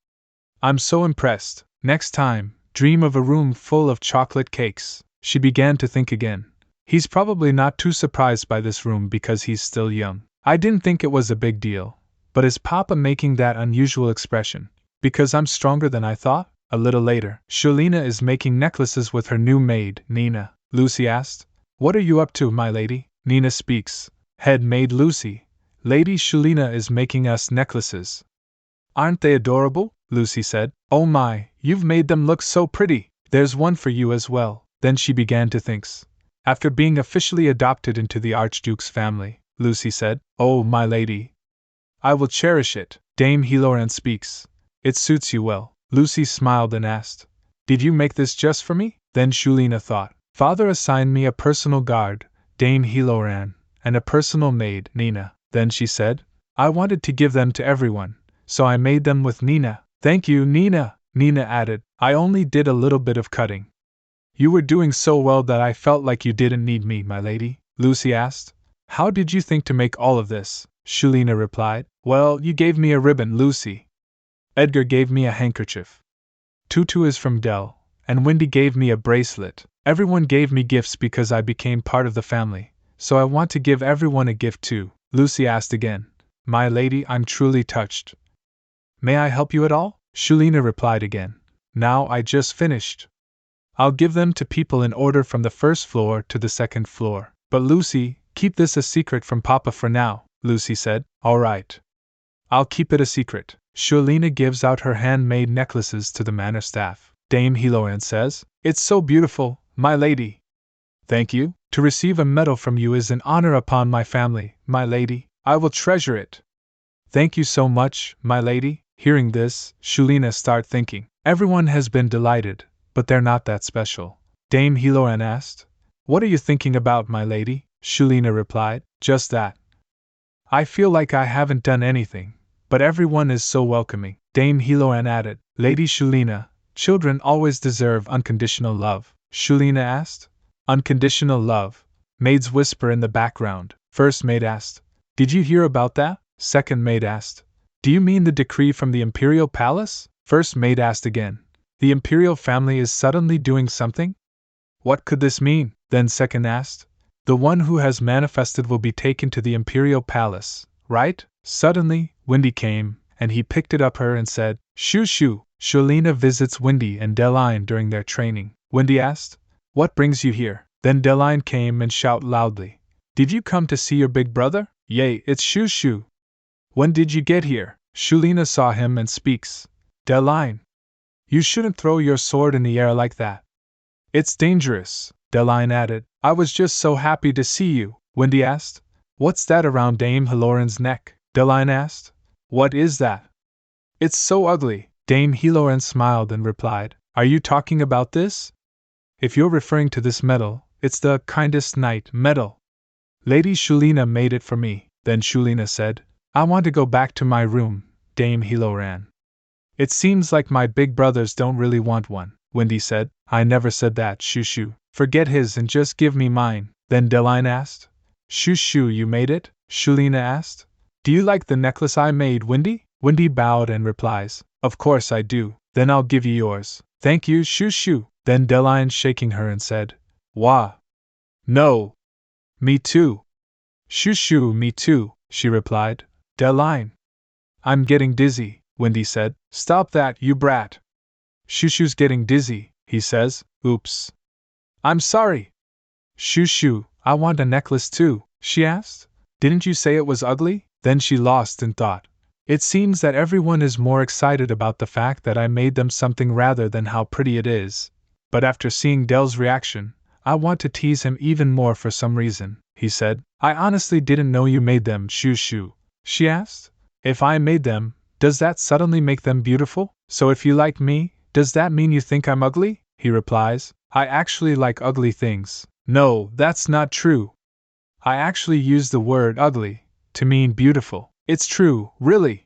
I'm so impressed. Next time, dream of a room full of chocolate cakes. She began to think again. He's probably not too surprised by this room because he's still young. I didn't think it was a big deal. But is Papa making that unusual expression? Because I'm stronger than I thought? A little later, Shuelina is making necklaces with her new maid, Nina. Lucy asked, What are you up to, my lady? Nina speaks. Head maid Lucy. Lady Shuelina is making us necklaces. Aren't they adorable? Lucy said. Oh my, you've made them look so pretty. There's one for you as well. Then she began to think. After being officially adopted into the Archduke's family, Lucy said, Oh, my lady, I will cherish it. Dame Heloran speaks. It suits you well. Lucy smiled and asked, Did you make this just for me? Then Shuelina thought, Father assigned me a personal guard, Dame Heloran, and a personal maid, Nina. Then she said, I wanted to give them to everyone, so I made them with Nina. Thank you, Nina. Nina added, I only did a little bit of cutting. You were doing so well that I felt like you didn't need me, my lady. Lucy asked, How did you think to make all of this? Shuelina replied, Well, you gave me a ribbon, Lucy. Edgar gave me a handkerchief. Tutu is from Dell, and Wendy gave me a bracelet. Everyone gave me gifts because I became part of the family, so I want to give everyone a gift too. Lucy asked again, My lady, I'm truly touched. May I help you at all? Shuelina replied again, Now I just finished. I'll give them to people in order from the first floor to the second floor. But Lucy, keep this a secret from Papa for now, Lucy said. All right. I'll keep it a secret. Shuelina gives out her handmade necklaces to the manor staff. Dame Heloran says, It's so beautiful, my lady. Thank you. To receive a medal from you is an honor upon my family, my lady. I will treasure it. Thank you so much, my lady. Hearing this, Shuelina started thinking. Everyone has been delighted, but they're not that special. Dame Heloran asked, What are you thinking about, my lady? Shuelina replied, Just that. I feel like I haven't done anything, but everyone is so welcoming. Dame Heloran added, Lady Shuelina, children always deserve unconditional love. Shuelina asked, Unconditional love? Maids whisper in the background. First maid asked, Did you hear about that? Second maid asked, Do you mean the decree from the Imperial Palace? First maid asked again, The Imperial family is suddenly doing something? What could this mean? Then second asked, The one who has manifested will be taken to the Imperial Palace, right? Suddenly, Wendy came, and he picked it up her and said, Shoo. Shuelina visits Wendy and Deline during their training. Wendy asked, What brings you here? Then Deline came and shouted loudly, Did you come to see your big brother? Yay, it's Shoo. When did you get here? Shuelina saw him and speaks. Deline, you shouldn't throw your sword in the air like that. It's dangerous, Deline added. I was just so happy to see you. Wendy asked, What's that around Dame Heloran's neck? Deline asked, What is that? It's so ugly. Dame Heloran smiled and replied, Are you talking about this? If you're referring to this medal, it's the Kindest Knight medal. Lady Shuelina made it for me. Then Shuelina said, I want to go back to my room, Dame Heloran. It seems like my big brothers don't really want one. Wendy said, I never said that, Shoo. Forget his and just give me mine. Then Deline asked, Shoo, you made it? Shuelina asked, Do you like the necklace I made, Wendy? Wendy bowed and replies, Of course I do. Then I'll give you yours. Thank you, Shoo. Then Deline shaking her and said, Wah. No. Me too. Shoo, me too, she replied. Deline. I'm getting dizzy, Wendy said. Stop that, you brat. Shoo's getting dizzy, he says. Oops. I'm sorry. Shoo, I want a necklace too, she asked. Didn't you say it was ugly? Then she lost in thought. It seems that everyone is more excited about the fact that I made them something rather than how pretty it is. But after seeing Dell's reaction, I want to tease him even more for some reason, he said. I honestly didn't know you made them, shoo, she asked. If I made them, does that suddenly make them beautiful? So if you like me, does that mean you think I'm ugly? He replies. I actually like ugly things. No, that's not true. I actually use the word ugly to mean beautiful. It's true, really.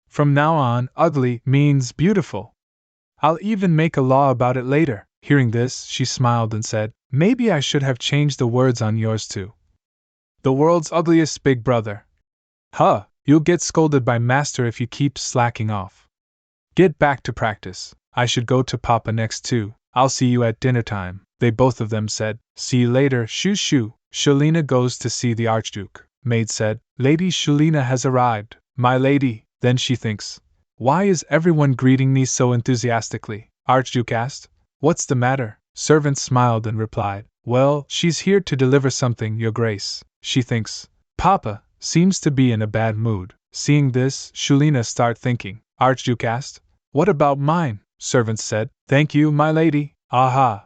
From now on, ugly means beautiful. I'll even make a law about it later. Hearing this, she smiled and said, maybe I should have changed the words on yours too. The world's ugliest big brother. Huh, you'll get scolded by master if you keep slacking off. Get back to practice. I should go to Papa next too. I'll see you at dinner time, they both of them said. See you later, shoo. Shuelina goes to see the Archduke. Maid said, Lady Shuelina has arrived, my lady. Then she thinks, why is everyone greeting me so enthusiastically? Archduke asked. What's the matter? Servant smiled and replied, well, she's here to deliver something, your grace. She thinks, Papa seems to be in a bad mood. Seeing this, Shuelina start thinking. Archduke asked, what about mine? Servant said, thank you, my lady. Aha!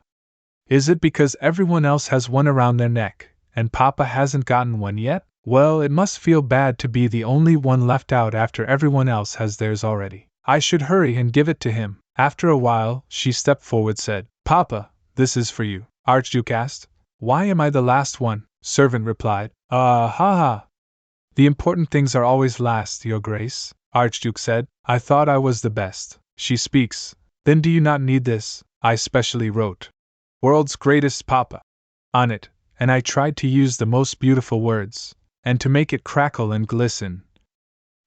Is it because everyone else has one around their neck, and Papa hasn't gotten one yet? Well, it must feel bad to be the only one left out after everyone else has theirs already. I should hurry and give it to him. After a while, she stepped forward, said, Papa, this is for you. Archduke asked, why am I the last one? Servant replied, ha. The important things are always last, your grace. Archduke said, I thought I was the best. She speaks, then do you not need this? I specially wrote, world's greatest Papa, on it, and I tried to use the most beautiful words, and to make it crackle and glisten.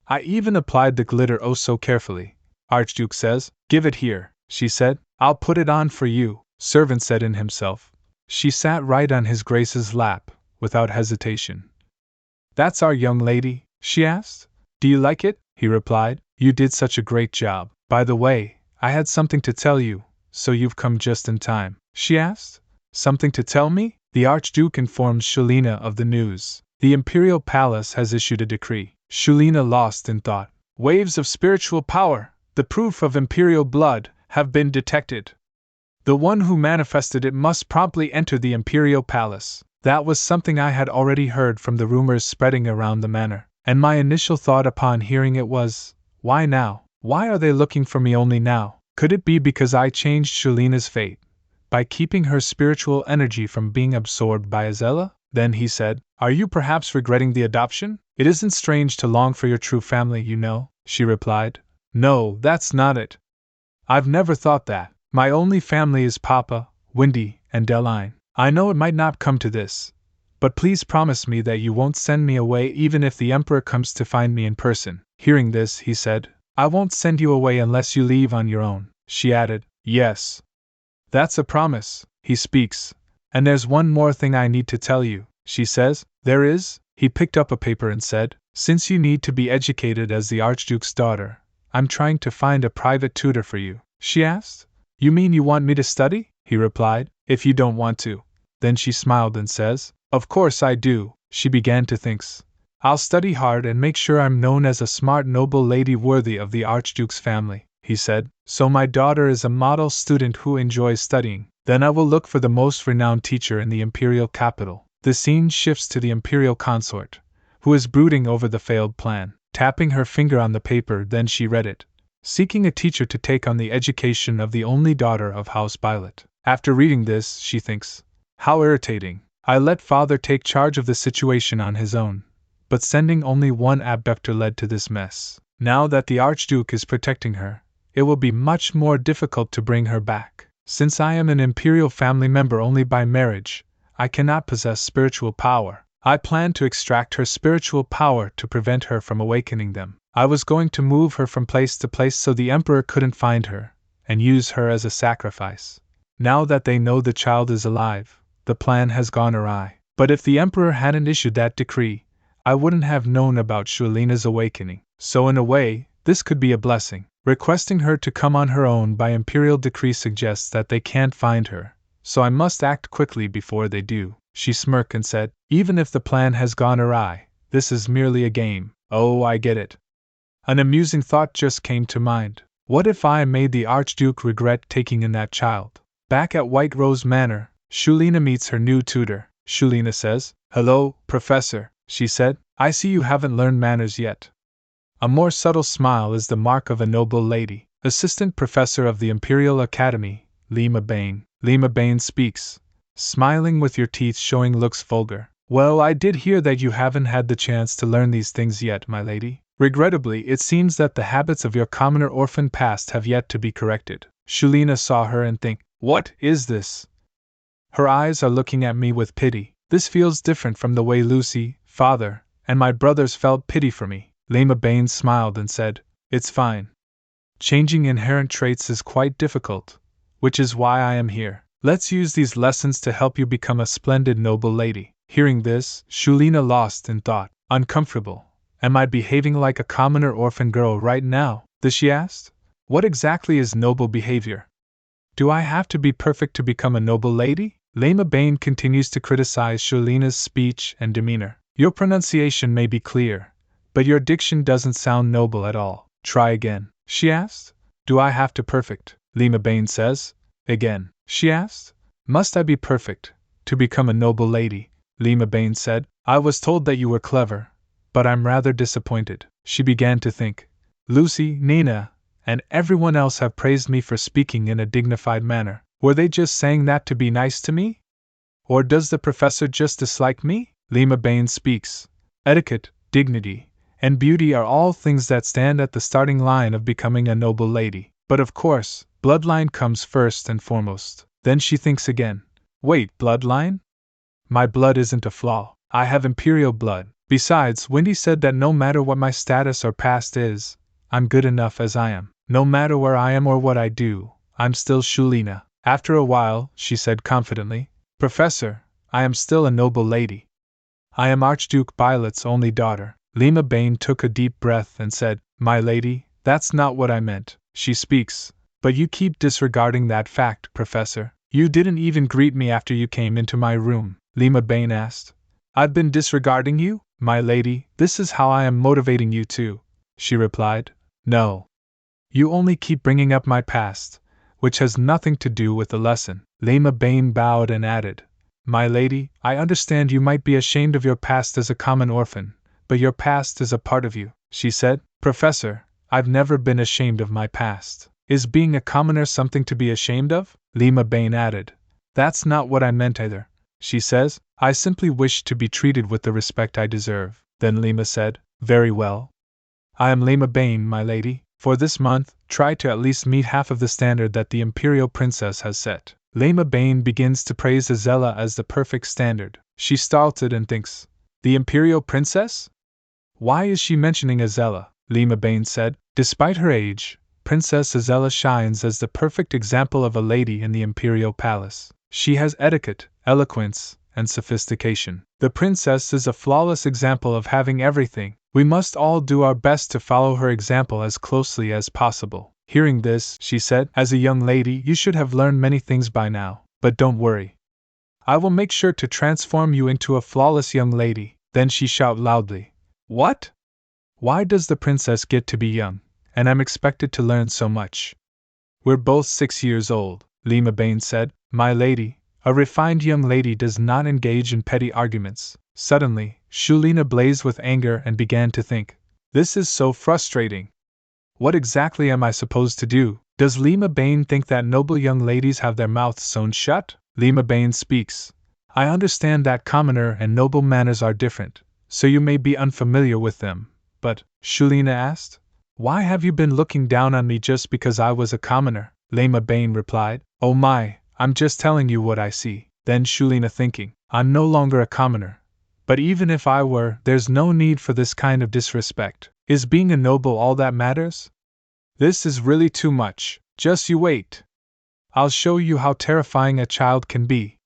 I even applied the glitter oh so carefully. Archduke says, give it here, she said. I'll put it on for you. Servant said in himself. She sat right on his grace's lap, without hesitation. That's our young lady? She asked. Do you like it? He replied. You did such a great job. By the way, I had something to tell you, so you've come just in time. She asked. Something to tell me? The Archduke informed Shuelina of the news. The Imperial Palace has issued a decree. Shuelina lost in thought. Waves of spiritual power, the proof of Imperial blood, have been detected. The one who manifested it must promptly enter the Imperial Palace. That was something I had already heard from the rumors spreading around the manor, and my initial thought upon hearing it was, why now? Why are they looking for me only now? Could it be because I changed Shuelina's fate, by keeping her spiritual energy from being absorbed by Azella? Then he said, are you perhaps regretting the adoption? It isn't strange to long for your true family, you know, she replied. No, that's not it. I've never thought that. My only family is Papa, Windy, and Deline. I know it might not come to this, but please promise me that you won't send me away even if the Emperor comes to find me in person. Hearing this, he said, I won't send you away unless you leave on your own. She added, yes. That's a promise. He speaks. And there's one more thing I need to tell you, she says. There is? He picked up a paper and said, since you need to be educated as the Archduke's daughter, I'm trying to find a private tutor for you. She asked. You mean you want me to study? He replied. If you don't want to. Then she smiled and says, of course I do. She began to think. I'll study hard and make sure I'm known as a smart noble lady worthy of the Archduke's family, he said. So my daughter is a model student who enjoys studying. Then I will look for the most renowned teacher in the imperial capital. The scene shifts to the imperial consort, who is brooding over the failed plan. Tapping her finger on the paper, then she read it. Seeking a teacher to take on the education of the only daughter of House Bylot. After reading this, she thinks, how irritating. I let father take charge of the situation on his own, but sending only one abductor led to this mess. Now that the Archduke is protecting her, it will be much more difficult to bring her back. Since I am an imperial family member only by marriage, I cannot possess spiritual power. I plan to extract her spiritual power to prevent her from awakening them. I was going to move her from place to place so the Emperor couldn't find her, and use her as a sacrifice. Now that they know the child is alive, the plan has gone awry. But if the Emperor hadn't issued that decree, I wouldn't have known about Shuelina's awakening. So in a way, this could be a blessing. Requesting her to come on her own by imperial decree suggests that they can't find her, so I must act quickly before they do. She smirked and said, even if the plan has gone awry, This is merely a game. Oh, I get it. An amusing thought just came to mind. What if I made the Archduke regret taking in that child? Back at White Rose Manor, Shuelina meets her new tutor. Shuelina says, "Hello, Professor," she said. "I see you haven't learned manners yet." A more subtle smile is the mark of a noble lady. Assistant Professor of the Imperial Academy, Lima Bane. Lima Bane speaks, smiling with your teeth showing looks vulgar. "Well, I did hear that you haven't had the chance to learn these things yet, my lady. Regrettably, it seems that the habits of your commoner orphan past have yet to be corrected." Shuelina saw her and think, "What is this?" Her eyes are looking at me with pity. This feels different from the way Lucy, father, and my brothers felt pity for me. Lima Bane smiled and said, "It's fine. Changing inherent traits is quite difficult, which is why I am here. Let's use these lessons to help you become a splendid noble lady." Hearing this, Shuelina lost in thought. Uncomfortable. Am I behaving like a commoner orphan girl right now? She asked. What exactly is noble behavior? Do I have to be perfect to become a noble lady? Lima Bane continues to criticize Shuelina's speech and demeanor. Your pronunciation may be clear, but your diction doesn't sound noble at all. Try again, she asked. Do I have to perfect? Lima Bane says. Again, she asked. Must I be perfect to become a noble lady? Lima Bane said. I was told that you were clever, but I'm rather disappointed. She began to think. Lucy, Nina, and everyone else have praised me for speaking in a dignified manner. Were they just saying that to be nice to me? Or does the professor just dislike me? Lima Bane speaks. Etiquette, dignity, and beauty are all things that stand at the starting line of becoming a noble lady. But of course, bloodline comes first and foremost. Then she thinks again. Wait, bloodline? My blood isn't a flaw. I have Imperial blood. Besides, Wendy said that no matter what my status or past is, I'm good enough as I am. No matter where I am or what I do, I'm still Shuelina. After a while, she said confidently, Professor, I am still a noble lady. I am Archduke Bylot's only daughter. Lima Bane took a deep breath and said, My lady, that's not what I meant. She speaks, but you keep disregarding that fact, Professor. You didn't even greet me after you came into my room, Lima Bane asked. I've been disregarding you, my lady. This is how I am motivating you too, she replied. No. You only keep bringing up my past, which has nothing to do with the lesson. Lima Bane bowed and added, My lady, I understand you might be ashamed of your past as a common orphan, but your past is a part of you, she said. Professor, I've never been ashamed of my past. Is being a commoner something to be ashamed of? Lima Bane added. That's not what I meant either, she says. I simply wish to be treated with the respect I deserve. Then Lima said, Very well. I am Lima Bane, my lady. For this month, try to at least meet half of the standard that the Imperial Princess has set. Lima Bane begins to praise Azella as the perfect standard. She startled and thinks, The Imperial Princess? Why is she mentioning Azella? Lima Bane said. Despite her age, Princess Azella shines as the perfect example of a lady in the Imperial Palace. She has etiquette, eloquence, and sophistication. The princess is a flawless example of having everything. We must all do our best to follow her example as closely as possible. Hearing this, she said, As a young lady, you should have learned many things by now. But don't worry. I will make sure to transform you into a flawless young lady. Then she shouted loudly, What? Why does the princess get to be young, and I'm expected to learn so much? We're both 6 years old, Lima Bane said. My lady, a refined young lady does not engage in petty arguments. Suddenly, Shuelina blazed with anger and began to think, This is so frustrating. What exactly am I supposed to do? Does Lima Bane think that noble young ladies have their mouths sewn shut? Lima Bane speaks. I understand that commoner and noble manners are different, so you may be unfamiliar with them. But, Shuelina asked, Why have you been looking down on me just because I was a commoner? Lima Bane replied, Oh my, I'm just telling you what I see. Then Shuelina thinking, I'm no longer a commoner. But even if I were, there's no need for this kind of disrespect. Is being a noble all that matters? This is really too much. Just you wait. I'll show you how terrifying a child can be.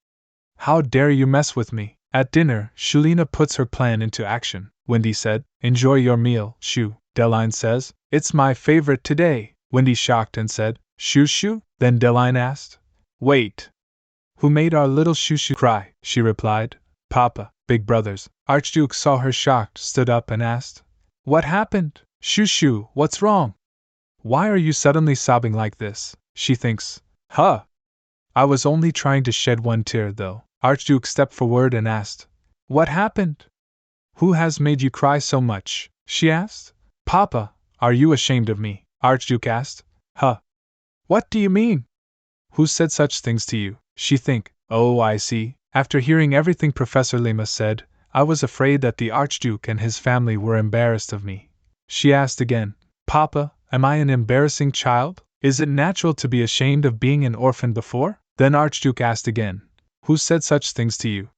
How dare you mess with me? At dinner, Shuelina puts her plan into action. Wendy said, Enjoy your meal, Shu. Deline says, It's my favorite today. Wendy shocked and said, Shoo? Then Deline asked, Wait. Who made our little Shoo cry? She replied, Papa, big brothers. Archduke saw her shocked, stood up and asked, "What happened? Shushu, what's wrong? Why are you suddenly sobbing like this?" She thinks, "Huh! I was only trying to shed one tear, though." Archduke stepped forward and asked, "What happened? Who has made you cry so much?" she asked. "Papa, are you ashamed of me?" Archduke asked. "Huh? What do you mean? Who said such things to you?" She think, "Oh, I see." After hearing everything Professor Lima said, I was afraid that the Archduke and his family were embarrassed of me. She asked again, "Papa, am I an embarrassing child? Is it natural to be ashamed of being an orphan before?" Then Archduke asked again, "Who said such things to you?"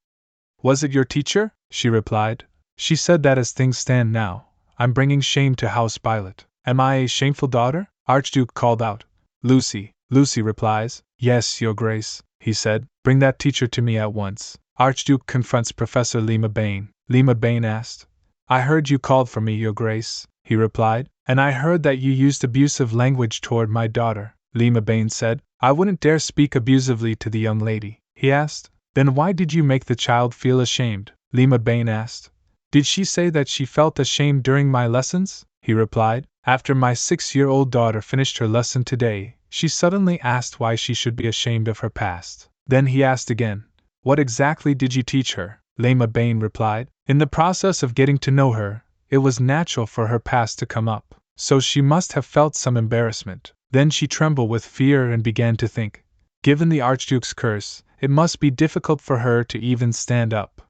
"Was it your teacher?" she replied. "She said that as things stand now, I'm bringing shame to House Bylot. Am I a shameful daughter?" Archduke called out. "Lucy." Lucy replies, "Yes, Your Grace," he said. "Bring that teacher to me at once." Archduke confronts Professor Lima Bane. Lima Bane asked, "I heard you called for me, Your Grace," he replied, "and I heard that you used abusive language toward my daughter." Lima Bane said, "I wouldn't dare speak abusively to the young lady." He asked, "Then why did you make the child feel ashamed?" Lima Bane asked. "Did she say that she felt ashamed during my lessons?" He replied, "After my 6-year-old daughter finished her lesson today, she suddenly asked why she should be ashamed of her past." Then he asked again, "What exactly did you teach her?" Lima Bane replied, "In the process of getting to know her, it was natural for her past to come up, so she must have felt some embarrassment. Then she trembled with fear and began to think, given the Archduke's curse, it must be difficult for her to even stand up.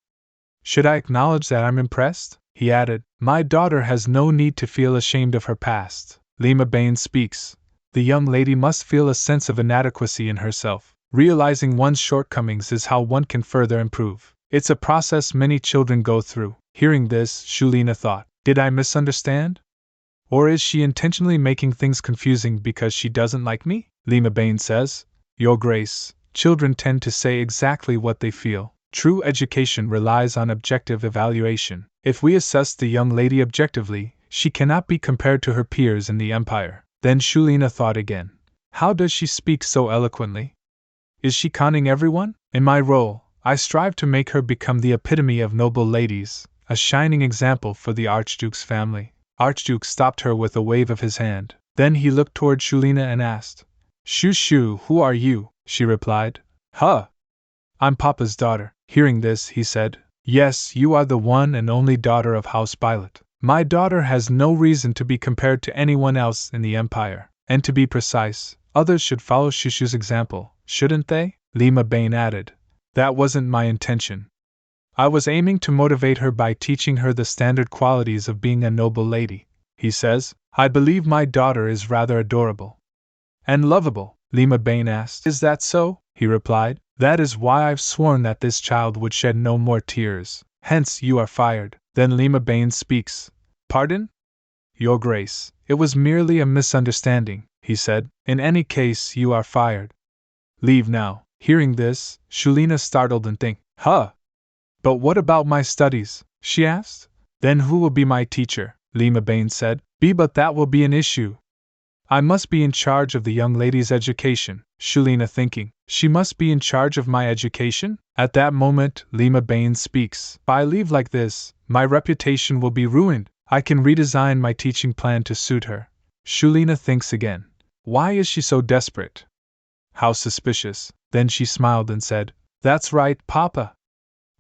Should I acknowledge that I'm impressed?" He added, "My daughter has no need to feel ashamed of her past." Lima Bane speaks. The young lady must feel a sense of inadequacy in herself. Realizing one's shortcomings is how one can further improve. It's a process many children go through. Hearing this, Shuelina thought, "Did I misunderstand? Or is she intentionally making things confusing because she doesn't like me?" Lima Bane says, "Your Grace, children tend to say exactly what they feel. True education relies on objective evaluation. If we assess the young lady objectively, she cannot be compared to her peers in the Empire." Then Shuelina thought again, "How does she speak so eloquently? Is she conning everyone? In my role, I strive to make her become the epitome of noble ladies, a shining example for the Archduke's family." Archduke stopped her with a wave of his hand. Then he looked toward Shuelina and asked, "Shushu, who are you?" She replied, "Huh! I'm Papa's daughter." Hearing this, he said, "Yes, you are the one and only daughter of House Bylot. My daughter has no reason to be compared to anyone else in the Empire. And to be precise, others should follow Shushu's example, shouldn't they?" Lima Bane added, "That wasn't my intention. I was aiming to motivate her by teaching her the standard qualities of being a noble lady." He says, "I believe my daughter is rather adorable and lovable." Lima Bane asked, "Is that so?" He replied, "That is why I've sworn that this child would shed no more tears. Hence, you are fired." Then Lima Bane speaks. "Pardon? Your Grace, it was merely a misunderstanding," he said. "In any case, you are fired. Leave now." Hearing this, Shuelina startled and think, "Huh! But what about my studies?" she asked. "Then who will be my teacher?" Lima Bane said. But that will be an issue. I must be in charge of the young lady's education." Shuelina thinking, "She must be in charge of my education?" At that moment, Lima Bane speaks. "If I leave like this, my reputation will be ruined. I can redesign my teaching plan to suit her." Shuelina thinks again. Why is she so desperate? How suspicious. Then she smiled and said, "That's right, Papa.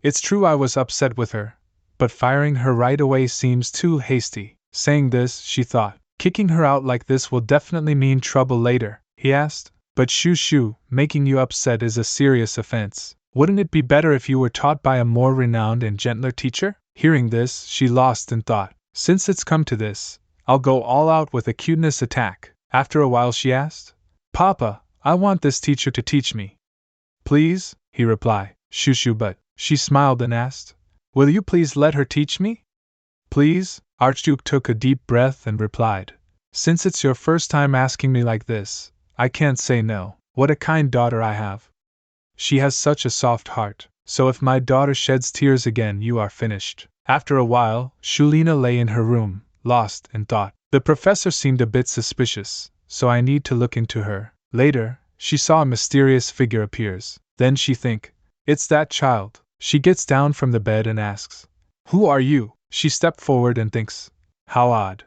It's true I was upset with her, but firing her right away seems too hasty." Saying this, she thought, "Kicking her out like this will definitely mean trouble later." He asked, "But Shushu, making you upset is a serious offense. Wouldn't it be better if you were taught by a more renowned and gentler teacher?" Hearing this, she lost in thought. "Since it's come to this, I'll go all out with a cuteness attack." After a while she asked, "Papa, I want this teacher to teach me." "Please," he replied, "Shushu, but..." She smiled and asked, "Will you please let her teach me?" "Please?" Archduke took a deep breath and replied, "Since it's your first time asking me like this, I can't say no. What a kind daughter I have. She has such a soft heart, so if my daughter sheds tears again you are finished." After a while, Shuelina lay in her room, lost in thought. The professor seemed a bit suspicious, so I need to look into her. Later, she saw a mysterious figure appears. Then she think, "It's that child." She gets down from the bed and asks, Who are you? She stepped forward and thinks. How odd.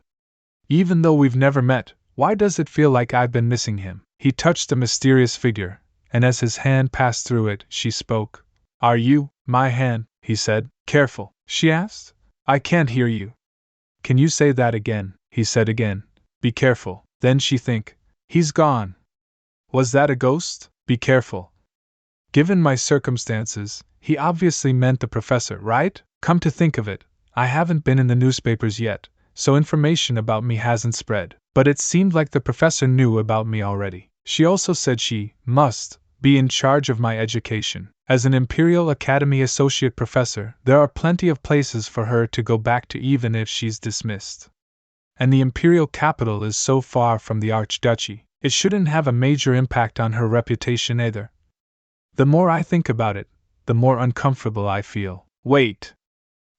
Even though we've never met, why does it feel like I've been missing him? He touched the mysterious figure, and as his hand passed through it, she spoke. Are you, my hand? He said. Careful, she asked. I can't hear you. Can you say that again? He said again. Be careful. Then she think. He's gone. Was that a ghost? Be careful. Given my circumstances, he obviously meant the professor, right? Come to think of it, I haven't been in the newspapers yet, so information about me hasn't spread. But it seemed like the professor knew about me already. She also said she must be in charge of my education. As an Imperial Academy associate professor, there are plenty of places for her to go back to even if she's dismissed. And the Imperial capital is so far from the Archduchy, it shouldn't have a major impact on her reputation either. The more I think about it, the more uncomfortable I feel. Wait.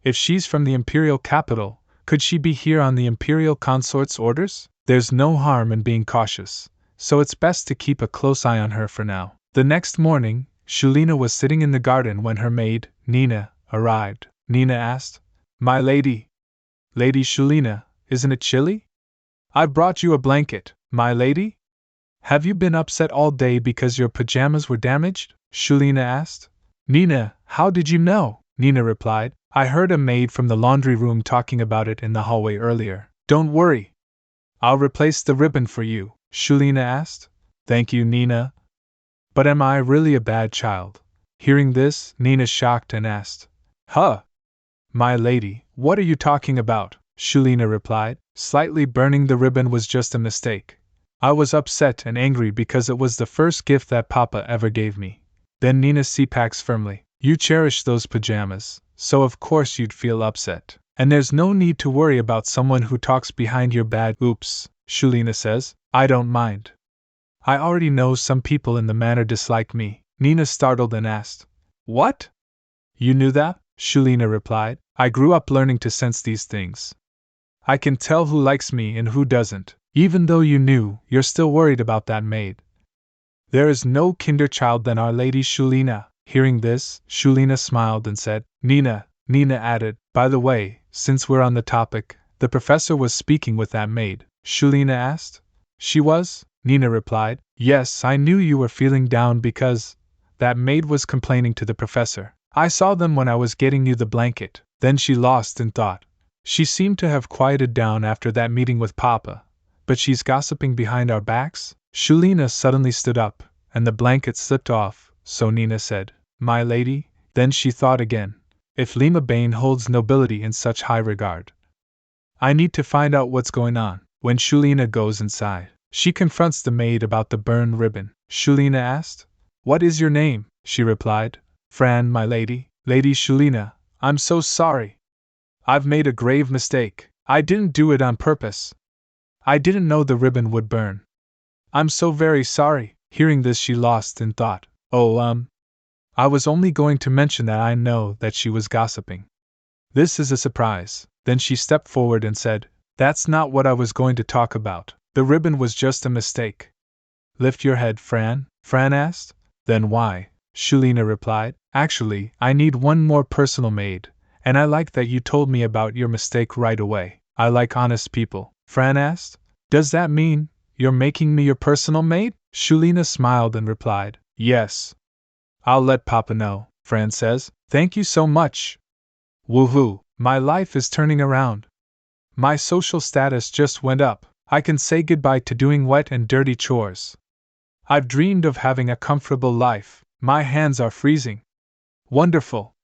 If she's from the Imperial capital, could she be here on the Imperial consort's orders? There's no harm in being cautious, so it's best to keep a close eye on her for now. The next morning, Shuelina was sitting in the garden when her maid, Nina, arrived. Nina asked, My lady, Lady Shuelina, isn't it chilly? I brought you a blanket, my lady. Have you been upset all day because your pajamas were damaged? Shuelina asked. Nina, how did you know? Nina replied, I heard a maid from the laundry room talking about it in the hallway earlier. Don't worry. I'll replace the ribbon for you, Shuelina asked. Thank you, Nina. But am I really a bad child? Hearing this, Nina shocked and asked. Huh? My lady, what are you talking about? Shuelina replied. Slightly burning the ribbon was just a mistake. I was upset and angry because it was the first gift that Papa ever gave me. Then Nina speaks firmly. You cherish those pajamas, so of course you'd feel upset. And there's no need to worry about someone who talks behind your back. Oops, Shuelina says. I don't mind. I already know some people in the manor dislike me. Nina startled and asked. What? You knew that? Shuelina replied. I grew up learning to sense these things. I can tell who likes me and who doesn't. Even though you knew, you're still worried about that maid. There is no kinder child than our Lady Shuelina. Hearing this, Shuelina smiled and said, Nina added, by the way, since we're on the topic, the professor was speaking with that maid. Shuelina asked. She was? Nina replied. Yes, I knew you were feeling down because that maid was complaining to the professor. I saw them when I was getting you the blanket. Then she lost in thought. She seemed to have quieted down after that meeting with Papa. But she's gossiping behind our backs? Shuelina suddenly stood up, and the blanket slipped off, so Nina said, My lady. Then she thought again. If Lima Bane holds nobility in such high regard, I need to find out what's going on. When Shuelina goes inside, she confronts the maid about the burned ribbon. Shuelina asked, What is your name? She replied, Fran, my lady. Lady Shuelina, I'm so sorry. I've made a grave mistake. I didn't do it on purpose. I didn't know the ribbon would burn. I'm so very sorry. Hearing this, she lost in thought. I was only going to mention that I know that she was gossiping. This is a surprise. Then she stepped forward and said, That's not what I was going to talk about. The ribbon was just a mistake. Lift your head, Fran? Fran asked. Then why? Shuelina replied. Actually, I need one more personal maid, and I like that you told me about your mistake right away. I like honest people. Fran asked. Does that mean you're making me your personal maid? Shuelina smiled and replied, Yes. I'll let Papa know, Fran says. Thank you so much. Woohoo, my life is turning around. My social status just went up. I can say goodbye to doing wet and dirty chores. I've dreamed of having a comfortable life. My hands are freezing. Wonderful.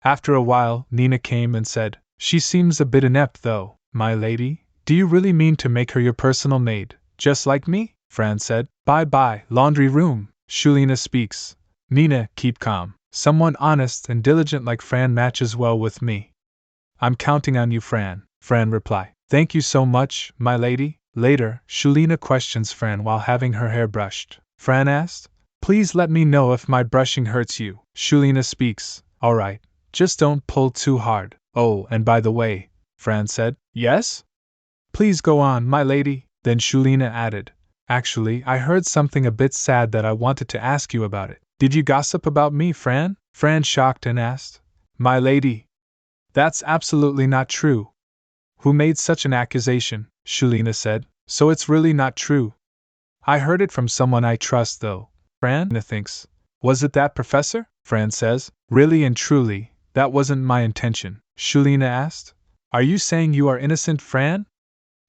After a while, Nina came and said, She seems a bit inept though, my lady. Do you really mean to make her your personal maid, just like me? Fran said. Bye-bye, laundry room. Shuelina speaks. Nina, keep calm. Someone honest and diligent like Fran matches well with me. I'm counting on you, Fran. Fran replied. Thank you so much, my lady. Later, Shuelina questions Fran while having her hair brushed. Fran asked, Please let me know if my brushing hurts you. Shuelina speaks. Alright, just don't pull too hard. Oh, and by the way, Fran said. Yes? Please go on, my lady. Then Shuelina added, Actually, I heard something a bit sad that I wanted to ask you about it. Did you gossip about me, Fran? Fran shocked and asked, My lady. That's absolutely not true. Who made such an accusation? Shuelina said. So it's really not true. I heard it from someone I trust, though. Fran thinks. Was it that professor? Fran says. Really and truly, that wasn't my intention, Shuelina asked. Are you saying you are innocent, Fran?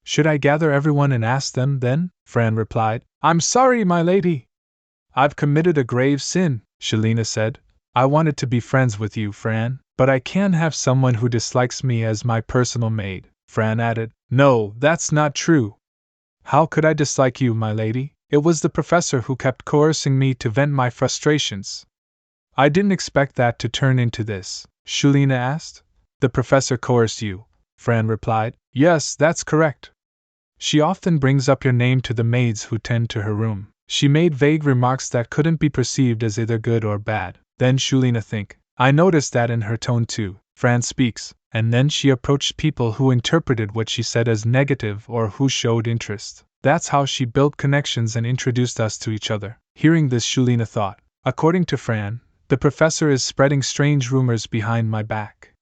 Should I gather everyone and ask them, then? Fran replied. I'm sorry, my lady. I've committed a grave sin, Shuelina said. I wanted to be friends with you, Fran, but I can't have someone who dislikes me as my personal maid, Fran added. No, that's not true. How could I dislike you, my lady? It was the professor who kept coercing me to vent my frustrations. I didn't expect that to turn into this, Shuelina asked. The professor coerced you, Fran replied. Yes, that's correct. She often brings up your name to the maids who tend to her room. She made vague remarks that couldn't be perceived as either good or bad. Then Shuelina think. I noticed that in her tone too, Fran speaks, and then she approached people who interpreted what she said as negative or who showed interest. That's how she built connections and introduced us to each other. Hearing this, Shuelina thought. According to Fran, the professor is spreading strange rumors behind my back.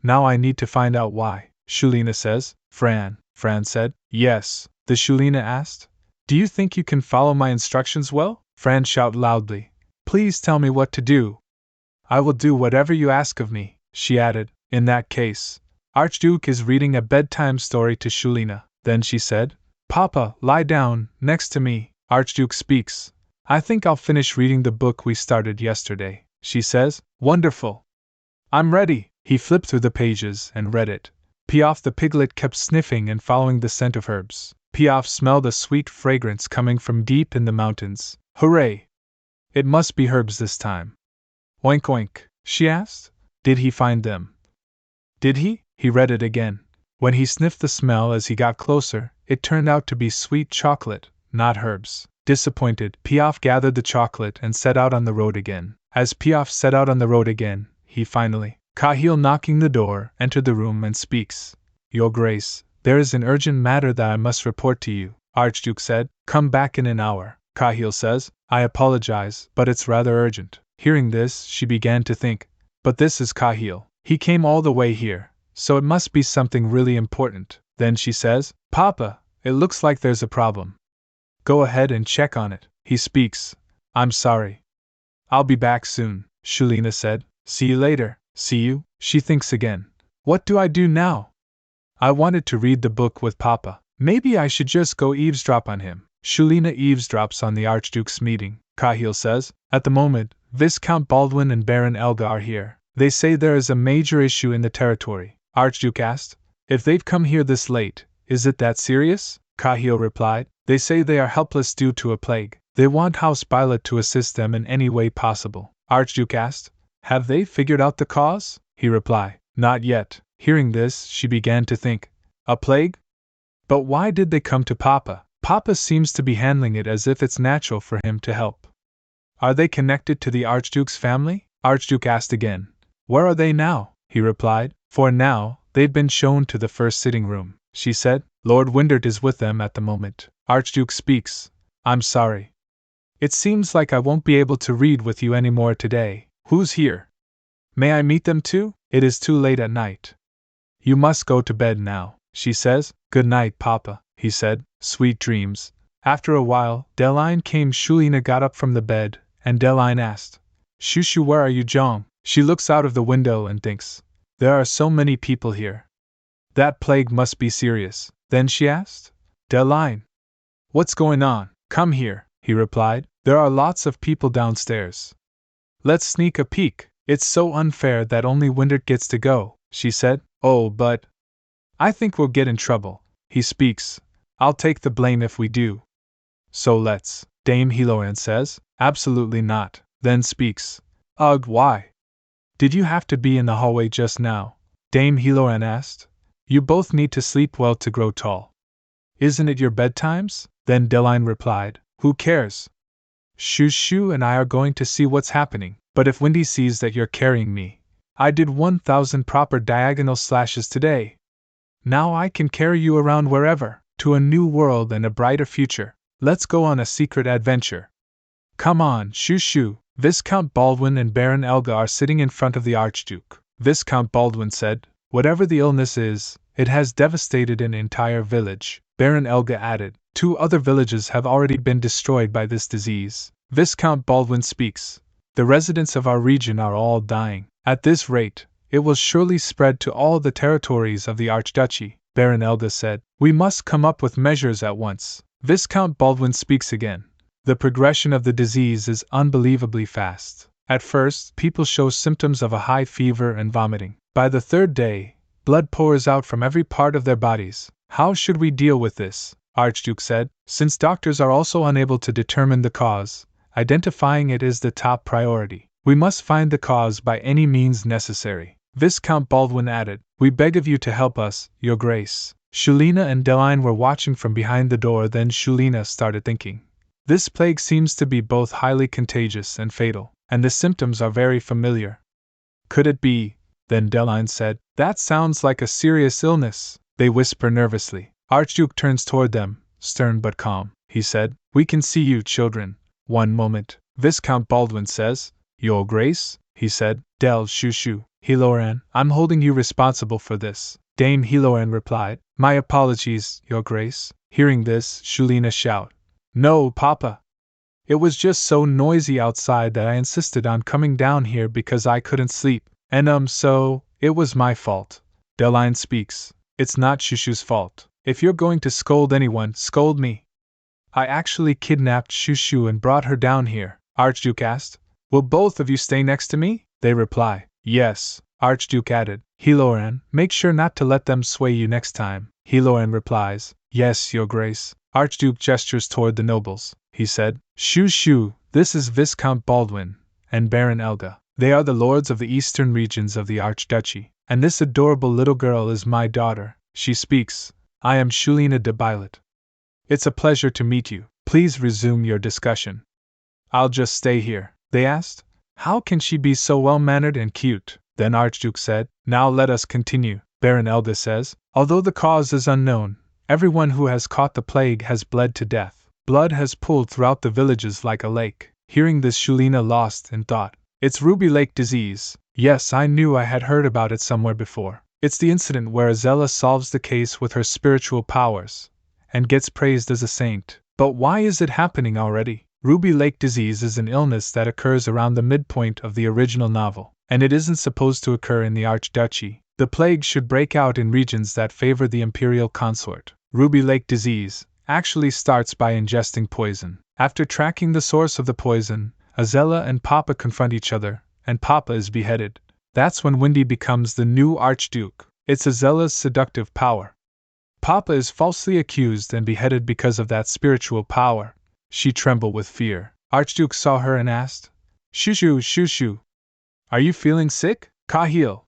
Now I need to find out why, Shuelina says. Fran said. Yes, the Shuelina asked. Do you think you can follow my instructions well? Fran shouted loudly. Please tell me what to do. I will do whatever you ask of me, she added. In that case, Archduke is reading a bedtime story to Shuelina. Then she said, Papa, lie down, next to me. Archduke speaks. I think I'll finish reading the book we started yesterday, she says. Wonderful. I'm ready. He flipped through the pages and read it. Piaf the piglet kept sniffing and following the scent of herbs. Piaf smelled a sweet fragrance coming from deep in the mountains. Hooray! It must be herbs this time. Oink oink, she asked. Did he find them? Did he? He read it again. When he sniffed the smell as he got closer, it turned out to be sweet chocolate, not herbs. Disappointed, Piaf gathered the chocolate and set out on the road again. As Piaf set out on the road again, he finally, Cahill knocking the door, entered the room and speaks. Your Grace, there is an urgent matter that I must report to you, Archduke said. Come back in an hour, Cahill says. I apologize, but it's rather urgent. Hearing this, she began to think. But this is Cahill. He came all the way here, so it must be something really important. Then she says, Papa, it looks like there's a problem. Go ahead and check on it. He speaks. I'm sorry. I'll be back soon, Shuelina said. See you later. See you? She thinks again. What do I do now? I wanted to read the book with Papa. Maybe I should just go eavesdrop on him. Shuelina eavesdrops on the Archduke's meeting, Cahill says. At the moment, Viscount Baldwin and Baron Elga are here. They say there is a major issue in the territory. Archduke asked. If they've come here this late, is it that serious? Cahill replied. They say they are helpless due to a plague. They want House Bylot to assist them in any way possible. Archduke asked. Have they figured out the cause? He replied. Not yet. Hearing this, she began to think. A plague? But why did they come to Papa? Papa seems to be handling it as if it's natural for him to help. Are they connected to the Archduke's family? Archduke asked again. Where are they now? He replied. For now, they've been shown to the first sitting room, she said. Lord Windert is with them at the moment. Archduke speaks. I'm sorry. It seems like I won't be able to read with you any more today. Who's here? May I meet them too? It is too late at night. You must go to bed now, she says. Good night, Papa, he said. Sweet dreams. After a while, Deline came. Shuelina got up from the bed, and Deline asked, Shushu, where are you, Jong? She looks out of the window and thinks, there are so many people here. That plague must be serious. Then she asked, Deline, what's going on? Come here, he replied. There are lots of people downstairs. Let's sneak a peek. It's so unfair that only Windert gets to go, she said. Oh, but I think we'll get in trouble. He speaks. I'll take the blame if we do. So let's. Dame Heloan says. Absolutely not. Then speaks. Ugh, why? Did you have to be in the hallway just now? Dame Heloan asked. You both need to sleep well to grow tall. Isn't it your bedtimes? Then Deline replied. Who cares? Shushu and I are going to see what's happening. But if Windy sees that you're carrying me, I did 1,000 proper diagonal slashes today. Now I can carry you around wherever, to a new world and a brighter future. Let's go on a secret adventure. Come on, Shushu. Viscount Baldwin and Baron Elga are sitting in front of the Archduke. Viscount Baldwin said, Whatever the illness is, it has devastated an entire village. Baron Elga added, 2 other villages have already been destroyed by this disease. Viscount Baldwin speaks. The residents of our region are all dying. At this rate, it will surely spread to all the territories of the Archduchy, Baron Elga said. We must come up with measures at once. Viscount Baldwin speaks again. The progression of the disease is unbelievably fast. At first, people show symptoms of a high fever and vomiting. By the 3rd day, blood pours out from every part of their bodies. How should we deal with this? Archduke said. Since doctors are also unable to determine the cause, identifying it is the top priority. We must find the cause by any means necessary. Viscount Baldwin added, We beg of you to help us, Your Grace. Shuelina and Deline were watching from behind the door. Then Shuelina started thinking. This plague seems to be both highly contagious and fatal, and the symptoms are very familiar. Could it be? Then Deline said, That sounds like a serious illness. They whisper nervously. Archduke turns toward them, stern but calm. He said, We can see you, children. One moment. Viscount Baldwin says, Your Grace, he said. Del Shushu, Hiloran, I'm holding you responsible for this. Dame Hiloran replied, My apologies, Your Grace. Hearing this, Shuelina shout, No, Papa. It was just so noisy outside that I insisted on coming down here because I couldn't sleep. And so, it was my fault. Deline speaks. It's not Shushu's fault. If you're going to scold anyone, scold me. I actually kidnapped Shushu and brought her down here. Archduke asked, Will both of you stay next to me? They reply, Yes. Archduke added, Hiloran, make sure not to let them sway you next time. Hiloran replies, Yes, Your Grace. Archduke gestures toward the nobles. He said, Shushu, this is Viscount Baldwin, and Baron Elga. They are the lords of the eastern regions of the Archduchy, and this adorable little girl is my daughter. She speaks. I am Shuelina de Bylot. It's a pleasure to meet you. Please resume your discussion. I'll just stay here. They asked. How can she be so well-mannered and cute? Then Archduke said, Now let us continue. Baron Elga says, Although the cause is unknown, everyone who has caught the plague has bled to death. Blood has pooled throughout the villages like a lake. Hearing this, Shuelina lost in thought. It's Ruby Lake disease. Yes, I knew I had heard about it somewhere before. It's the incident where Azella solves the case with her spiritual powers and gets praised as a saint. But why is it happening already? Ruby Lake disease is an illness that occurs around the midpoint of the original novel, and it isn't supposed to occur in the Archduchy. The plague should break out in regions that favor the Imperial consort. Ruby Lake disease actually starts by ingesting poison. After tracking the source of the poison, Azella and Papa confront each other, and Papa is beheaded. That's when Windy becomes the new Archduke. It's Azella's seductive power. Papa is falsely accused and beheaded because of that spiritual power. She trembled with fear. Archduke saw her and asked, Shushu, Shushu, are you feeling sick? Kahil.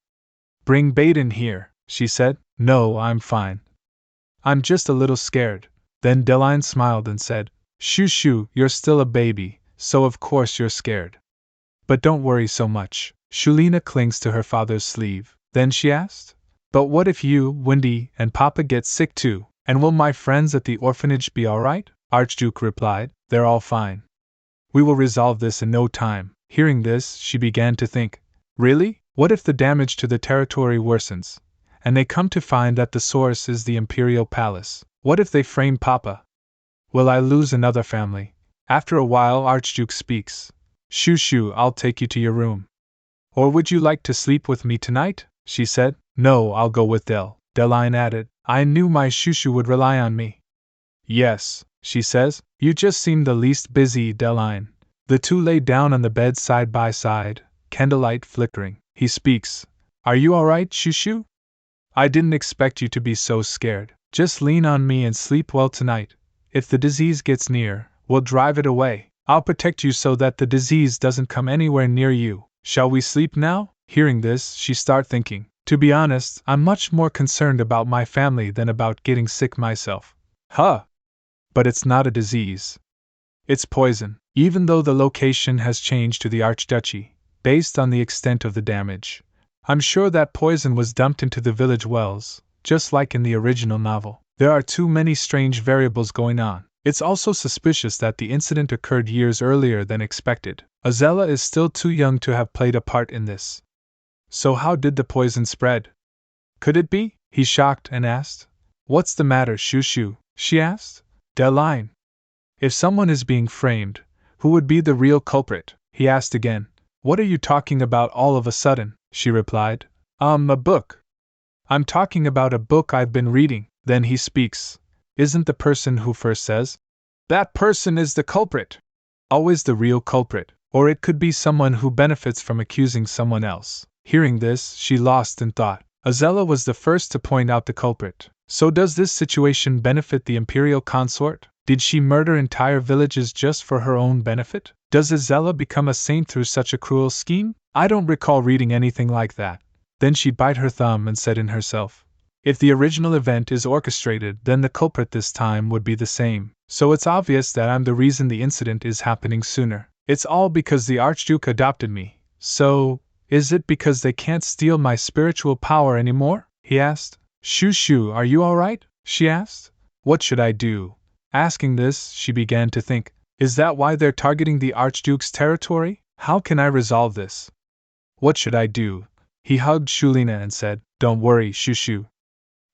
Bring Baden here, she said. No, I'm fine. I'm just a little scared. Then Deline smiled and said, Shushu, you're still a baby, so of course you're scared. But don't worry so much. Shuelina clings to her father's sleeve. Then she asked, But what if you, Windy, and Papa get sick too? And will my friends at the orphanage be alright? Archduke replied, They're all fine. We will resolve this in no time. Hearing this, she began to think, Really? What if the damage to the territory worsens, and they come to find that the source is the Imperial palace? What if they frame Papa? Will I lose another family? After a while, Archduke speaks. Shushu, I'll take you to your room. Or would you like to sleep with me tonight? She said. No, I'll go with Del. Deline added. I knew my Shushu would rely on me. Yes, she says. You just seem the least busy, Deline. The two lay down on the bed side by side, candlelight flickering. He speaks. Are you alright, Shushu? I didn't expect you to be so scared. Just lean on me and sleep well tonight. If the disease gets near, we'll drive it away. I'll protect you so that the disease doesn't come anywhere near you. Shall we sleep now? Hearing this, she started thinking. To be honest, I'm much more concerned about my family than about getting sick myself. Huh! But it's not a disease. It's poison. Even though the location has changed to the Archduchy, based on the extent of the damage, I'm sure that poison was dumped into the village wells, just like in the original novel. There are too many strange variables going on. It's also suspicious that the incident occurred years earlier than expected. Azella is still too young to have played a part in this. So how did the poison spread? Could it be? He shocked and asked. What's the matter, Shushu? She asked. Deline. If someone is being framed, who would be the real culprit? He asked again. What are you talking about all of a sudden? She replied. A book. I'm talking about a book I've been reading. Then he speaks. Isn't the person who first says, that person is the culprit, always the real culprit? Or it could be someone who benefits from accusing someone else. Hearing this, she lost in thought. Azella was the first to point out the culprit. So does this situation benefit the Imperial consort? Did she murder entire villages just for her own benefit? Does Azella become a saint through such a cruel scheme? I don't recall reading anything like that. Then she bit her thumb and said in herself, if the original event is orchestrated, then the culprit this time would be the same. So it's obvious that I'm the reason the incident is happening sooner. It's all because the Archduke adopted me. So, is it because they can't steal my spiritual power anymore? He asked. Shushu, are you alright? She asked. What should I do? Asking this, she began to think, is that why they're targeting the Archduke's territory? How can I resolve this? What should I do? He hugged Shuelina and said, don't worry, Shushu.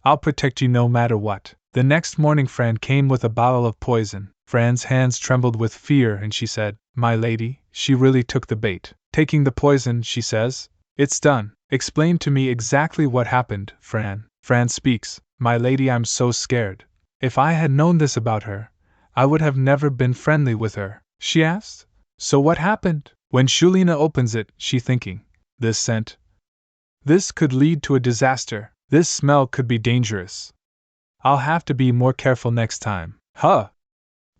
I'll protect you no matter what. The next morning Fran came with a bottle of poison. Fran's hands trembled with fear and she said, my lady, she really took the bait. Taking the poison, she says, it's done. Explain to me exactly what happened, Fran. Fran speaks, my lady, I'm so scared. If I had known this about her, I would have never been friendly with her. She asked, so what happened? When Shuelina opens it, she thinking, this scent. This could lead to a disaster. This smell could be dangerous. I'll have to be more careful next time. Huh!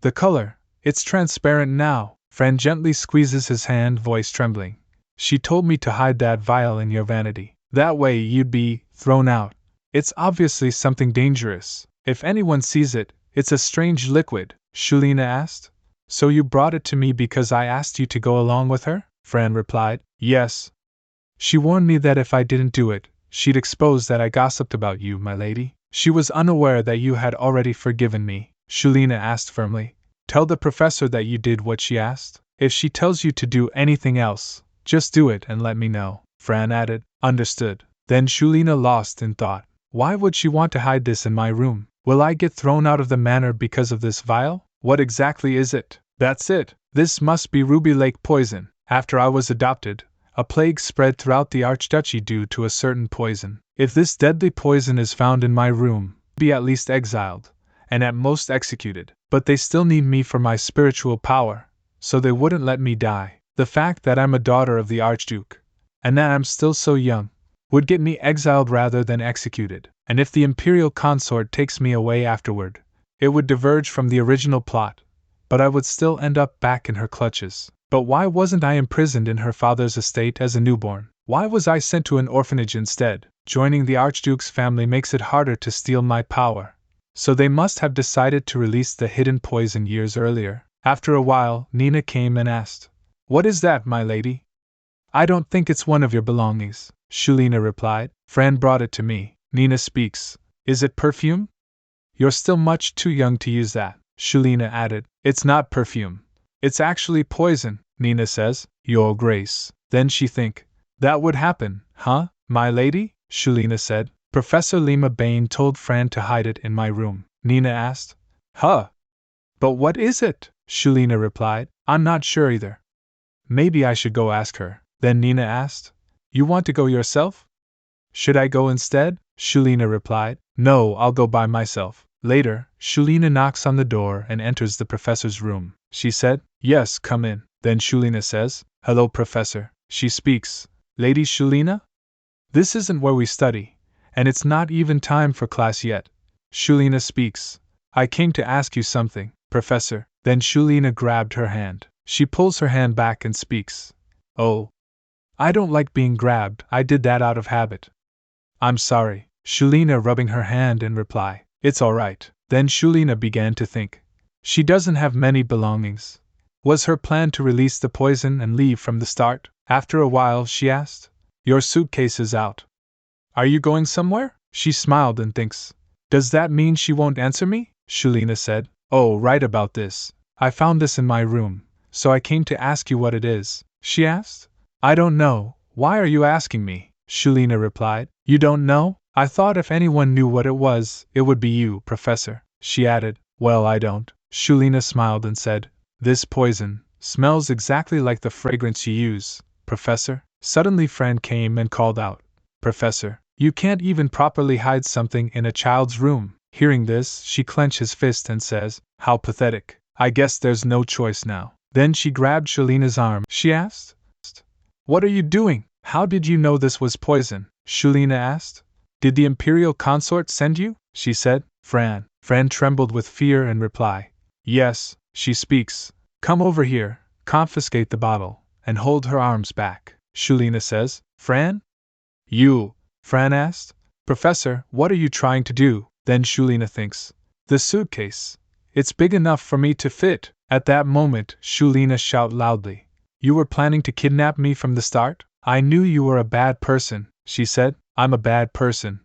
The color, it's transparent now. Fran gently squeezes his hand, voice trembling. She told me to hide that vial in your vanity. That way you'd be thrown out. It's obviously something dangerous. If anyone sees it, it's a strange liquid, Shuelina asked. So you brought it to me because I asked you to go along with her? Fran replied. Yes. She warned me that if I didn't do it, she'd expose that I gossiped about you, my lady. She was unaware that you had already forgiven me, Shuelina asked firmly. Tell the professor that you did what she asked. If she tells you to do anything else, just do it and let me know, Fran added. Understood. Then Shuelina lost in thought. Why would she want to hide this in my room? Will I get thrown out of the manor because of this vial? What exactly is it? That's it. This must be Ruby Lake poison. After I was adopted, a plague spread throughout the Archduchy due to a certain poison. If this deadly poison is found in my room, be at least exiled, and at most executed. But they still need me for my spiritual power, so they wouldn't let me die. The fact that I'm a daughter of the Archduke, and that I'm still so young, would get me exiled rather than executed. And if the Imperial consort takes me away afterward, it would diverge from the original plot, but I would still end up back in her clutches. But why wasn't I imprisoned in her father's estate as a newborn? Why was I sent to an orphanage instead? Joining the Archduke's family makes it harder to steal my power. So they must have decided to release the hidden poison years earlier. After a while, Nina came and asked, what is that, my lady? I don't think it's one of your belongings, Shuelina replied. Fran brought it to me. Nina speaks. Is it perfume? You're still much too young to use that, Shuelina added. It's not perfume. It's actually poison, Nina says. Your Grace. Then she think. That would happen, huh, my lady? Shuelina said. Professor Lima Bain told Fran to hide it in my room. Nina asked. Huh? But what is it? Shuelina replied. I'm not sure either. Maybe I should go ask her. Then Nina asked. You want to go yourself? Should I go instead? Shuelina replied. No, I'll go by myself. Later, Shuelina knocks on the door and enters the professor's room. She said, yes, come in. Then Shuelina says, hello, Professor. She speaks. Lady Shuelina? This isn't where we study, and it's not even time for class yet. Shuelina speaks. I came to ask you something, Professor. Then Shuelina grabbed her hand. She pulls her hand back and speaks. Oh. I don't like being grabbed, I did that out of habit. I'm sorry, Shuelina rubbing her hand in reply. It's alright. Then Shuelina began to think. She doesn't have many belongings. Was her plan to release the poison and leave from the start? After a while she asked. Your suitcase is out. Are you going somewhere? She smiled and thinks. Does that mean she won't answer me? Shuelina said. Oh, right about this. I found this in my room, so I came to ask you what it is. She asked. I don't know. Why are you asking me? Shuelina replied. You don't know? I thought if anyone knew what it was, it would be you, Professor, she added. Well, I don't. Shuelina smiled and said, this poison smells exactly like the fragrance you use, Professor. Suddenly Fran came and called out, Professor, you can't even properly hide something in a child's room. Hearing this, she clenched his fist and says, how pathetic. I guess there's no choice now. Then she grabbed Shuelina's arm. She asked, what are you doing? How did you know this was poison? Shuelina asked. Did the Imperial consort send you? She said. Fran trembled with fear and reply. Yes, she speaks. Come over here, confiscate the bottle, and hold her arms back. Shuelina says. Fran? You? Fran asked. Professor, what are you trying to do? Then Shuelina thinks. The suitcase. It's big enough for me to fit. At that moment, Shuelina shouted loudly. You were planning to kidnap me from the start? I knew you were a bad person, she said. I'm a bad person.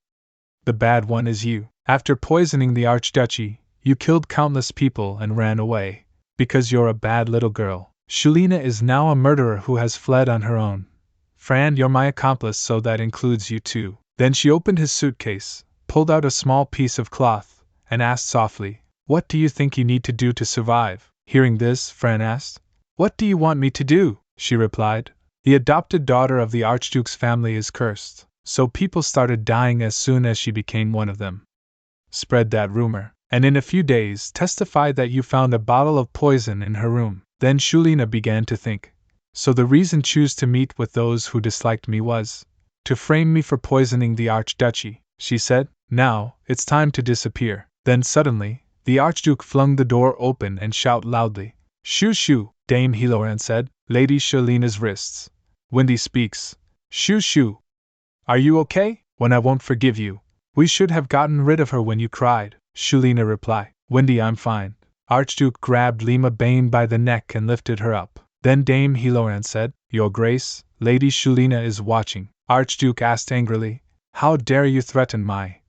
The bad one is you. After poisoning the Archduchy, you killed countless people and ran away. Because you're a bad little girl. Shuelina is now a murderer who has fled on her own. Fran, you're my accomplice, so that includes you too. Then she opened his suitcase, pulled out a small piece of cloth, and asked softly, what do you think you need to do to survive? Hearing this, Fran asked, what do you want me to do? She replied, the adopted daughter of the Archduke's family is cursed, so people started dying as soon as she became one of them. Spread that rumor, and in a few days testify that you found a bottle of poison in her room. Then Shuelina began to think. So the reason choose to meet with those who disliked me was to frame me for poisoning the Archduchy, she said. Now, it's time to disappear. Then suddenly, the Archduke flung the door open and shouted loudly. Shoo shoo, Dame Heloran said. Lady Shuelina's wrists. Wendy speaks. Shoo shoo. Are you okay? When I won't forgive you. We should have gotten rid of her when you cried, Shuelina replied. Wendy, I'm fine. Archduke grabbed Lima Bane by the neck and lifted her up. Then Dame Heloran said, Your Grace, Lady Shuelina is watching. Archduke asked angrily, how dare you threaten my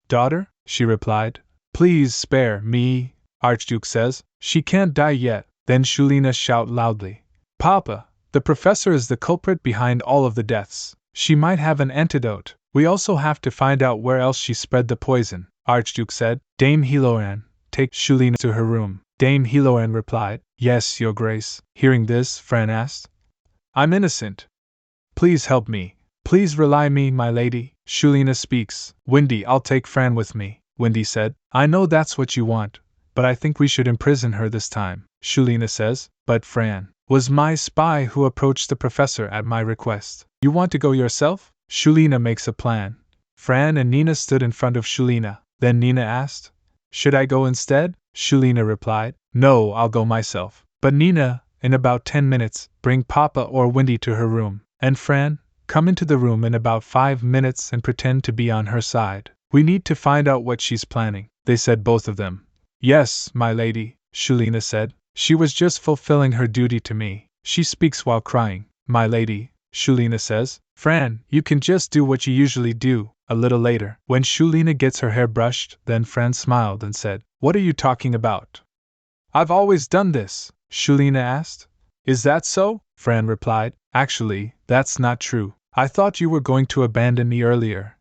daughter? She replied, please spare me. Archduke says, she can't die yet. Then Shuelina shouted loudly, Papa, the professor is the culprit behind all of the deaths. She might have an antidote. We also have to find out where else she spread the poison. Archduke said, Dame Heloran, take Shuelina to her room. Dame Heloran replied, yes, Your Grace. Hearing this, Fran asked, I'm innocent. Please help me. Please rely me, my lady. Shuelina speaks. Wendy, I'll take Fran with me, Wendy said. I know that's what you want, but I think we should imprison her this time. Shuelina says, but Fran was my spy who approached the professor at my request. You want to go yourself? Shuelina makes a plan. Fran and Nina stood in front of Shuelina. Then Nina asked, should I go instead? Shuelina replied, no, I'll go myself. But Nina, in about 10 minutes, bring Papa or Wendy to her room. And Fran, come into the room in about 5 minutes and pretend to be on her side. We need to find out what she's planning, they said, both of them. Yes, my lady, Shuelina said. She was just fulfilling her duty to me. She speaks while crying. My lady, Shuelina says. Fran, you can just do what you usually do. A little later, when Shuelina gets her hair brushed, then Fran smiled and said, what are you talking about? I've always done this, Shuelina asked. Is that so? Fran replied. Actually, that's not true. I thought you were going to abandon me earlier.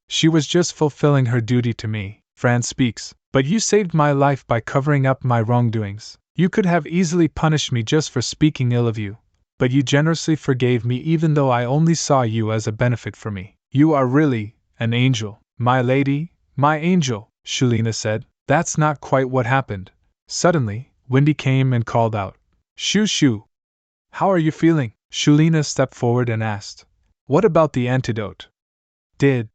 She was just fulfilling her duty to me. Fran speaks. But you saved my life by covering up my wrongdoings. You could have easily punished me just for speaking ill of you. But you generously forgave me even though I only saw you as a benefit for me. You are really an angel. My lady, my angel, Shuelina said. That's not quite what happened. Suddenly, Wendy came and called out, Shoo shoo. How are you feeling? Shuelina stepped forward and asked, what about the antidote? Did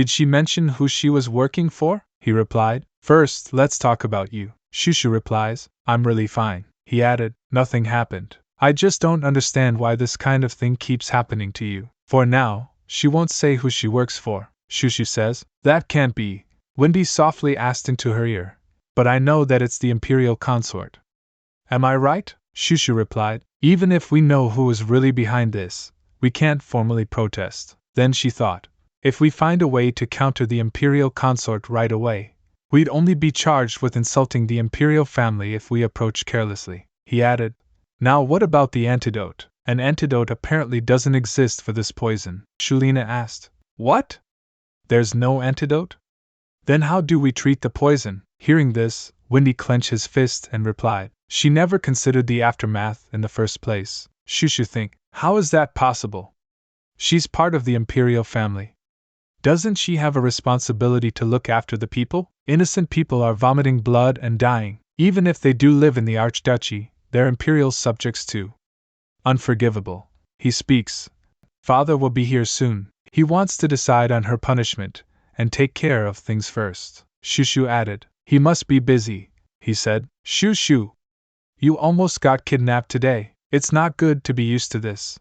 she mention who she was working for? He replied. First, let's talk about you. Shushu replies, I'm really fine. He added, nothing happened. I just don't understand why this kind of thing keeps happening to you. For now, she won't say who she works for. Shushu says, that can't be. Wendy softly asked into her ear. But I know that it's the Imperial consort. Am I right? Shushu replied. Even if we know who is really behind this, we can't formally protest. Then she thought, if we find a way to counter the Imperial consort right away, we'd only be charged with insulting the Imperial family if we approach carelessly. He added, now what about the antidote? An antidote apparently doesn't exist for this poison. Shuelina asked. What? There's no antidote? Then how do we treat the poison? Hearing this, Windy clenched his fist and replied, she never considered the aftermath in the first place. Shushu think, how is that possible? She's part of the Imperial family. Doesn't she have a responsibility to look after the people? Innocent people are vomiting blood and dying. Even if they do live in the Archduchy, they're Imperial subjects too. Unforgivable. He speaks. Father will be here soon. He wants to decide on her punishment and take care of things first. Shushu added. He must be busy, he said. Shushu! You almost got kidnapped today. It's not good to be used to this.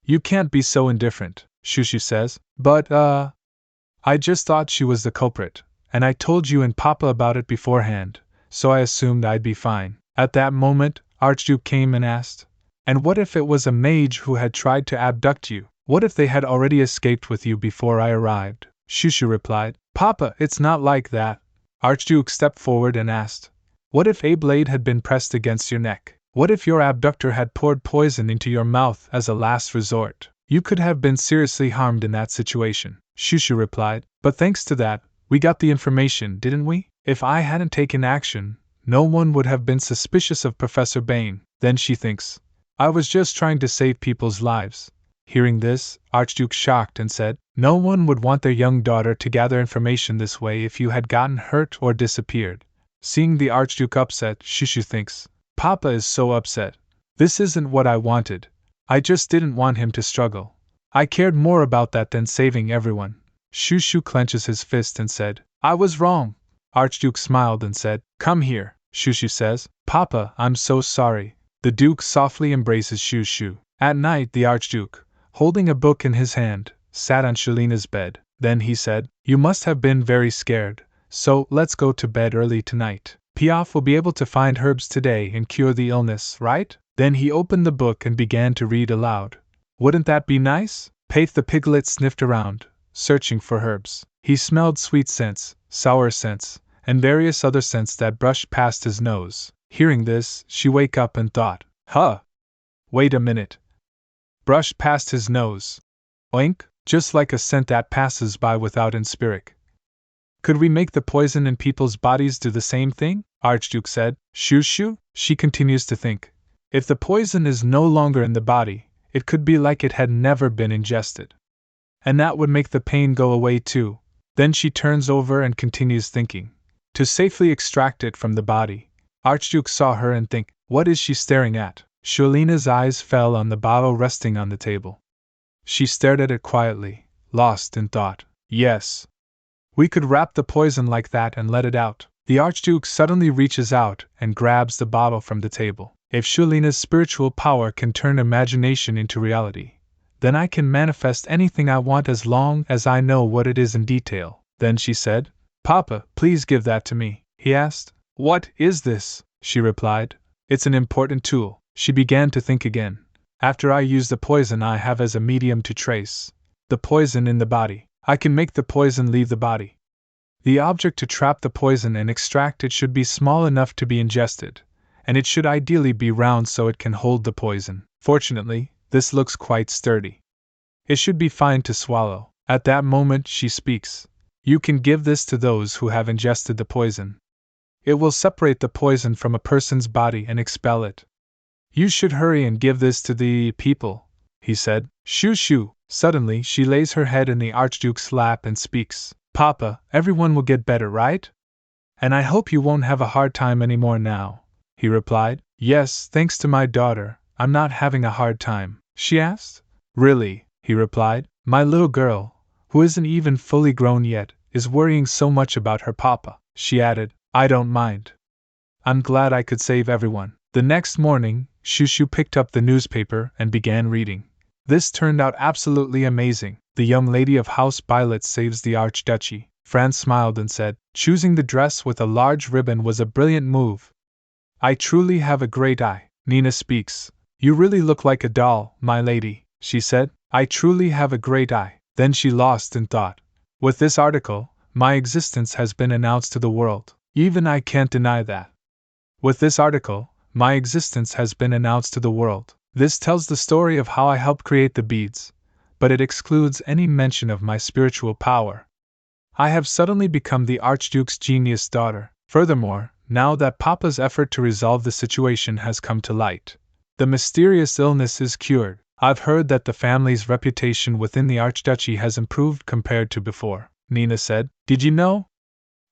You can't be so indifferent, Shushu says. But, I just thought she was the culprit, and I told you and Papa about it beforehand, so I assumed I'd be fine. At that moment, Archduke came and asked, and what if it was a mage who had tried to abduct you? What if they had already escaped with you before I arrived? Shushu replied, Papa, it's not like that. Archduke stepped forward and asked, what if a blade had been pressed against your neck? What if your abductor had poured poison into your mouth as a last resort? You could have been seriously harmed in that situation. Shushu replied, but thanks to that, we got the information, didn't we? If I hadn't taken action, no one would have been suspicious of Professor Bain. Then she thinks, I was just trying to save people's lives. Hearing this, Archduke shocked and said, no one would want their young daughter to gather information this way if you had gotten hurt or disappeared. Seeing the Archduke upset, Shushu thinks, Papa is so upset. This isn't what I wanted. I just didn't want him to struggle. I cared more about that than saving everyone. Shushu clenches his fist and said, I was wrong. Archduke smiled and said, come here. Shushu says, Papa, I'm so sorry. The Duke softly embraces Shushu. At night, the Archduke, holding a book in his hand, sat on Shuelina's bed. Then he said, you must have been very scared, so let's go to bed early tonight. Piaf will be able to find herbs today and cure the illness, right? Then he opened the book and began to read aloud. Wouldn't that be nice? Paith the piglet sniffed around, searching for herbs. He smelled sweet scents, sour scents, and various other scents that brushed past his nose. Hearing this, she woke up and thought, huh! Wait a minute. Brushed past his nose. Oink, just like a scent that passes by without inspirit. Could we make the poison in people's bodies do the same thing? Archduke said. Shushu? She continues to think. If the poison is no longer in the body, it could be like it had never been ingested. And that would make the pain go away too. Then she turns over and continues thinking. To safely extract it from the body, Archduke saw her and think, what is she staring at? Shuelina's eyes fell on the bottle resting on the table. She stared at it quietly, lost in thought. Yes. We could wrap the poison like that and let it out. The Archduke suddenly reaches out and grabs the bottle from the table. If Shuelina's spiritual power can turn imagination into reality, then I can manifest anything I want as long as I know what it is in detail. Then she said, Papa, please give that to me. He asked. What is this? She replied. It's an important tool. She began to think again. After I use the poison I have as a medium to trace the poison in the body, I can make the poison leave the body. The object to trap the poison and extract it should be small enough to be ingested, and it should ideally be round so it can hold the poison. Fortunately, this looks quite sturdy. It should be fine to swallow. At that moment she speaks. You can give this to those who have ingested the poison. It will separate the poison from a person's body and expel it. You should hurry and give this to the people, he said. Shushu. Suddenly she lays her head in the Archduke's lap and speaks. Papa, everyone will get better, right? And I hope you won't have a hard time anymore now, he replied. Yes, thanks to my daughter, I'm not having a hard time. She asked. Really, he replied. My little girl, who isn't even fully grown yet, is worrying so much about her papa. She added, I don't mind. I'm glad I could save everyone. The next morning, Shushu picked up the newspaper and began reading. This turned out absolutely amazing. The young lady of House Bylot saves the Archduchy. Franz smiled and said, choosing the dress with a large ribbon was a brilliant move. I truly have a great eye. Nina speaks. You really look like a doll, my lady, she said. I truly have a great eye. Then she lost in thought. With this article, my existence has been announced to the world. Even I can't deny that. With this article, my existence has been announced to the world. This tells the story of how I helped create the beads, but it excludes any mention of my spiritual power. I have suddenly become the Archduke's genius daughter. Furthermore, now that Papa's effort to resolve the situation has come to light, the mysterious illness is cured. I've heard that the family's reputation within the Archduchy has improved compared to before, Nina said. Did you know?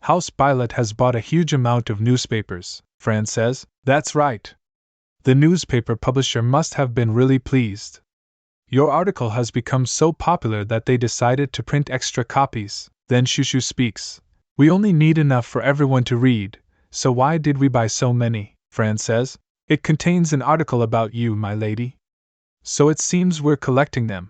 House Bylot has bought a huge amount of newspapers, Fran says. That's right. The newspaper publisher must have been really pleased. Your article has become so popular that they decided to print extra copies. Then Shushu speaks. We only need enough for everyone to read, so why did we buy so many? Fran says. It contains an article about you, my lady. So it seems we're collecting them.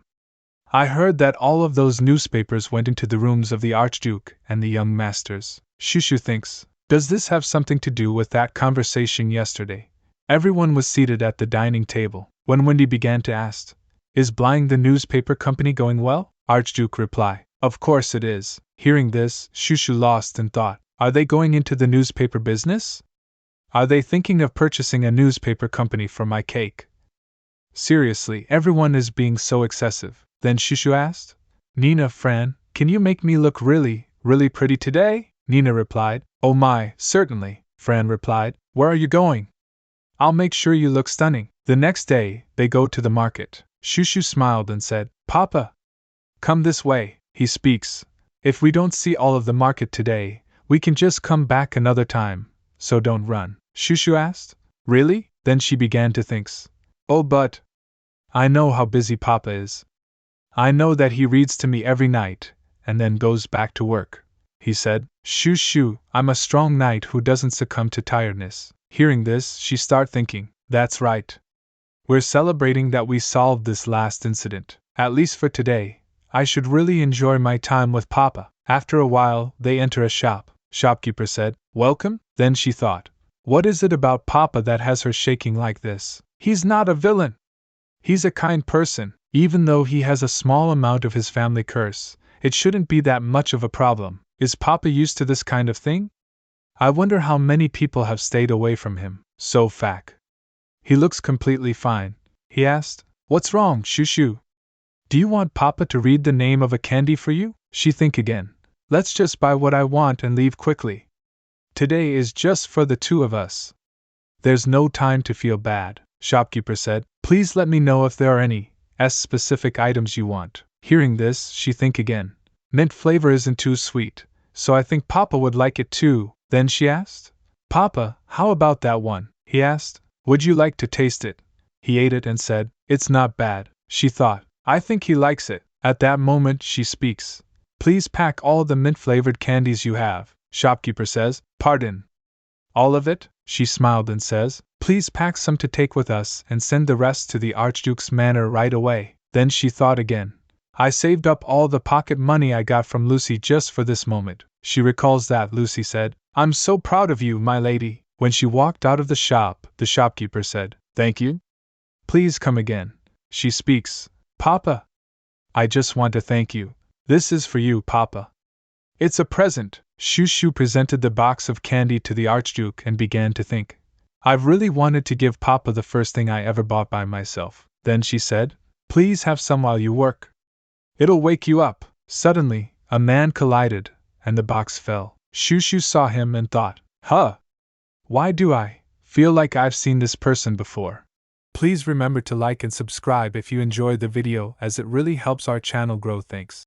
I heard that all of those newspapers went into the rooms of the Archduke and the young masters. Shushu thinks, does this have something to do with that conversation yesterday? Everyone was seated at the dining table when Wendy began to ask, is buying the newspaper company going well? Archduke replied, of course it is. Hearing this, Shushu lost in thought. Are they going into the newspaper business? Are they thinking of purchasing a newspaper company for my cake? Seriously, everyone is being so excessive. Then Shushu asked, Nina, Fran, can you make me look really, really pretty today? Nina replied, oh my, certainly. Fran replied, where are you going? I'll make sure you look stunning. The next day, they go to the market. Shushu smiled and said, Papa, come this way. He speaks. If we don't see all of the market today, we can just come back another time, so don't run. Shushu asked, really? Then she began to think. Oh, but I know how busy Papa is. I know that he reads to me every night, and then goes back to work. He said, Shushu, I'm a strong knight who doesn't succumb to tiredness. Hearing this, she started thinking, that's right. We're celebrating that we solved this last incident. At least for today, I should really enjoy my time with Papa. After a while, they enter a shop. Shopkeeper said, welcome? Then she thought, what is it about Papa that has her shaking like this? He's not a villain. He's a kind person. Even though he has a small amount of his family curse, it shouldn't be that much of a problem. Is Papa used to this kind of thing? I wonder how many people have stayed away from him. So fac. He looks completely fine. He asked, what's wrong, Shushu? Do you want Papa to read the name of a candy for you? She think again. Let's just buy what I want and leave quickly. Today is just for the two of us. There's no time to feel bad. Shopkeeper said, please let me know if there are any specific items you want. Hearing this, she think again. Mint flavor isn't too sweet, so I think Papa would like it too. Then she asked, Papa, how about that one? He asked, would you like to taste it? He ate it and said, it's not bad. She thought, I think he likes it. At that moment she speaks. Please pack all the mint-flavored candies you have. Shopkeeper says, pardon. All of it? She smiled and says, please pack some to take with us and send the rest to the Archduke's manor right away. Then she thought again. I saved up all the pocket money I got from Lucy just for this moment. She recalls that Lucy said, I'm so proud of you, my lady. When she walked out of the shop, the shopkeeper said, thank you. Please come again. She speaks. Papa, I just want to thank you. This is for you, Papa. It's a present. Shushu presented the box of candy to the Archduke and began to think. I've really wanted to give Papa the first thing I ever bought by myself. Then she said, please have some while you work. It'll wake you up. Suddenly, a man collided, and the box fell. Shushu saw him and thought, huh? Why do I feel like I've seen this person before? Please remember to like and subscribe if you enjoyed the video, as it really helps our channel grow. Thanks.